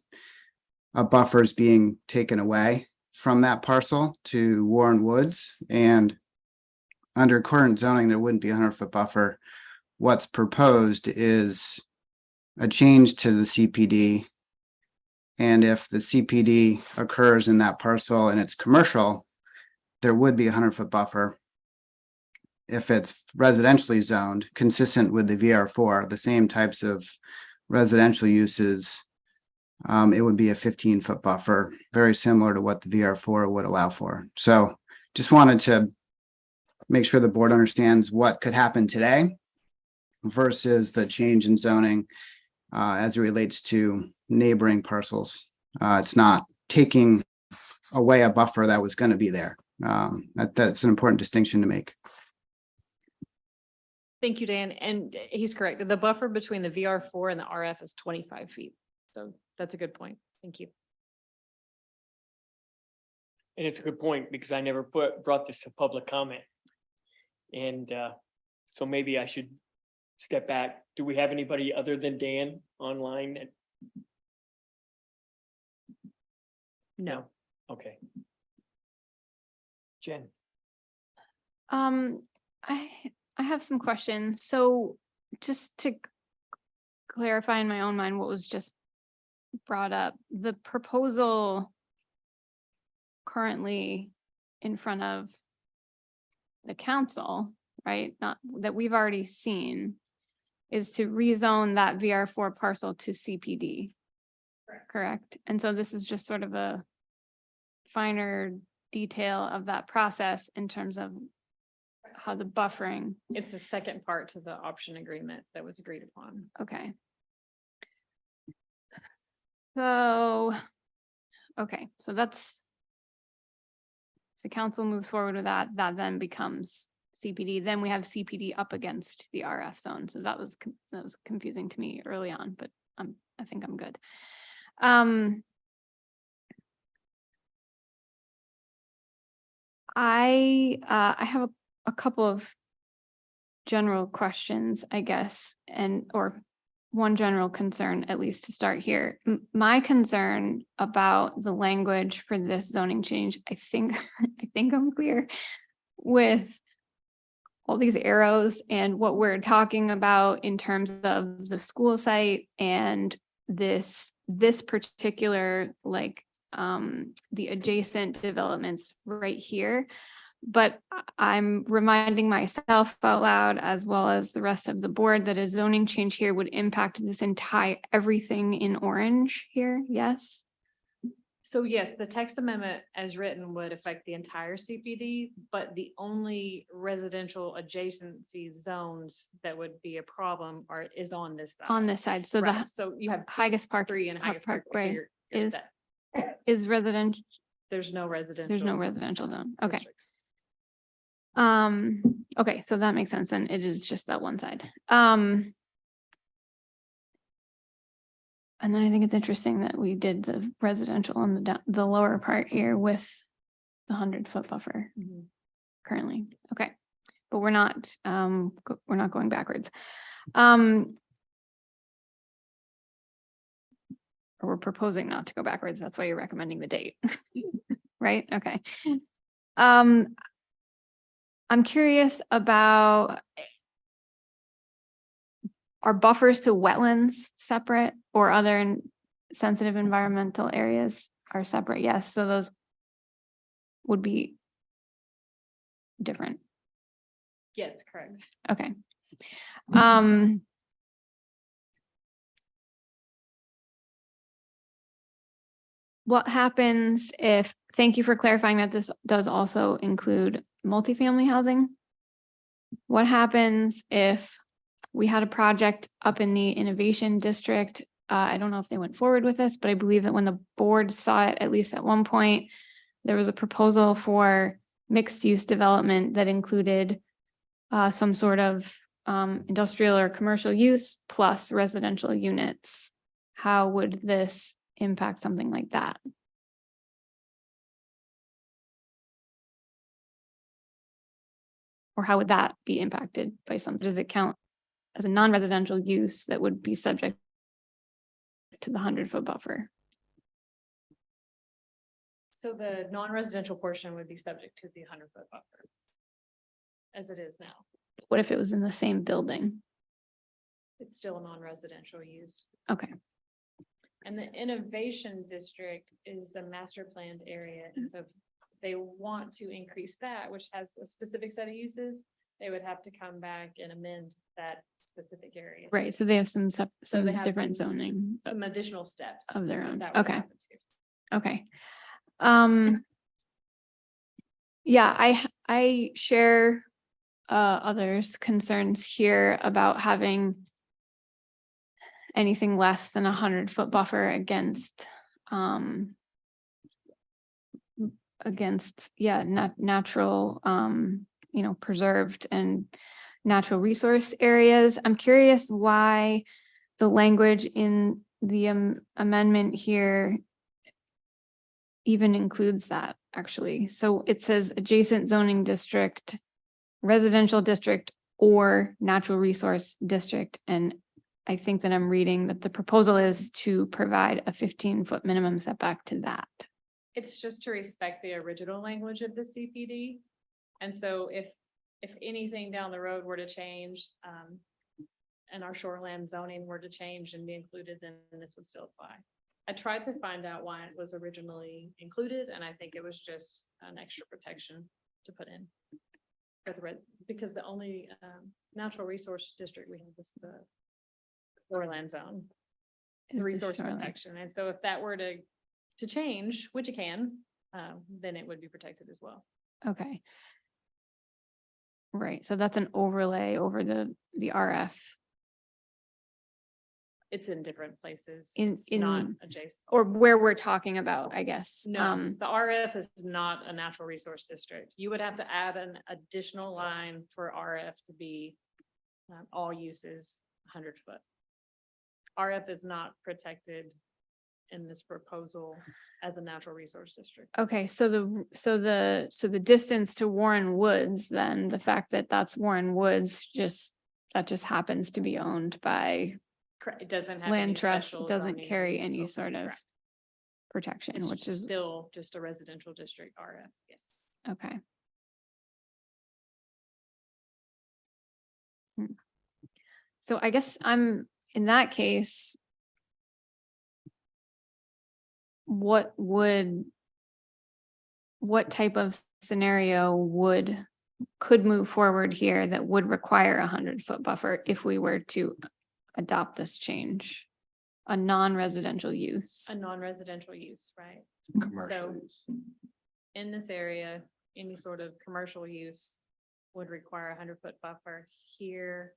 [SPEAKER 16] a buffer is being taken away from that parcel to Warren Woods, and under current zoning, there wouldn't be a 100-foot buffer. What's proposed is a change to the CPD. And if the CPD occurs in that parcel and it's commercial, there would be a 100-foot buffer. If it's residentially zoned, consistent with the VR4, the same types of residential uses, it would be a 15-foot buffer, very similar to what the VR4 would allow for. So just wanted to make sure the board understands what could happen today versus the change in zoning as it relates to neighboring parcels. It's not taking away a buffer that was going to be there. That's an important distinction to make.
[SPEAKER 15] Thank you, Dan. And he's correct. The buffer between the VR4 and the RF is 25 feet. So that's a good point. Thank you.
[SPEAKER 1] And it's a good point because I never brought this to public comment. And so maybe I should step back. Do we have anybody other than Dan online? No. Okay. Jen.
[SPEAKER 12] I have some questions. So just to clarify in my own mind what was just brought up, the proposal currently in front of the council, right? Not that we've already seen, is to rezone that VR4 parcel to CPD. Correct. And so this is just sort of a finer detail of that process in terms of how the buffering.
[SPEAKER 15] It's a second part to the option agreement that was agreed upon.
[SPEAKER 12] Okay. So, okay, so that's, so council moves forward with that, that then becomes CPD. Then we have CPD up against the RF zone. So that was confusing to me early on, but I think I'm good. I have a couple of general questions, I guess, or one general concern, at least to start here. My concern about the language for this zoning change, I think I'm clear with all these arrows and what we're talking about in terms of the school site and this particular, like, the adjacent developments right here. But I'm reminding myself out loud, as well as the rest of the board, that a zoning change here would impact this entire, everything in orange here. Yes.
[SPEAKER 15] So yes, the text amendment as written would affect the entire CPD, but the only residential adjacency zones that would be a problem is on this side.
[SPEAKER 12] On this side. So
[SPEAKER 15] Right.
[SPEAKER 12] the
[SPEAKER 15] So you have
[SPEAKER 12] Higas Park
[SPEAKER 15] 3 and Higas
[SPEAKER 12] Parkway
[SPEAKER 15] Parkway
[SPEAKER 12] is residential.
[SPEAKER 15] There's no residential.
[SPEAKER 12] There's no residential zone. Okay.
[SPEAKER 15] districts.
[SPEAKER 12] Okay, so that makes sense. And it is just that one side. And then I think it's interesting that we did the residential on the lower part here with the 100-foot buffer currently. Okay, but we're not going backwards. Or we're proposing not to go backwards. That's why you're recommending the date, right? Okay. I'm curious about, are buffers to wetlands separate or other sensitive environmental areas are separate? Yes, so those would be different.
[SPEAKER 15] Yes, correct.
[SPEAKER 12] Okay. What happens if thank you for clarifying that this does also include multifamily housing. What happens if we had a project up in the innovation district? I don't know if they went forward with this, but I believe that when the board saw it, at least at one point, there was a proposal for mixed use development that included some sort of industrial or commercial use plus residential units. How would this impact something like that? Or how would that be impacted by something? Does it count as a non-residential use that would be subject to the 100-foot buffer?
[SPEAKER 15] So the non-residential portion would be subject to the 100-foot buffer. As it is now,
[SPEAKER 12] What if it was in the same building?
[SPEAKER 15] it's still a non-residential use.
[SPEAKER 12] Okay,
[SPEAKER 15] And the innovation district is the master planned area, and so if they want to increase that, which has a specific set of uses, they would have to come back and amend that specific area.
[SPEAKER 12] right, so they have some
[SPEAKER 15] they have
[SPEAKER 12] different
[SPEAKER 15] some-
[SPEAKER 12] zoning
[SPEAKER 15] Some additional steps.
[SPEAKER 12] of their own.
[SPEAKER 15] that would
[SPEAKER 12] Okay,
[SPEAKER 15] happen too.
[SPEAKER 12] okay. Yeah, I share others' concerns here about having anything less than 100-foot buffer against natural, preserved and natural resource areas. I'm curious why the language in the amendment here even includes that, actually. So it says adjacent zoning district, residential district, or natural resource district. And I think that I'm reading that the proposal is to provide a 15-foot minimum setback to that.
[SPEAKER 15] It's just to respect the original language of the CPD. And so if anything down the road were to change, and our shoreland zoning were to change and be included, then this would still apply. I tried to find out why it was originally included, and I think it was just an extra protection to put in. Because the only natural resource district we have is the shoreland zone,
[SPEAKER 12] Is
[SPEAKER 15] the
[SPEAKER 12] the
[SPEAKER 15] resource
[SPEAKER 12] shoreline.
[SPEAKER 15] protection. And so if that were to change, which it can, then it would be protected as well.
[SPEAKER 12] Okay. Right, so that's an overlay over the RF.
[SPEAKER 15] It's in different places.
[SPEAKER 12] In-
[SPEAKER 15] It's not
[SPEAKER 12] in-
[SPEAKER 15] adjacent.
[SPEAKER 12] Or where we're talking about, I guess.
[SPEAKER 15] No, the RF is not a natural resource district. You would have to add an additional line for RF to be all uses 100-foot. RF is not protected in this proposal as a natural resource district.
[SPEAKER 12] Okay, so the distance to Warren Woods, then the fact that that's Warren Woods, that just happens to be owned by
[SPEAKER 15] Correct. It doesn't have. any
[SPEAKER 12] land trust,
[SPEAKER 15] special
[SPEAKER 12] doesn't
[SPEAKER 15] zoning
[SPEAKER 12] carry any
[SPEAKER 15] approval.
[SPEAKER 12] sort of
[SPEAKER 15] Correct.
[SPEAKER 12] protection,
[SPEAKER 15] It's
[SPEAKER 12] which is,
[SPEAKER 15] still just a residential district RF, yes.
[SPEAKER 12] okay. So I guess I'm, in that case, what type of scenario could move forward here that would require a 100-foot buffer if we were to adopt this change? A non-residential use.
[SPEAKER 15] A non-residential use, right?
[SPEAKER 2] Commercial
[SPEAKER 15] So-
[SPEAKER 2] use.
[SPEAKER 15] In this area, any sort of commercial use would require a 100-foot buffer here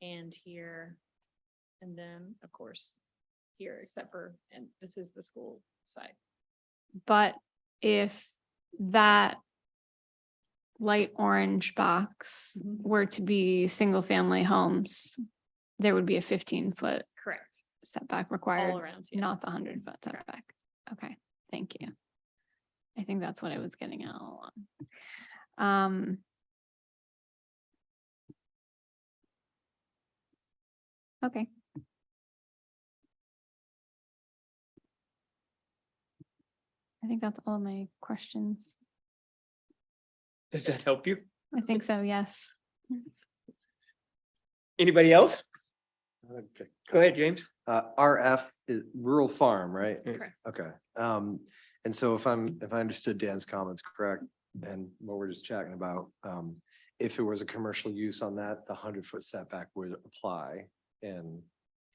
[SPEAKER 15] and here. And then, of course, here, except for, and this is the school side.
[SPEAKER 12] But if that light orange box
[SPEAKER 15] Mhm.
[SPEAKER 12] were to be single-family homes, there would be a 15-foot
[SPEAKER 15] Correct.
[SPEAKER 12] setback
[SPEAKER 15] All
[SPEAKER 12] required,
[SPEAKER 15] around,
[SPEAKER 12] not
[SPEAKER 15] yes.
[SPEAKER 12] the 100-foot setback. Okay, thank you. I think that's what I was getting at all along. Okay. I think that's all of my questions.
[SPEAKER 1] Does that help you?
[SPEAKER 12] I think so, yes.
[SPEAKER 1] Anybody else?
[SPEAKER 2] Okay.
[SPEAKER 1] Go ahead, James.
[SPEAKER 2] RF is rural farm, right?
[SPEAKER 15] Correct.
[SPEAKER 2] Okay. And so if I understood Dan's comments correct, and what we're just chatting about, if it was a commercial use on that, the 100-foot setback would apply. And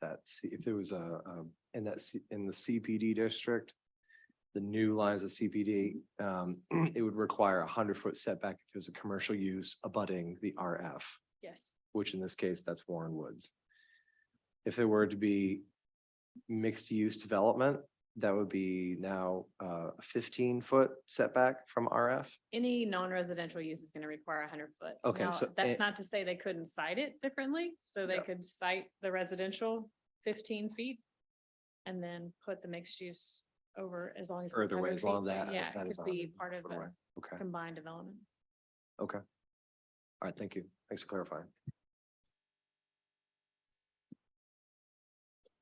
[SPEAKER 2] if it was in the CPD district, the new lines of CPD, it would require a 100-foot setback if it was a commercial use abutting the RF,
[SPEAKER 15] Yes.
[SPEAKER 2] which in this case, that's Warren Woods. If it were to be mixed-use development, that would be now a 15-foot setback from RF.
[SPEAKER 15] Any non-residential use is going to require 100 foot.
[SPEAKER 2] Okay,
[SPEAKER 15] Now,
[SPEAKER 2] so-
[SPEAKER 15] that's not to say they couldn't cite it differently. So they
[SPEAKER 2] Yeah.
[SPEAKER 15] could cite the residential 15 feet and then put the mixed use over as long as.
[SPEAKER 2] Further away, as long as that-
[SPEAKER 15] Yeah,
[SPEAKER 2] that
[SPEAKER 15] it
[SPEAKER 2] is
[SPEAKER 15] could be
[SPEAKER 2] 100
[SPEAKER 15] part of
[SPEAKER 2] foot away.
[SPEAKER 15] a
[SPEAKER 2] Okay,
[SPEAKER 15] combined development.
[SPEAKER 2] okay. All right, thank you. Thanks for clarifying.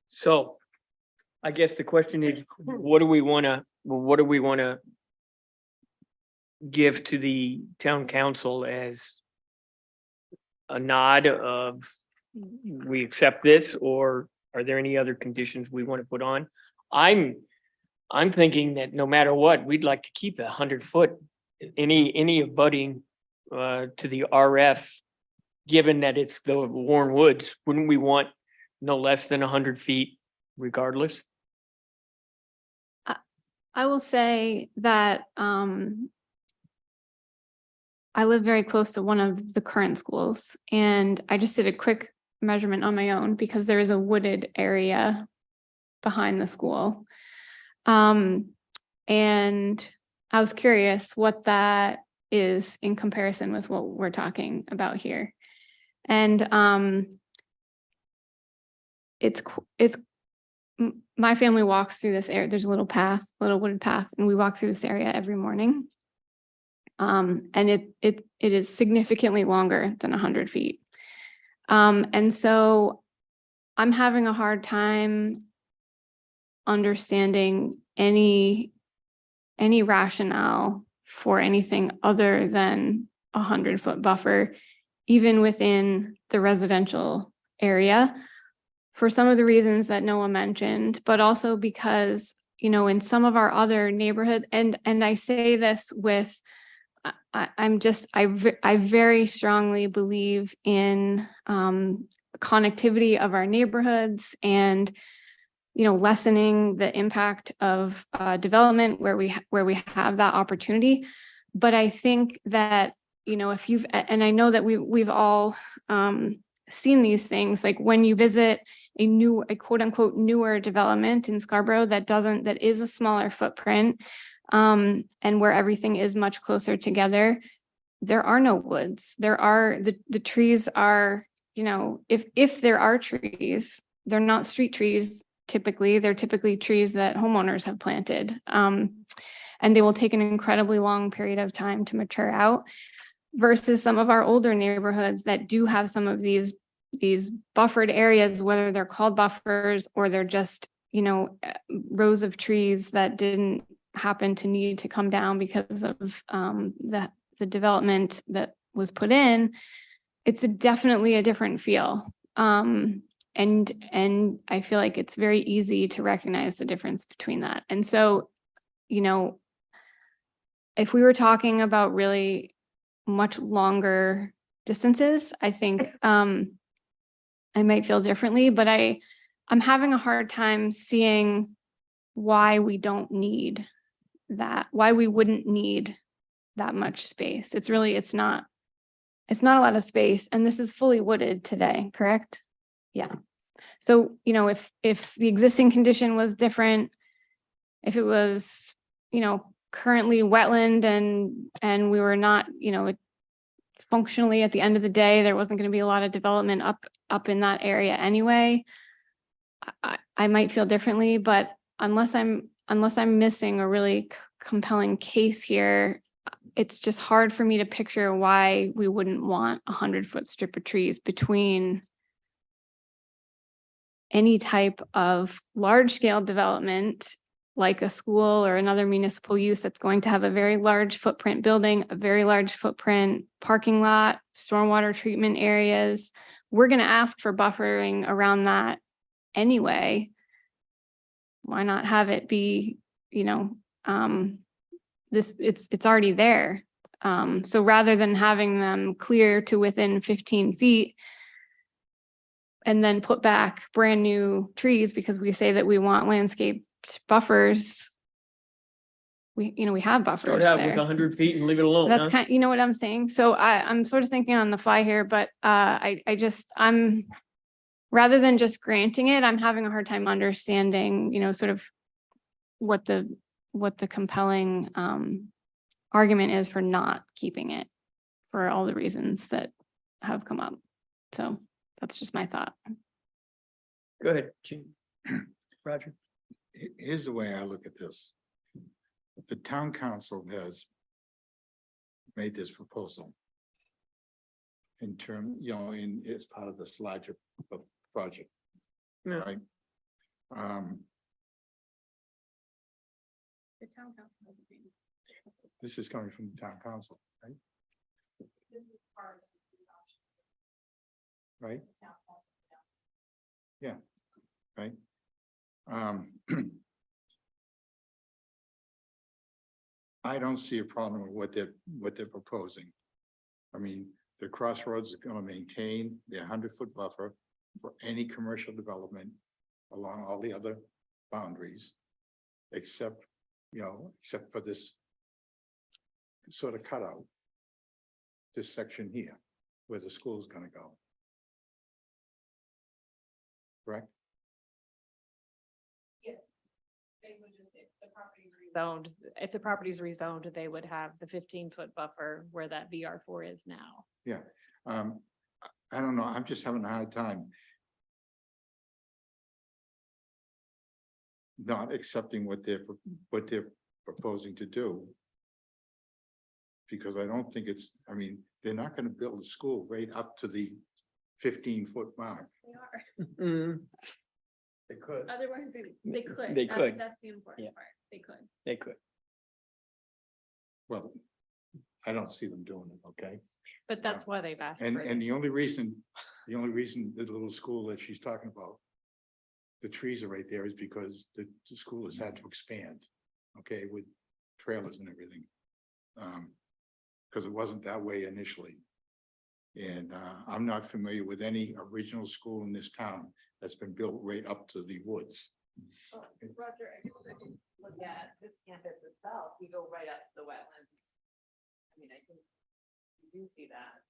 [SPEAKER 1] So I guess the question is, what do we wanna give to the town council as a nod of we accept this, or are there any other conditions we want to put on? I'm thinking that no matter what, we'd like to keep the 100-foot, any abutting to the RF, given that it's the Warren Woods, wouldn't we want no less than 100 feet regardless?
[SPEAKER 12] I will say that I live very close to one of the current schools, and I just did a quick measurement on my own because there is a wooded area behind the school. And I was curious what that is in comparison with what we're talking about here. And my family walks through this area. There's a little path, little wooded path, and we walk through this area every morning. And it is significantly longer than 100 feet. And so I'm having a hard time understanding any rationale for anything other than 100-foot buffer, even within the residential area, for some of the reasons that Noah mentioned, but also because, you know, in some of our other neighborhoods, and I say this with, I very strongly believe in connectivity of our neighborhoods and, you know, lessening the impact of development where we have that opportunity. But I think that, you know, if you've, and I know that we've all seen these things, like when you visit a quote unquote newer development in Scarborough that is a smaller footprint, and where everything is much closer together, there are no woods. There are the trees are, you know, if there are trees, they're not street trees. Typically, they're typically trees that homeowners have planted. And they will take an incredibly long period of time to mature out, versus some of our older neighborhoods that do have some of these buffered areas, whether they're called buffers or they're just, you know, rows of trees that didn't happen to need to come down because of the development that was put in. It's definitely a different feel. And I feel like it's very easy to recognize the difference between that. And so, you know, if we were talking about really much longer distances, I think I might feel differently, but I'm having a hard time seeing why we don't need that, why we wouldn't need that much space. It's not a lot of space, and this is fully wooded today, correct? Yeah. So, you know, if the existing condition was different, if it was, you know, currently wetland and we were not, you know, functionally at the end of the day, there wasn't going to be a lot of development up in that area anyway, I might feel differently. But unless I'm missing a really compelling case here, it's just hard for me to picture why we wouldn't want 100-foot strip of trees between any type of large scale development, like a school or another municipal use that's going to have a very large footprint building, a very large footprint parking lot, stormwater treatment areas. We're going to ask for buffering around that anyway. Why not have it be, you know, it's already there. So rather than having them clear to within 15 feet and then put back brand new trees because we say that we want landscape buffers, we have buffers
[SPEAKER 1] Start out with
[SPEAKER 12] there.
[SPEAKER 1] 100 feet and leave it alone, huh?
[SPEAKER 12] That's kind, you know what I'm saying? So I'm sort of thinking on the fly here, but I'm rather than just granting it, I'm having a hard time understanding, sort of what the compelling argument is for not keeping it for all the reasons that have come up. So that's just my thought.
[SPEAKER 1] Go ahead, Gene. Roger.
[SPEAKER 9] Here's the way I look at this. The town council has made this proposal in term, as part of this larger project,
[SPEAKER 1] Yeah.
[SPEAKER 9] right?
[SPEAKER 12] The town council has a thing.
[SPEAKER 9] This is coming from the town council, right? Right? Yeah, right. I don't see a problem with what they're proposing. I mean, the Crossroads is gonna maintain their 100-foot buffer for any commercial development along all the other boundaries. Except for this sort of cutout. This section here, where the school is gonna go. Correct?
[SPEAKER 15] Yes. They would just, if the property's rezoned, they would have the 15-foot buffer where that VR4 is now.
[SPEAKER 9] Yeah, I don't know, I'm just having a hard time. Not accepting what they're proposing to do. Because I don't think they're not gonna build a school right up to the 15-foot mark.
[SPEAKER 12] They are.
[SPEAKER 1] Mm,
[SPEAKER 9] They could.
[SPEAKER 12] Otherwise, they could.
[SPEAKER 1] They could.
[SPEAKER 12] That's the important
[SPEAKER 1] Yeah.
[SPEAKER 12] part. They could.
[SPEAKER 1] they could.
[SPEAKER 9] Well, I don't see them doing it, okay?
[SPEAKER 15] But that's why they've asked.
[SPEAKER 9] And,
[SPEAKER 15] for
[SPEAKER 9] and
[SPEAKER 15] this.
[SPEAKER 9] the only reason the little school that she's talking about. The trees are right there is because the school has had to expand, okay, with trailers and everything. Cause it wasn't that way initially. And, I'm not familiar with any original school in this town that's been built right up to the woods.
[SPEAKER 10] Roger, I guess I can look at this campus itself, we go right up to the wetlands. I mean, I think you do see that.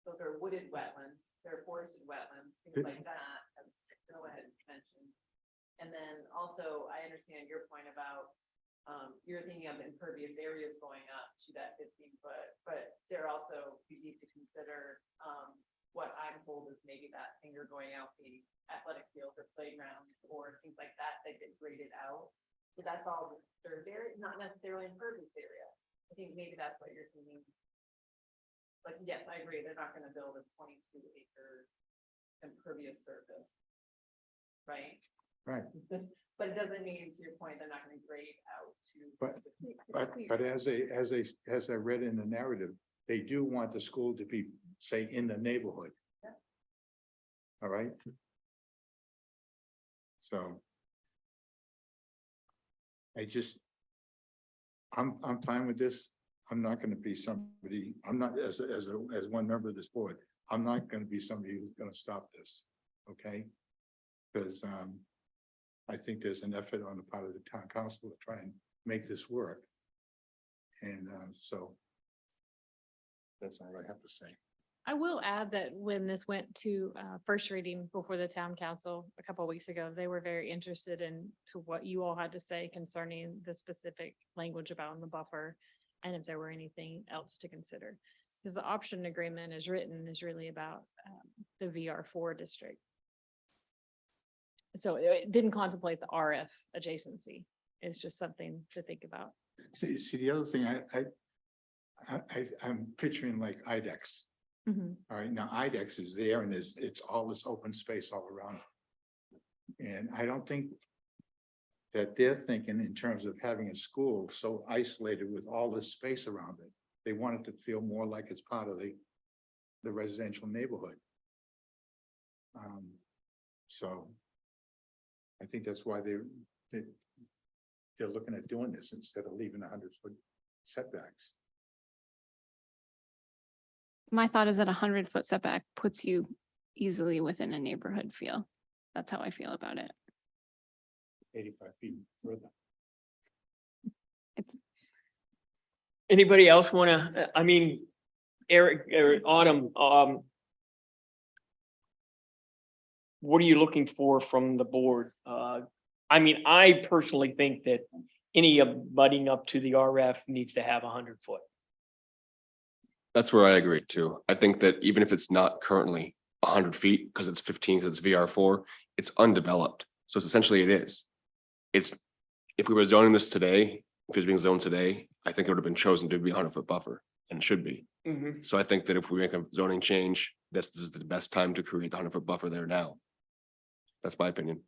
[SPEAKER 10] Those are wooded wetlands, they're forested wetlands, things like that, as go ahead and mention. And then also, I understand your point about, you're thinking of impervious areas going up to that 15-foot, but there also, you need to consider, what I'm told is maybe that finger going out the athletic fields or playgrounds or things like that, that get graded out. So that's all disturbed area, not necessarily impervious area. I think maybe that's what you're thinking. Like, yes, I agree, they're not gonna build a 22-acre impervious surface. Right?
[SPEAKER 9] Right.
[SPEAKER 10] But it doesn't mean, to your point, they're not gonna grade out to.
[SPEAKER 9] But as I read in the narrative, they do want the school to be, say, in the neighborhood.
[SPEAKER 10] Yeah.
[SPEAKER 9] All right? So. I'm fine with this. I'm not gonna be somebody, I'm not, as one member of this board, I'm not gonna be somebody who's gonna stop this, okay? Because, I think there's an effort on the part of the town council to try and make this work. And, so. That's all I have to say.
[SPEAKER 15] I will add that when this went to first reading before the town council a couple of weeks ago, they were very interested in to what you all had to say concerning the specific language about the buffer and if there were anything else to consider. Because the option agreement is really about the VR4 district. So it didn't contemplate the RF adjacency. It's just something to think about.
[SPEAKER 9] See, the other thing, I'm picturing like IDEX.
[SPEAKER 15] Mhm.
[SPEAKER 9] All right, now IDEX is there and it's all this open space all around. And I don't think that they're thinking in terms of having a school so isolated with all this space around it. They want it to feel more like it's part of the residential neighborhood. So I think that's why they're looking at doing this instead of leaving 100-foot setbacks.
[SPEAKER 12] My thought is that 100-foot setback puts you easily within a neighborhood feel. That's how I feel about it.
[SPEAKER 9] 85 feet further.
[SPEAKER 1] Anybody else wanna, I mean, Eric, Autumn, what are you looking for from the board? I mean, I personally think that any abutting up to the RF needs to have 100 foot.
[SPEAKER 8] That's where I agree too. I think that even if it's not currently 100 feet, because it's 15, because it's VR4, it's undeveloped. So it's essentially it is. It's, if we were zoning this today, if it was being zoned today, I think it would have been chosen to be a 100-foot buffer and should be. So I think that if we make a zoning change, this is the best time to create the 100-foot buffer there now. That's my opinion.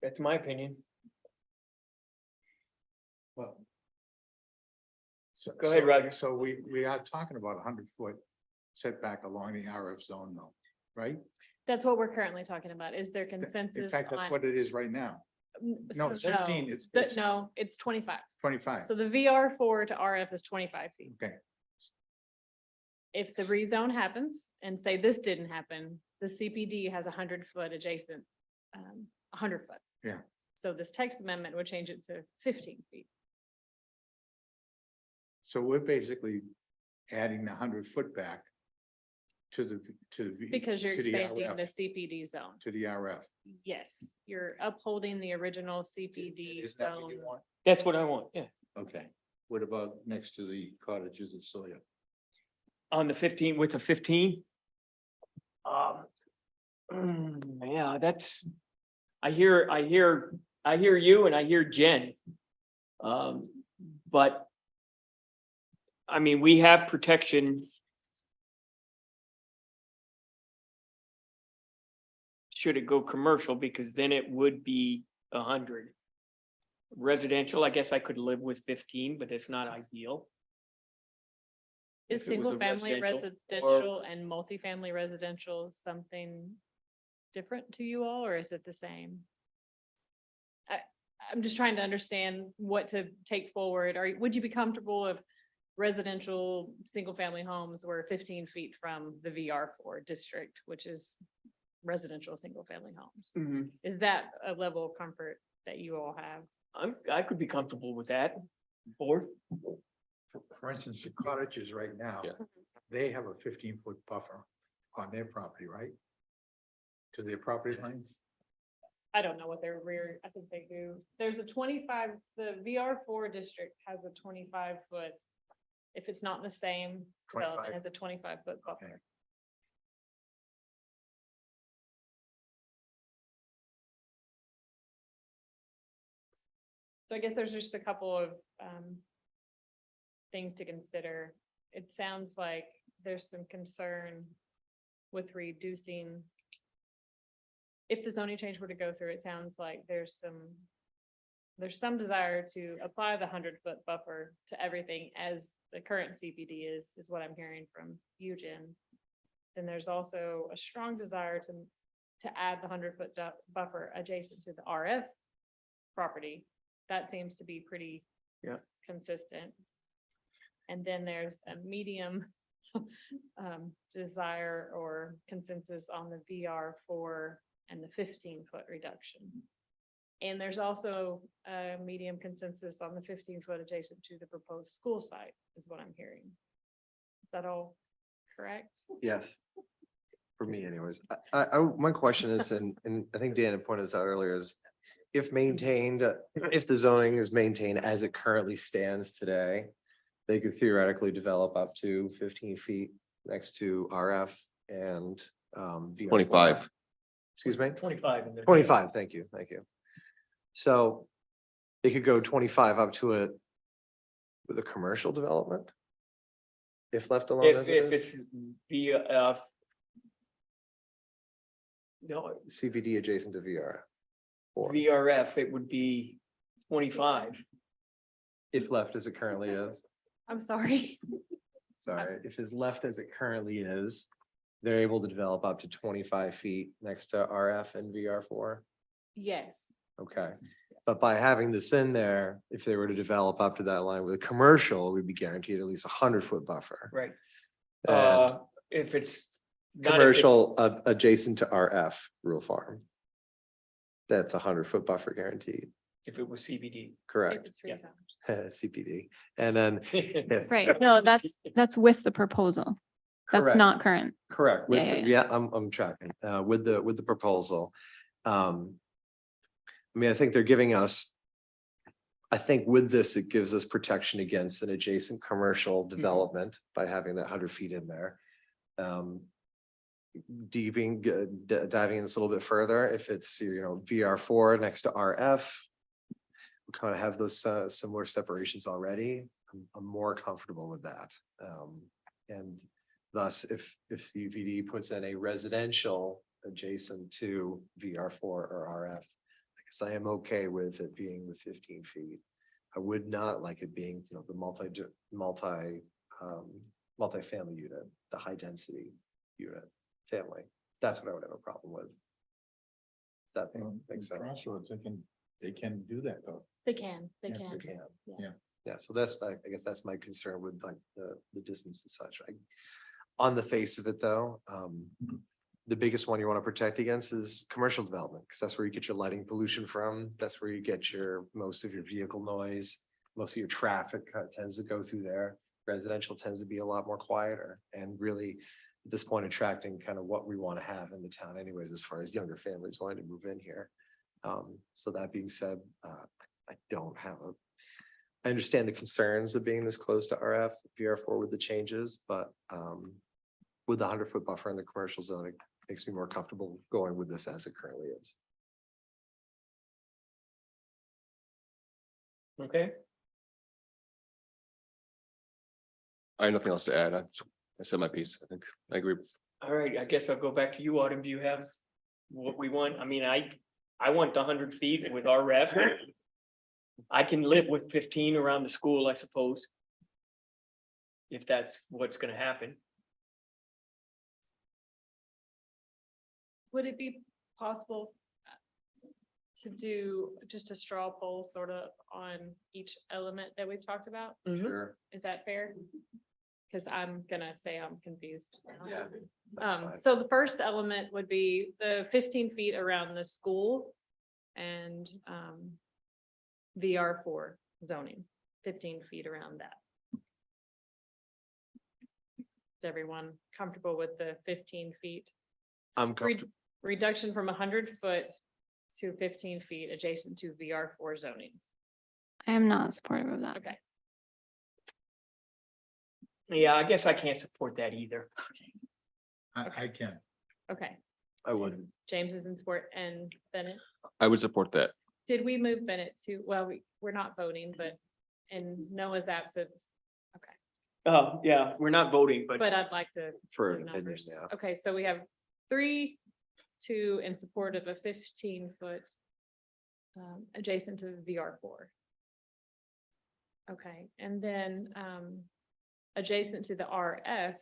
[SPEAKER 1] That's my opinion.
[SPEAKER 9] Well.
[SPEAKER 1] Go ahead, Roger.
[SPEAKER 9] So we are talking about 100-foot setback along the RF zone though, right?
[SPEAKER 15] That's what we're currently talking about. Is there
[SPEAKER 9] In
[SPEAKER 15] consensus
[SPEAKER 9] fact, that's
[SPEAKER 15] on?
[SPEAKER 9] what it is right now. No,
[SPEAKER 15] So
[SPEAKER 9] it's 15, it's
[SPEAKER 15] No, it's 25.
[SPEAKER 9] 25.
[SPEAKER 15] So the VR4 to RF is 25 feet.
[SPEAKER 9] Okay,
[SPEAKER 15] If the rezone happens and say this didn't happen, the CPD has 100-foot adjacent, 100 foot.
[SPEAKER 9] Yeah.
[SPEAKER 15] So this text amendment would change it to 15 feet.
[SPEAKER 9] so we're basically adding the 100-foot back to the,
[SPEAKER 15] Because you're
[SPEAKER 9] to the
[SPEAKER 15] expanding
[SPEAKER 9] RF,
[SPEAKER 15] the CPD zone.
[SPEAKER 9] to the RF.
[SPEAKER 15] Yes, you're upholding the original CPD
[SPEAKER 9] Is that what
[SPEAKER 15] zone.
[SPEAKER 9] you want?
[SPEAKER 1] That's what I want, yeah.
[SPEAKER 9] Okay, what about next to the cottages at Sawyer?
[SPEAKER 1] On the 15, with the 15? Yeah, that's, I hear you and I hear Jen. But I mean, we have protection. Should it go commercial, because then it would be 100. Residential, I guess I could live with 15, but it's not ideal.
[SPEAKER 15] Is
[SPEAKER 1] if it was a
[SPEAKER 15] single family
[SPEAKER 1] residential
[SPEAKER 15] residential and multifamily residential something different to you all, or is it the same? I'm just trying to understand what to take forward, or would you be comfortable if residential, single family homes were 15 feet from the VR4 district, which is residential, single family homes? Is that a level of comfort that you all have?
[SPEAKER 1] I could be comfortable with that. Board,
[SPEAKER 9] For instance, the cottages right now,
[SPEAKER 8] Yeah.
[SPEAKER 9] they have a 15-foot buffer on their property, right? To their property lines?
[SPEAKER 15] I don't know what their rear, I think they do. There's a 25, the VR4 district has a 25-foot. If it's not the same, development
[SPEAKER 9] 25.
[SPEAKER 15] has a 25-foot buffer.
[SPEAKER 9] Okay.
[SPEAKER 15] So I guess there's just a couple of things to consider. It sounds like there's some concern with reducing. If the zoning change were to go through, it sounds like there's some desire to apply the 100-foot buffer to everything as the current CPD is what I'm hearing from you, Jen. Then there's also a strong desire to add the 100-foot buffer adjacent to the RF property. That seems to be pretty consistent. And then there's a medium desire or consensus on the VR4 and the 15-foot reduction. And there's also a medium consensus on the 15-foot adjacent to the proposed school site, is what I'm hearing. Is that all correct?
[SPEAKER 2] Yes. For me anyways. My question is, and I think Dan had pointed this out earlier, is if maintained, if the zoning is maintained as it currently stands today, they could theoretically develop up to 15 feet next to RF and VR4.
[SPEAKER 8] 25.
[SPEAKER 2] Excuse me?
[SPEAKER 1] 25. in the-
[SPEAKER 2] 25, thank you. So they could go 25 up to with a commercial development? If left alone as it
[SPEAKER 1] If
[SPEAKER 2] is?
[SPEAKER 1] it's via, no,
[SPEAKER 2] CBD adjacent to VR. Or
[SPEAKER 1] VRF, it would be 25.
[SPEAKER 2] if left as it currently is.
[SPEAKER 15] I'm sorry.
[SPEAKER 2] Sorry, if it's left as it currently is, they're able to develop up to 25 feet next to RF and VR4.
[SPEAKER 15] Yes.
[SPEAKER 2] Okay, but by having this in there, if they were to develop up to that line with a commercial, we'd be guaranteed at least a 100-foot buffer.
[SPEAKER 1] Right.
[SPEAKER 2] And
[SPEAKER 1] If it's. not if it's-
[SPEAKER 2] commercial adjacent to RF rural farm. That's a 100-foot buffer guaranteed.
[SPEAKER 1] if it was CBD.
[SPEAKER 2] Correct,
[SPEAKER 15] it's
[SPEAKER 1] Yeah.
[SPEAKER 15] rezoned.
[SPEAKER 2] CPD. And then.
[SPEAKER 12] Right, no, that's with the proposal. That's
[SPEAKER 2] Correct.
[SPEAKER 12] not current.
[SPEAKER 2] Correct. With
[SPEAKER 12] Yeah,
[SPEAKER 2] the-
[SPEAKER 12] yeah,
[SPEAKER 2] Yeah, I'm tracking, with the proposal. I mean, I think they're giving us. I think with this, it gives us protection against an adjacent commercial development by having that 100 feet in there. Diving in this a little bit further, if it's, VR4 next to RF. We kind of have those similar separations already. I'm more comfortable with that. And thus, if CVD puts in a residential adjacent to VR4 or RF, I guess I am okay with it being the 15 feet. I would not like it being, the multi-family unit, the high density unit family. That's what I would have a problem with. Does that make sense?
[SPEAKER 9] Crossroads, they can do that though.
[SPEAKER 15] They can.
[SPEAKER 2] Yeah.
[SPEAKER 15] Yeah.
[SPEAKER 2] Yeah, so that's, I guess that's my concern with like the distance and such. On the face of it though, the biggest one you want to protect against is commercial development, because that's where you get your lighting pollution from. That's where you get most of your vehicle noise. Most of your traffic tends to go through there. Residential tends to be a lot more quieter and really at this point attracting kind of what we want to have in the town anyways, as far as younger families wanting to move in here. So that being said, I understand the concerns of being this close to RF, VR4 with the changes, but with the 100-foot buffer in the commercial zone, it makes me more comfortable going with this as it currently is.
[SPEAKER 1] Okay,
[SPEAKER 8] I have nothing else to add. I said my piece. I think I agree.
[SPEAKER 1] all right, I guess I'll go back to you, Autumn. Do you have what we want? I mean, I want the 100 feet with our ref. I can live with 15 around the school, I suppose. If that's what's gonna happen.
[SPEAKER 15] Would it be possible to do just a straw poll sort of on each element that we've talked about?
[SPEAKER 2] Sure.
[SPEAKER 15] Is that fair? Because I'm gonna say I'm confused.
[SPEAKER 2] Yeah. that's fine.
[SPEAKER 15] So the first element would be the 15 feet around the school and VR4 zoning, 15 feet around that. Is everyone comfortable with the 15 feet?
[SPEAKER 2] I'm comfortable.
[SPEAKER 15] Reduction from 100 foot to 15 feet adjacent to VR4 zoning.
[SPEAKER 12] I am not supportive of that.
[SPEAKER 15] Okay.
[SPEAKER 1] Yeah, I guess I can't support that either.
[SPEAKER 9] I can.
[SPEAKER 15] Okay,
[SPEAKER 2] I wouldn't.
[SPEAKER 15] James is in support and Bennett.
[SPEAKER 8] I would support that.
[SPEAKER 15] Did we move Bennett to, well, we're not voting, but in Noah's absence. Okay,
[SPEAKER 1] Oh, yeah, we're not voting, but
[SPEAKER 15] but I'd like to.
[SPEAKER 2] For
[SPEAKER 15] do
[SPEAKER 2] an opinion,
[SPEAKER 15] numbers.
[SPEAKER 2] yeah.
[SPEAKER 15] Okay, so we have 3, 2 in support of a 15-foot adjacent to the VR4. Okay, and then adjacent to the RF,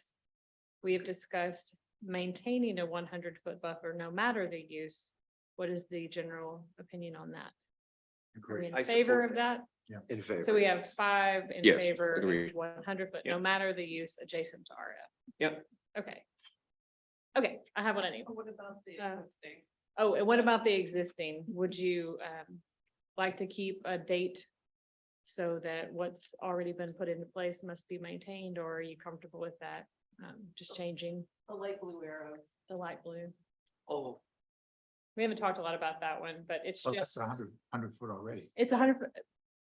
[SPEAKER 15] we have discussed maintaining a 100-foot buffer no matter the use. What is the general opinion on that? Are we in
[SPEAKER 1] I
[SPEAKER 15] favor
[SPEAKER 1] support
[SPEAKER 15] of that?
[SPEAKER 2] In favor.
[SPEAKER 15] So we have 5 in
[SPEAKER 8] Yes,
[SPEAKER 15] favor
[SPEAKER 8] agreed.
[SPEAKER 15] of 100-foot,
[SPEAKER 1] Yeah.
[SPEAKER 15] no matter the use adjacent to RF.
[SPEAKER 1] Yep.
[SPEAKER 15] Okay. Okay, I have what I need.
[SPEAKER 10] What about the
[SPEAKER 15] existing? Oh, and what about the existing? Would you like to keep a date so that what's already been put into place must be maintained, or are you comfortable with that? Just changing
[SPEAKER 10] The light blue arrows.
[SPEAKER 15] the light blue.
[SPEAKER 1] oh,
[SPEAKER 15] We haven't talked a lot about that one, but it's
[SPEAKER 9] So that's
[SPEAKER 15] just,
[SPEAKER 9] 100 foot already.
[SPEAKER 15] it's 100,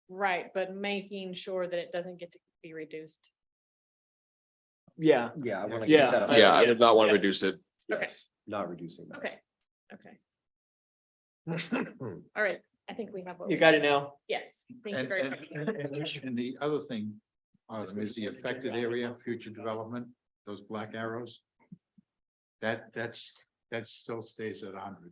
[SPEAKER 15] right, but making sure that it doesn't get to be reduced.
[SPEAKER 1] yeah,
[SPEAKER 2] Yeah, I want to
[SPEAKER 1] Yeah,
[SPEAKER 2] keep that. up.
[SPEAKER 8] Yeah, I did not want to reduce it.
[SPEAKER 15] Okay.
[SPEAKER 2] Yes, not reducing that.
[SPEAKER 15] Okay, okay. All right, I think we have. what
[SPEAKER 1] you
[SPEAKER 15] we-
[SPEAKER 1] got it now.
[SPEAKER 15] Yes, thank you
[SPEAKER 9] And,
[SPEAKER 15] very
[SPEAKER 9] and,
[SPEAKER 15] much.
[SPEAKER 9] and the other thing, is the affected area, future development, those black arrows. That still stays at 100,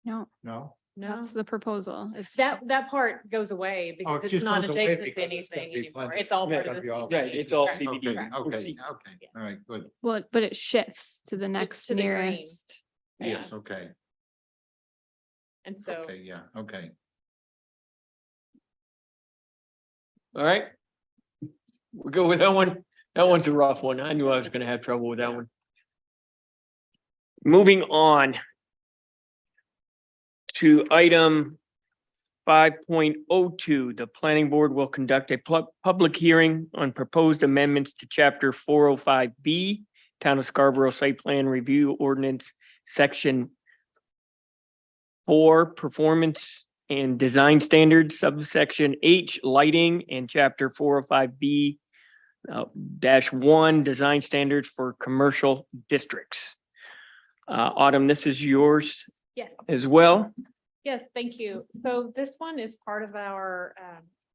[SPEAKER 12] No,
[SPEAKER 9] no?
[SPEAKER 15] No,
[SPEAKER 12] that's the proposal. It's
[SPEAKER 15] that part goes away
[SPEAKER 9] Oh,
[SPEAKER 15] because
[SPEAKER 9] it
[SPEAKER 15] it's
[SPEAKER 9] just
[SPEAKER 15] not
[SPEAKER 9] goes away
[SPEAKER 15] adjacent to
[SPEAKER 9] because it's gonna
[SPEAKER 15] anything
[SPEAKER 9] be
[SPEAKER 15] anymore.
[SPEAKER 9] planted.
[SPEAKER 15] It's all
[SPEAKER 1] Yeah,
[SPEAKER 15] part
[SPEAKER 9] Gotta
[SPEAKER 15] of
[SPEAKER 9] be
[SPEAKER 15] the.
[SPEAKER 9] all-
[SPEAKER 1] Right, it's all
[SPEAKER 15] Right.
[SPEAKER 1] CBD.
[SPEAKER 9] Okay, okay,
[SPEAKER 15] Yeah.
[SPEAKER 9] okay, all right, good,
[SPEAKER 12] but it shifts to the next
[SPEAKER 15] to the green.
[SPEAKER 12] nearest.
[SPEAKER 9] yes, okay,
[SPEAKER 15] And so,
[SPEAKER 9] okay, yeah, okay.
[SPEAKER 1] All right. We'll go with that one. That one's a rough one. I knew I was gonna have trouble with that one. Moving on to item 5.02, the planning board will conduct a public hearing on proposed amendments to chapter 405B, Town of Scarborough Site Plan Review Ordinance, section 4, Performance and Design Standards, subsection H, Lighting, and chapter 405B -1, Design Standards for Commercial Districts. Autumn, this is yours
[SPEAKER 15] Yes.
[SPEAKER 1] as well.
[SPEAKER 15] Yes, thank you. So this one is part of our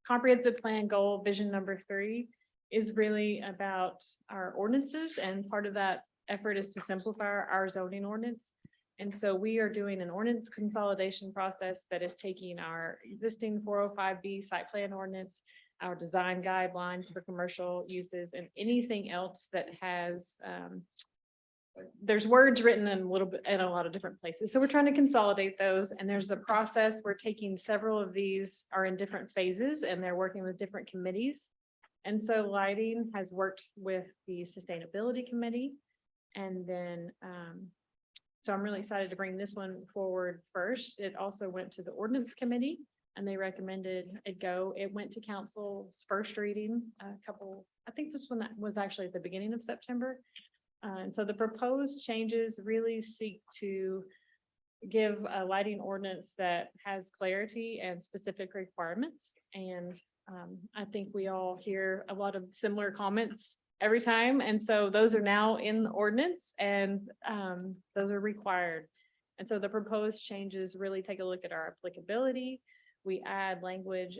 [SPEAKER 15] comprehensive plan goal, vision number 3 is really about our ordinances, and part of that effort is to simplify our zoning ordinance. And so we are doing an ordinance consolidation process that is taking our existing 405B site plan ordinance, our design guidelines for commercial uses, and anything else that has there's words written in a little bit in a lot of different places. So we're trying to consolidate those, and there's a process. We're taking several of these are in different phases, and they're working with different committees. And so lighting has worked with the sustainability committee. And then so I'm really excited to bring this one forward first. It also went to the ordinance committee, and they recommended it go. It went to council's first reading I think this one was actually at the beginning of September. And so the proposed changes really seek to give a lighting ordinance that has clarity and specific requirements. And I think we all hear a lot of similar comments every time. And so those are now in the ordinance, and those are required. And so the proposed changes really take a look at our applicability. We added language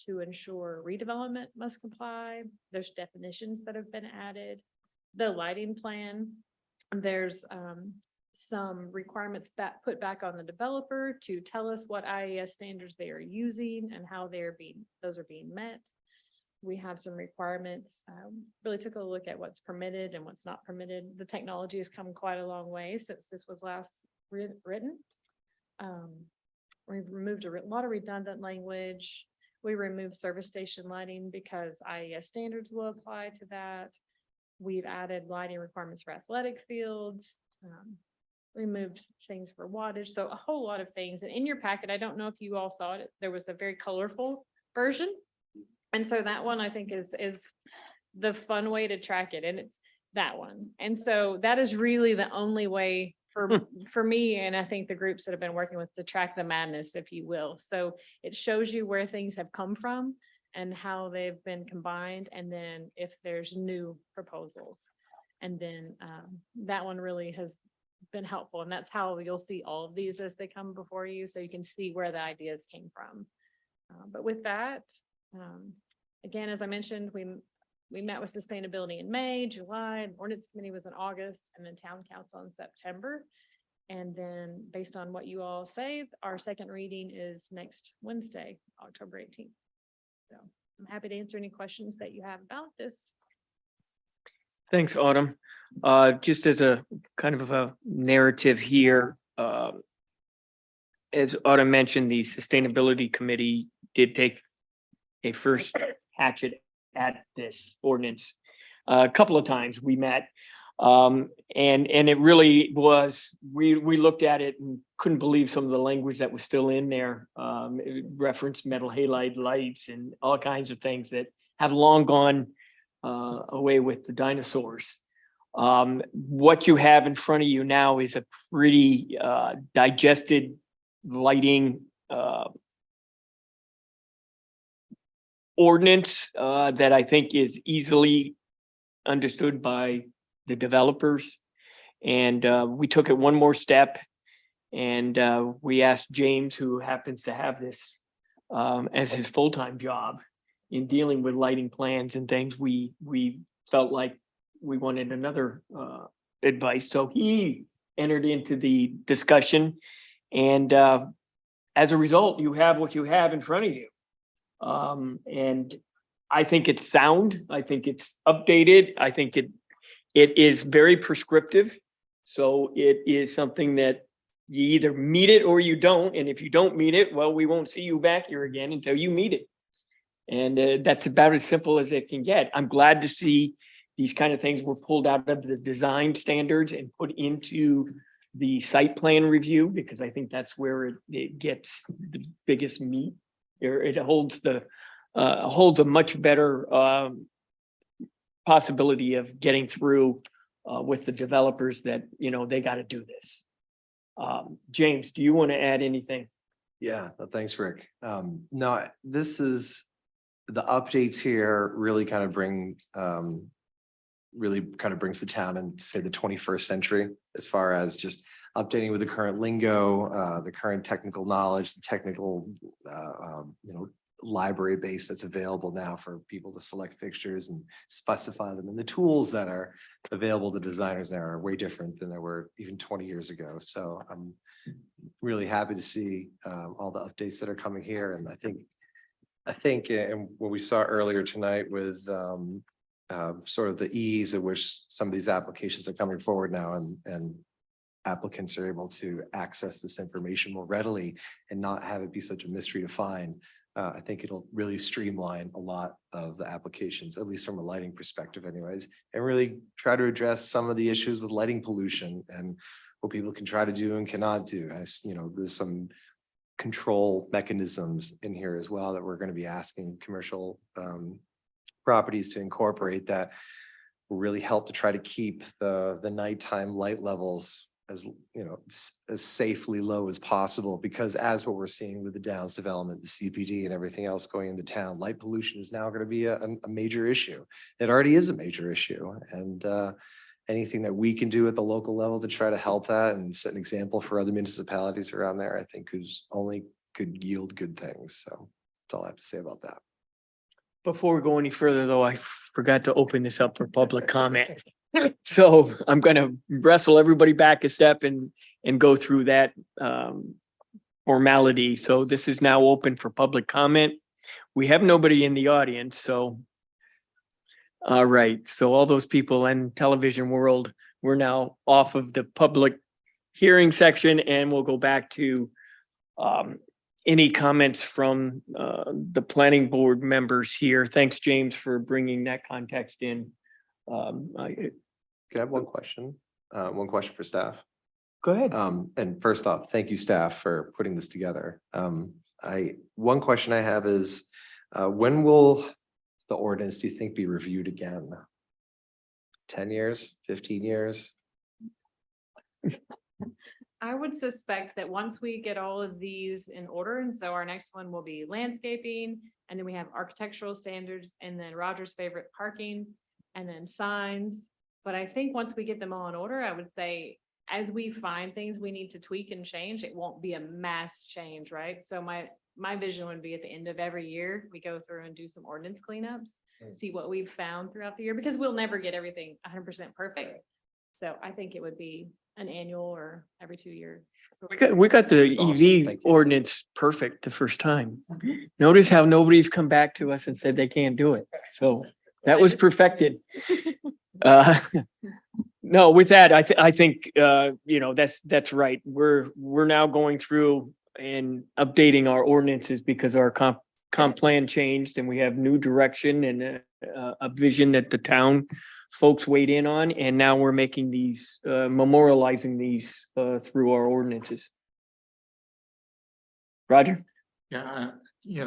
[SPEAKER 15] to ensure redevelopment must comply. There's definitions that have been added. The lighting plan, there's some requirements put back on the developer to tell us what IAS standards they are using and how those are being met. We have some requirements, really took a look at what's permitted and what's not permitted. The technology has come quite a long way since this was last written. We've removed a lot of redundant language. We removed service station lighting because IAS standards will apply to that. We've added lighting requirements for athletic fields, removed things for wattage. So a whole lot of things. And in your packet, I don't know if you all saw it, there was a very colorful version. And so that one I think is the fun way to track it. And it's that one. And so that is really the only way for me, and I think the groups that have been working with, to track the madness, if you will. So it shows you where things have come from and how they've been combined, and then if there's new proposals. And then that one really has been helpful, and that's how you'll see all of these as they come before you, so you can see where the ideas came from. But with that, again, as I mentioned, we met with sustainability in May, July, and ordinance committee was in August, and then town council in September. And then based on what you all say, our second reading is next Wednesday, October 18th. So I'm happy to answer any questions that you have about this.
[SPEAKER 1] Thanks, Autumn. Just as a kind of a narrative here, as Autumn mentioned, the Sustainability Committee did take a first hatchet at this ordinance. A couple of times we met, and it really was, we looked at it and couldn't believe some of the language that was still in there. It referenced metal halide lights and all kinds of things that have long gone away with the dinosaurs. What you have in front of you now is a pretty digested lighting ordinance that I think is easily understood by the developers. And we took it one more step, and we asked James, who happens to have this as his full-time job in dealing with lighting plans and things. We felt like we wanted another advice, so he entered into the discussion, and as a result, you have what you have in front of you. And I think it's sound. I think it's updated. I think it is very prescriptive. So it is something that you either meet it or you don't. And if you don't meet it, well, we won't see you back here again until you meet it. And that's about as simple as it can get. I'm glad to see these kind of things were pulled out of the design standards and put into the site plan review, because I think that's where it gets the biggest meat. Or it holds holds a much better possibility of getting through with the developers that, they got to do this. James, do you want to add anything?
[SPEAKER 2] Yeah, thanks, Rick. No, this is, the updates here really kind of brings the town into, say, the 21st century, as far as just updating with the current lingo, the current technical knowledge, the technical, library base that's available now for people to select fixtures and specify them. And the tools that are available to designers now are way different than they were even 20 years ago. So I'm really happy to see all the updates that are coming here. And I think, and what we saw earlier tonight with sort of the ease at which some of these applications are coming forward now, and applicants are able to access this information more readily and not have it be such a mystery to find. I think it'll really streamline a lot of the applications, at least from a lighting perspective anyways, and really try to address some of the issues with lighting pollution and what people can try to do and cannot do. As there's some control mechanisms in here as well that we're going to be asking commercial properties to incorporate that will really help to try to keep the nighttime light levels as as safely low as possible, because as what we're seeing with the Downs development, the CPD and everything else going into town, light pollution is now going to be a major issue. It already is a major issue, and anything that we can do at the local level to try to help that and set an example for other municipalities around there, I think could yield good things. So that's all I have to say about that.
[SPEAKER 1] Before we go any further, though, I forgot to open this up for public comment. So I'm gonna wrestle everybody back a step and go through that formality. So this is now open for public comment. We have nobody in the audience, so. All right, so all those people in television world, we're now off of the public hearing section, and we'll go back to any comments from the planning board members here. Thanks, James, for bringing that context in.
[SPEAKER 2] Can I have one question? One question for staff.
[SPEAKER 1] Go ahead.
[SPEAKER 2] And first off, thank you, staff, for putting this together. One question I have is, when will the ordinance, do you think, be reviewed again? 10 years, 15 years?
[SPEAKER 15] I would suspect that once we get all of these in order, and so our next one will be landscaping, and then we have architectural standards, and then Roger's favorite, parking, and then signs. But I think once we get them all in order, I would say, as we find things we need to tweak and change, it won't be a mass change, right? So my vision would be at the end of every year, we go through and do some ordinance cleanups, see what we've found throughout the year, because we'll never get everything 100% perfect. So I think it would be an annual or every 2 years. So
[SPEAKER 1] We got the
[SPEAKER 2] That's awesome.
[SPEAKER 1] EV
[SPEAKER 2] Thank you.
[SPEAKER 1] ordinance perfect the first time. Notice how nobody's come back to us and said they can't do it. So that was perfected. No, with that, I think, that's right. We're now going through and updating our ordinances because our comp plan changed and we have new direction and a vision that the town folks weighed in on. And now we're making these, memorializing these through our ordinances. Roger?
[SPEAKER 9] Yeah,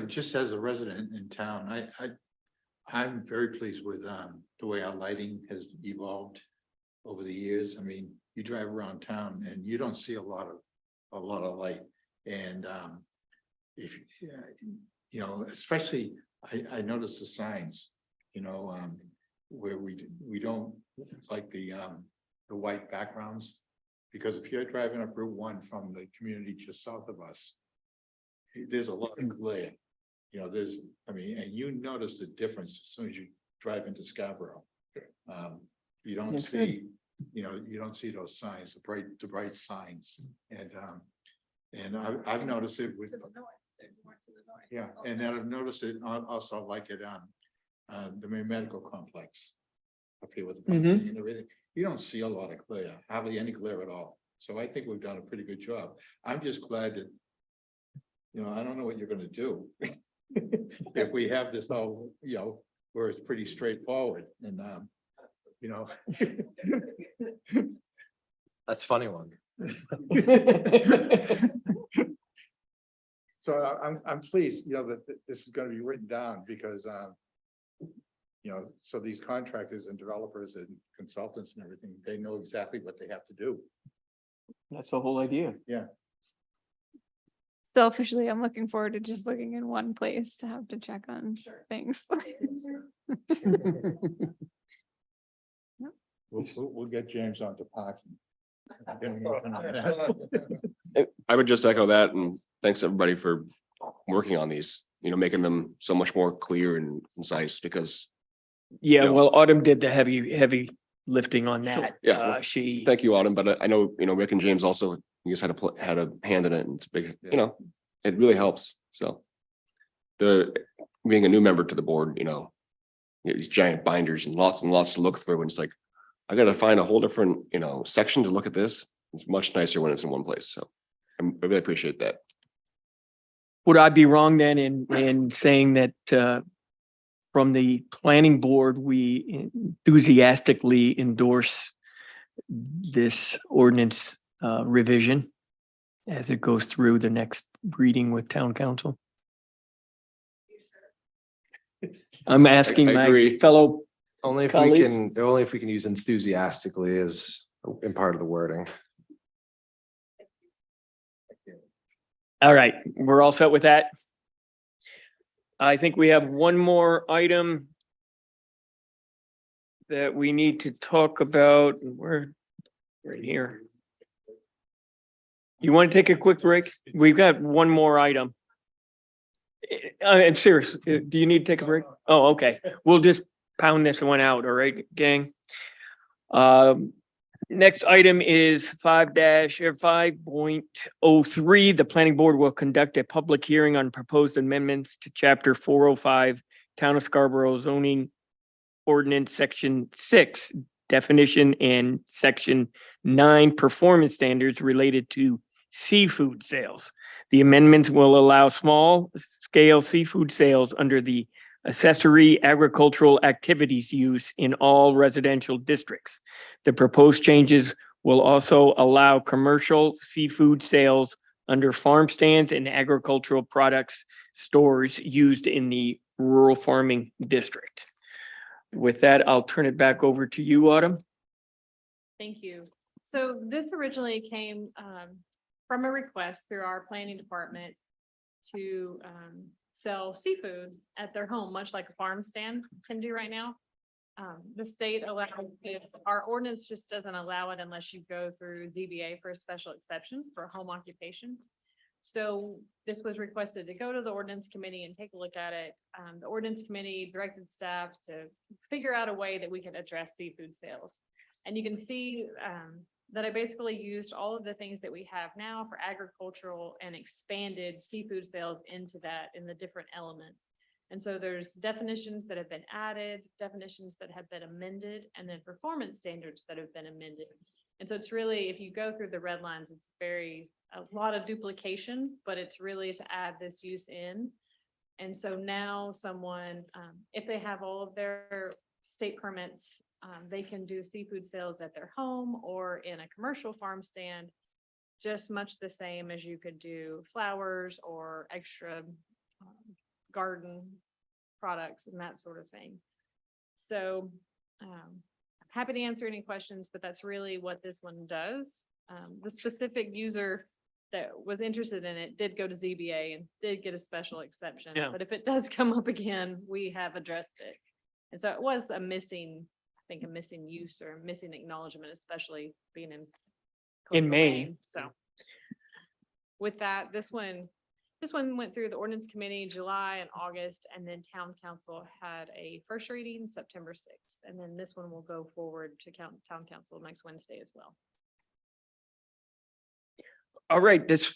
[SPEAKER 9] just as a resident in town, I'm very pleased with the way our lighting has evolved over the years. I mean, you drive around town and you don't see a lot of light. And if especially I noticed the signs, where we don't like the white backgrounds, because if you're driving up Route 1 from the community just south of us, there's a lot of glare. And you notice the difference as soon as you drive into Scarborough. You don't
[SPEAKER 1] That's
[SPEAKER 9] see, you don't see those signs, the bright signs. And I've noticed it with. Yeah, and then I've noticed it also like it on the main medical complex. Up here with the pumpkin and everything. You don't see a lot of glare, hardly any glare at all. So I think we've done a pretty good job. I'm just glad that, I don't know what you're gonna do. If we have this all, where it's pretty straightforward and,
[SPEAKER 2] That's a funny one.
[SPEAKER 9] So I'm pleased, that this is gonna be written down because, so these contractors and developers and consultants and everything, they know exactly what they have to do.
[SPEAKER 1] That's the whole idea.
[SPEAKER 9] Yeah.
[SPEAKER 12] Selfishly, I'm looking forward to just looking in one place to have to check on things.
[SPEAKER 9] We'll get James onto parking.
[SPEAKER 8] I would just echo that and thanks everybody for working on these, making them so much more clear and concise because
[SPEAKER 1] Yeah,
[SPEAKER 8] Yeah.
[SPEAKER 1] well, Autumn did the heavy lifting on that.
[SPEAKER 8] Yeah, well,
[SPEAKER 1] She,
[SPEAKER 8] thank you, Autumn, but I know, Rick and James also, you guys had a hand in it and it's big, it really helps. So being a new member to the board, you get these giant binders and lots to look through and it's like, I gotta find a whole different, section to look at this. It's much nicer when it's in one place. So I really appreciate that.
[SPEAKER 1] would I be wrong then in saying that from the planning board, we enthusiastically endorse this ordinance revision as it goes through the next reading with town council? I'm asking
[SPEAKER 8] I
[SPEAKER 1] my
[SPEAKER 8] agree.
[SPEAKER 1] fellow,
[SPEAKER 2] Only if we can use enthusiastically as in part of the wording.
[SPEAKER 1] all right, we're all set with that. I think we have one more item that we need to talk about. We're right here. You want to take a quick break? We've got one more item. I'm serious. Do you need to take a break? Oh, okay. We'll just pound this one out. All right, gang. Next item is 5-5.03. The planning board will conduct a public hearing on proposed amendments to chapter 405 Town of Scarborough zoning ordinance, section 6 definition and section 9 performance standards related to seafood sales. The amendments will allow small scale seafood sales under the accessory agricultural activities use in all residential districts. The proposed changes will also allow commercial seafood sales under farm stands and agricultural products stores used in the rural farming district. With that, I'll turn it back over to you, Autumn.
[SPEAKER 15] Thank you. So this originally came from a request through our planning department to sell seafood at their home, much like a farm stand can do right now. The state allows it, our ordinance just doesn't allow it unless you go through ZBA for a special exception for home occupation. So this was requested to go to the ordinance committee and take a look at it. The ordinance committee directed staff to figure out a way that we can address seafood sales. And you can see that I basically used all of the things that we have now for agricultural and expanded seafood sales into that in the different elements. And so there's definitions that have been added, definitions that have been amended, and then performance standards that have been amended. And so it's really, if you go through the red lines, it's a lot of duplication, but it's really to add this use in. And so now someone, if they have all of their state permits, they can do seafood sales at their home or in a commercial farm stand, just much the same as you could do flowers or extra garden products and that sort of thing. So I'm happy to answer any questions, but that's really what this one does. The specific user that was interested in it did go to ZBA and did get a special exception.
[SPEAKER 1] Yeah.
[SPEAKER 15] But if it does come up again, we have addressed it. And so it was a missing use or missing acknowledgement, especially being in coastal
[SPEAKER 1] Maine.
[SPEAKER 15] So with that, this one went through the ordinance committee July and August, and then town council had a first reading September 6th. And then this one will go forward to town council next Wednesday as well.
[SPEAKER 1] All right, this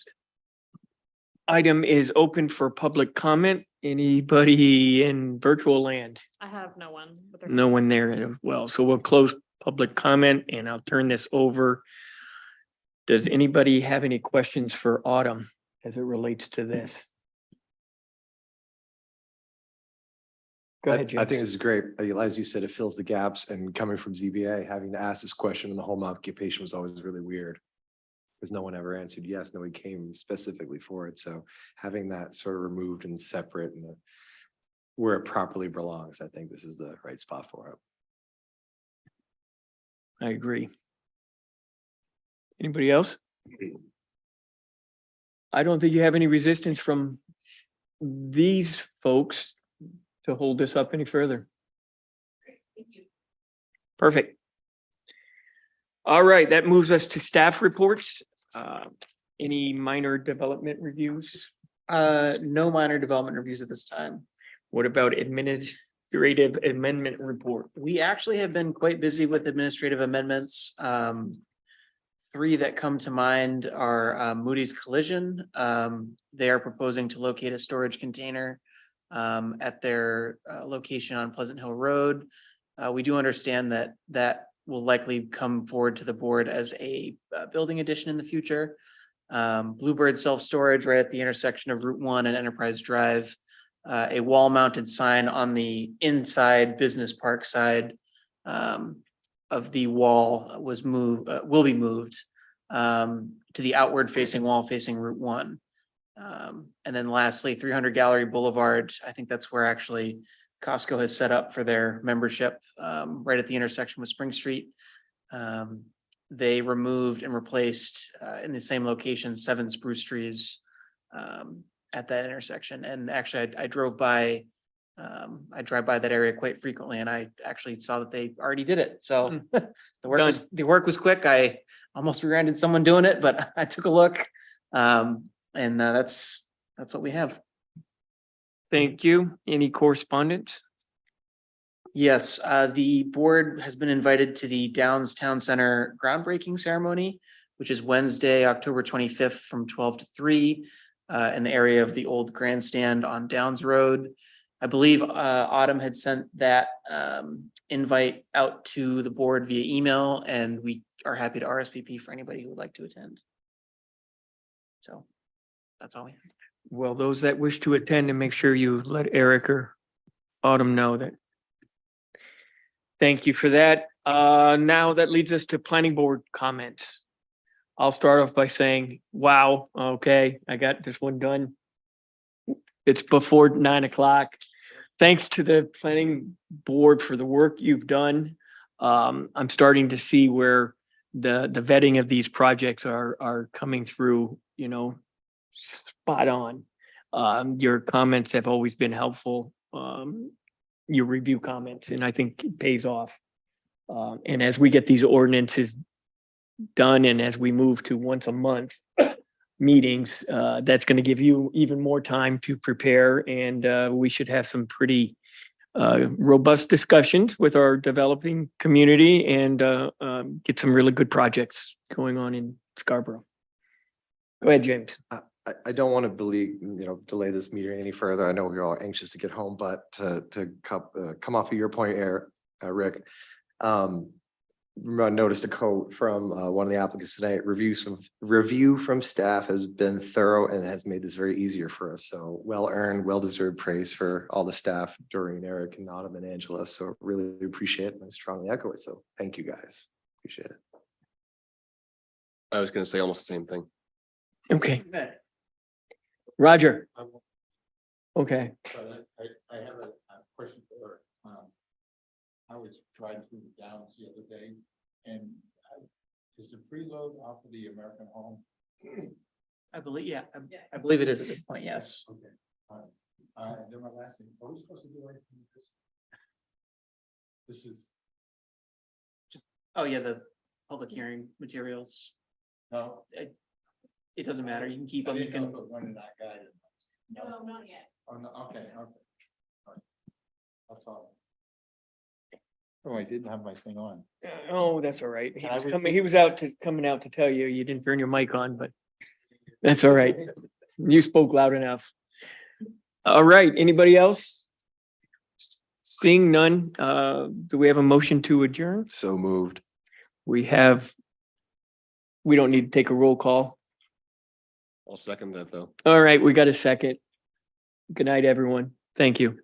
[SPEAKER 1] item is open for public comment. Anybody in virtual land?
[SPEAKER 15] I have no one.
[SPEAKER 1] No one there as well. So we'll close public comment and I'll turn this over. Does anybody have any questions for Autumn as it relates to this? Go ahead,
[SPEAKER 2] I
[SPEAKER 1] James.
[SPEAKER 2] think this is great. As you said, it fills the gaps, and coming from ZBA, having to ask this question in the home occupation was always really weird. because no one ever answered yes, nobody came specifically for it. So having that sort of removed and separate and where it properly belongs, I think this is the right spot for it.
[SPEAKER 1] I agree. Anybody else? I don't think you have any resistance from these folks to hold this up any further. Perfect. All right, that moves us to staff reports. Any minor development reviews?
[SPEAKER 4] No minor development reviews at this time.
[SPEAKER 1] What about administrative amendment report?
[SPEAKER 4] We actually have been quite busy with administrative amendments. Three that come to mind are Moody's Collision. They are proposing to locate a storage container at their location on Pleasant Hill Road. We do understand that that will likely come forward to the board as a building addition in the future. Bluebird Self-Storage right at the intersection of Route 1 and Enterprise Drive. A wall-mounted sign on the inside business park side of the wall was moved, will be moved to the outward facing wall facing Route 1. And then lastly, 300 Gallery Boulevard. I think that's where actually Costco has set up for their membership, right at the intersection with Spring Street. They removed and replaced in the same location 7 spruce trees at that intersection. And actually, I drive by that area quite frequently, and I actually saw that they already did it. So the work was quick. I almost rear-ended someone doing it, but I took a look. And that's what we have.
[SPEAKER 1] Thank you. Any correspondence?
[SPEAKER 4] Yes, the board has been invited to the Downs Town Center groundbreaking ceremony, which is Wednesday, October 25th from 12 to 3 in the area of the old grandstand on Downs Road. I believe Autumn had sent that invite out to the board via email, and we are happy to RSVP for anybody who would like to attend. So that's all we have.
[SPEAKER 1] Well, those that wish to attend, and make sure you let Eric or Autumn know that. Thank you for that. Now that leads us to planning board comments. I'll start off by saying, wow, okay, I got this one done. It's before 9 o'clock. Thanks to the planning board for the work you've done. I'm starting to see where the vetting of these projects are coming through, you know, spot on. Your comments have always been helpful. Your review comments, and I think it pays off. And as we get these ordinances done, and as we move to once a month meetings, that's going to give you even more time to prepare, and we should have some pretty robust discussions with our developing community and get some really good projects going on in Scarborough. Go ahead, James.
[SPEAKER 2] I don't want to delay this meeting any further. I know we're all anxious to get home, but to come off of your point, Rick, I noticed a quote from one of the applicants tonight. Review from staff has been thorough and has made this very easier for us. So well-earned, well-deserved praise for all the staff, Doreen, Eric, and Autumn, and Angela. So really appreciate it. I strongly echo it. So thank you guys. Appreciate it.
[SPEAKER 8] I was going to say almost the same thing.
[SPEAKER 1] Okay. Roger. Okay.
[SPEAKER 9] I have a question for, I was driving through the Downs the other day, and is the preload off of the American Home?
[SPEAKER 4] I believe, yeah, I believe it is at this point, yes.
[SPEAKER 9] Okay. Then my last thing, are we supposed to do anything with this? This is,
[SPEAKER 4] Oh, yeah, the public hearing materials.
[SPEAKER 9] no.
[SPEAKER 4] It doesn't matter. You can keep
[SPEAKER 9] I
[SPEAKER 4] them. You
[SPEAKER 9] didn't know
[SPEAKER 4] can.
[SPEAKER 9] if it went in that guide.
[SPEAKER 10] No, not yet.
[SPEAKER 9] Oh, no, okay. All right. That's all. Oh, I didn't have my thing on.
[SPEAKER 1] Oh, that's all right.
[SPEAKER 9] I was-
[SPEAKER 1] He was coming out to tell you, you didn't turn your mic on, but that's all right. You spoke loud enough. All right, anybody else? Seeing none, do we have a motion to adjourn?
[SPEAKER 2] So moved.
[SPEAKER 1] We don't need to take a roll call.
[SPEAKER 8] I'll second that though.
[SPEAKER 1] All right, we got a second. Good night, everyone. Thank you.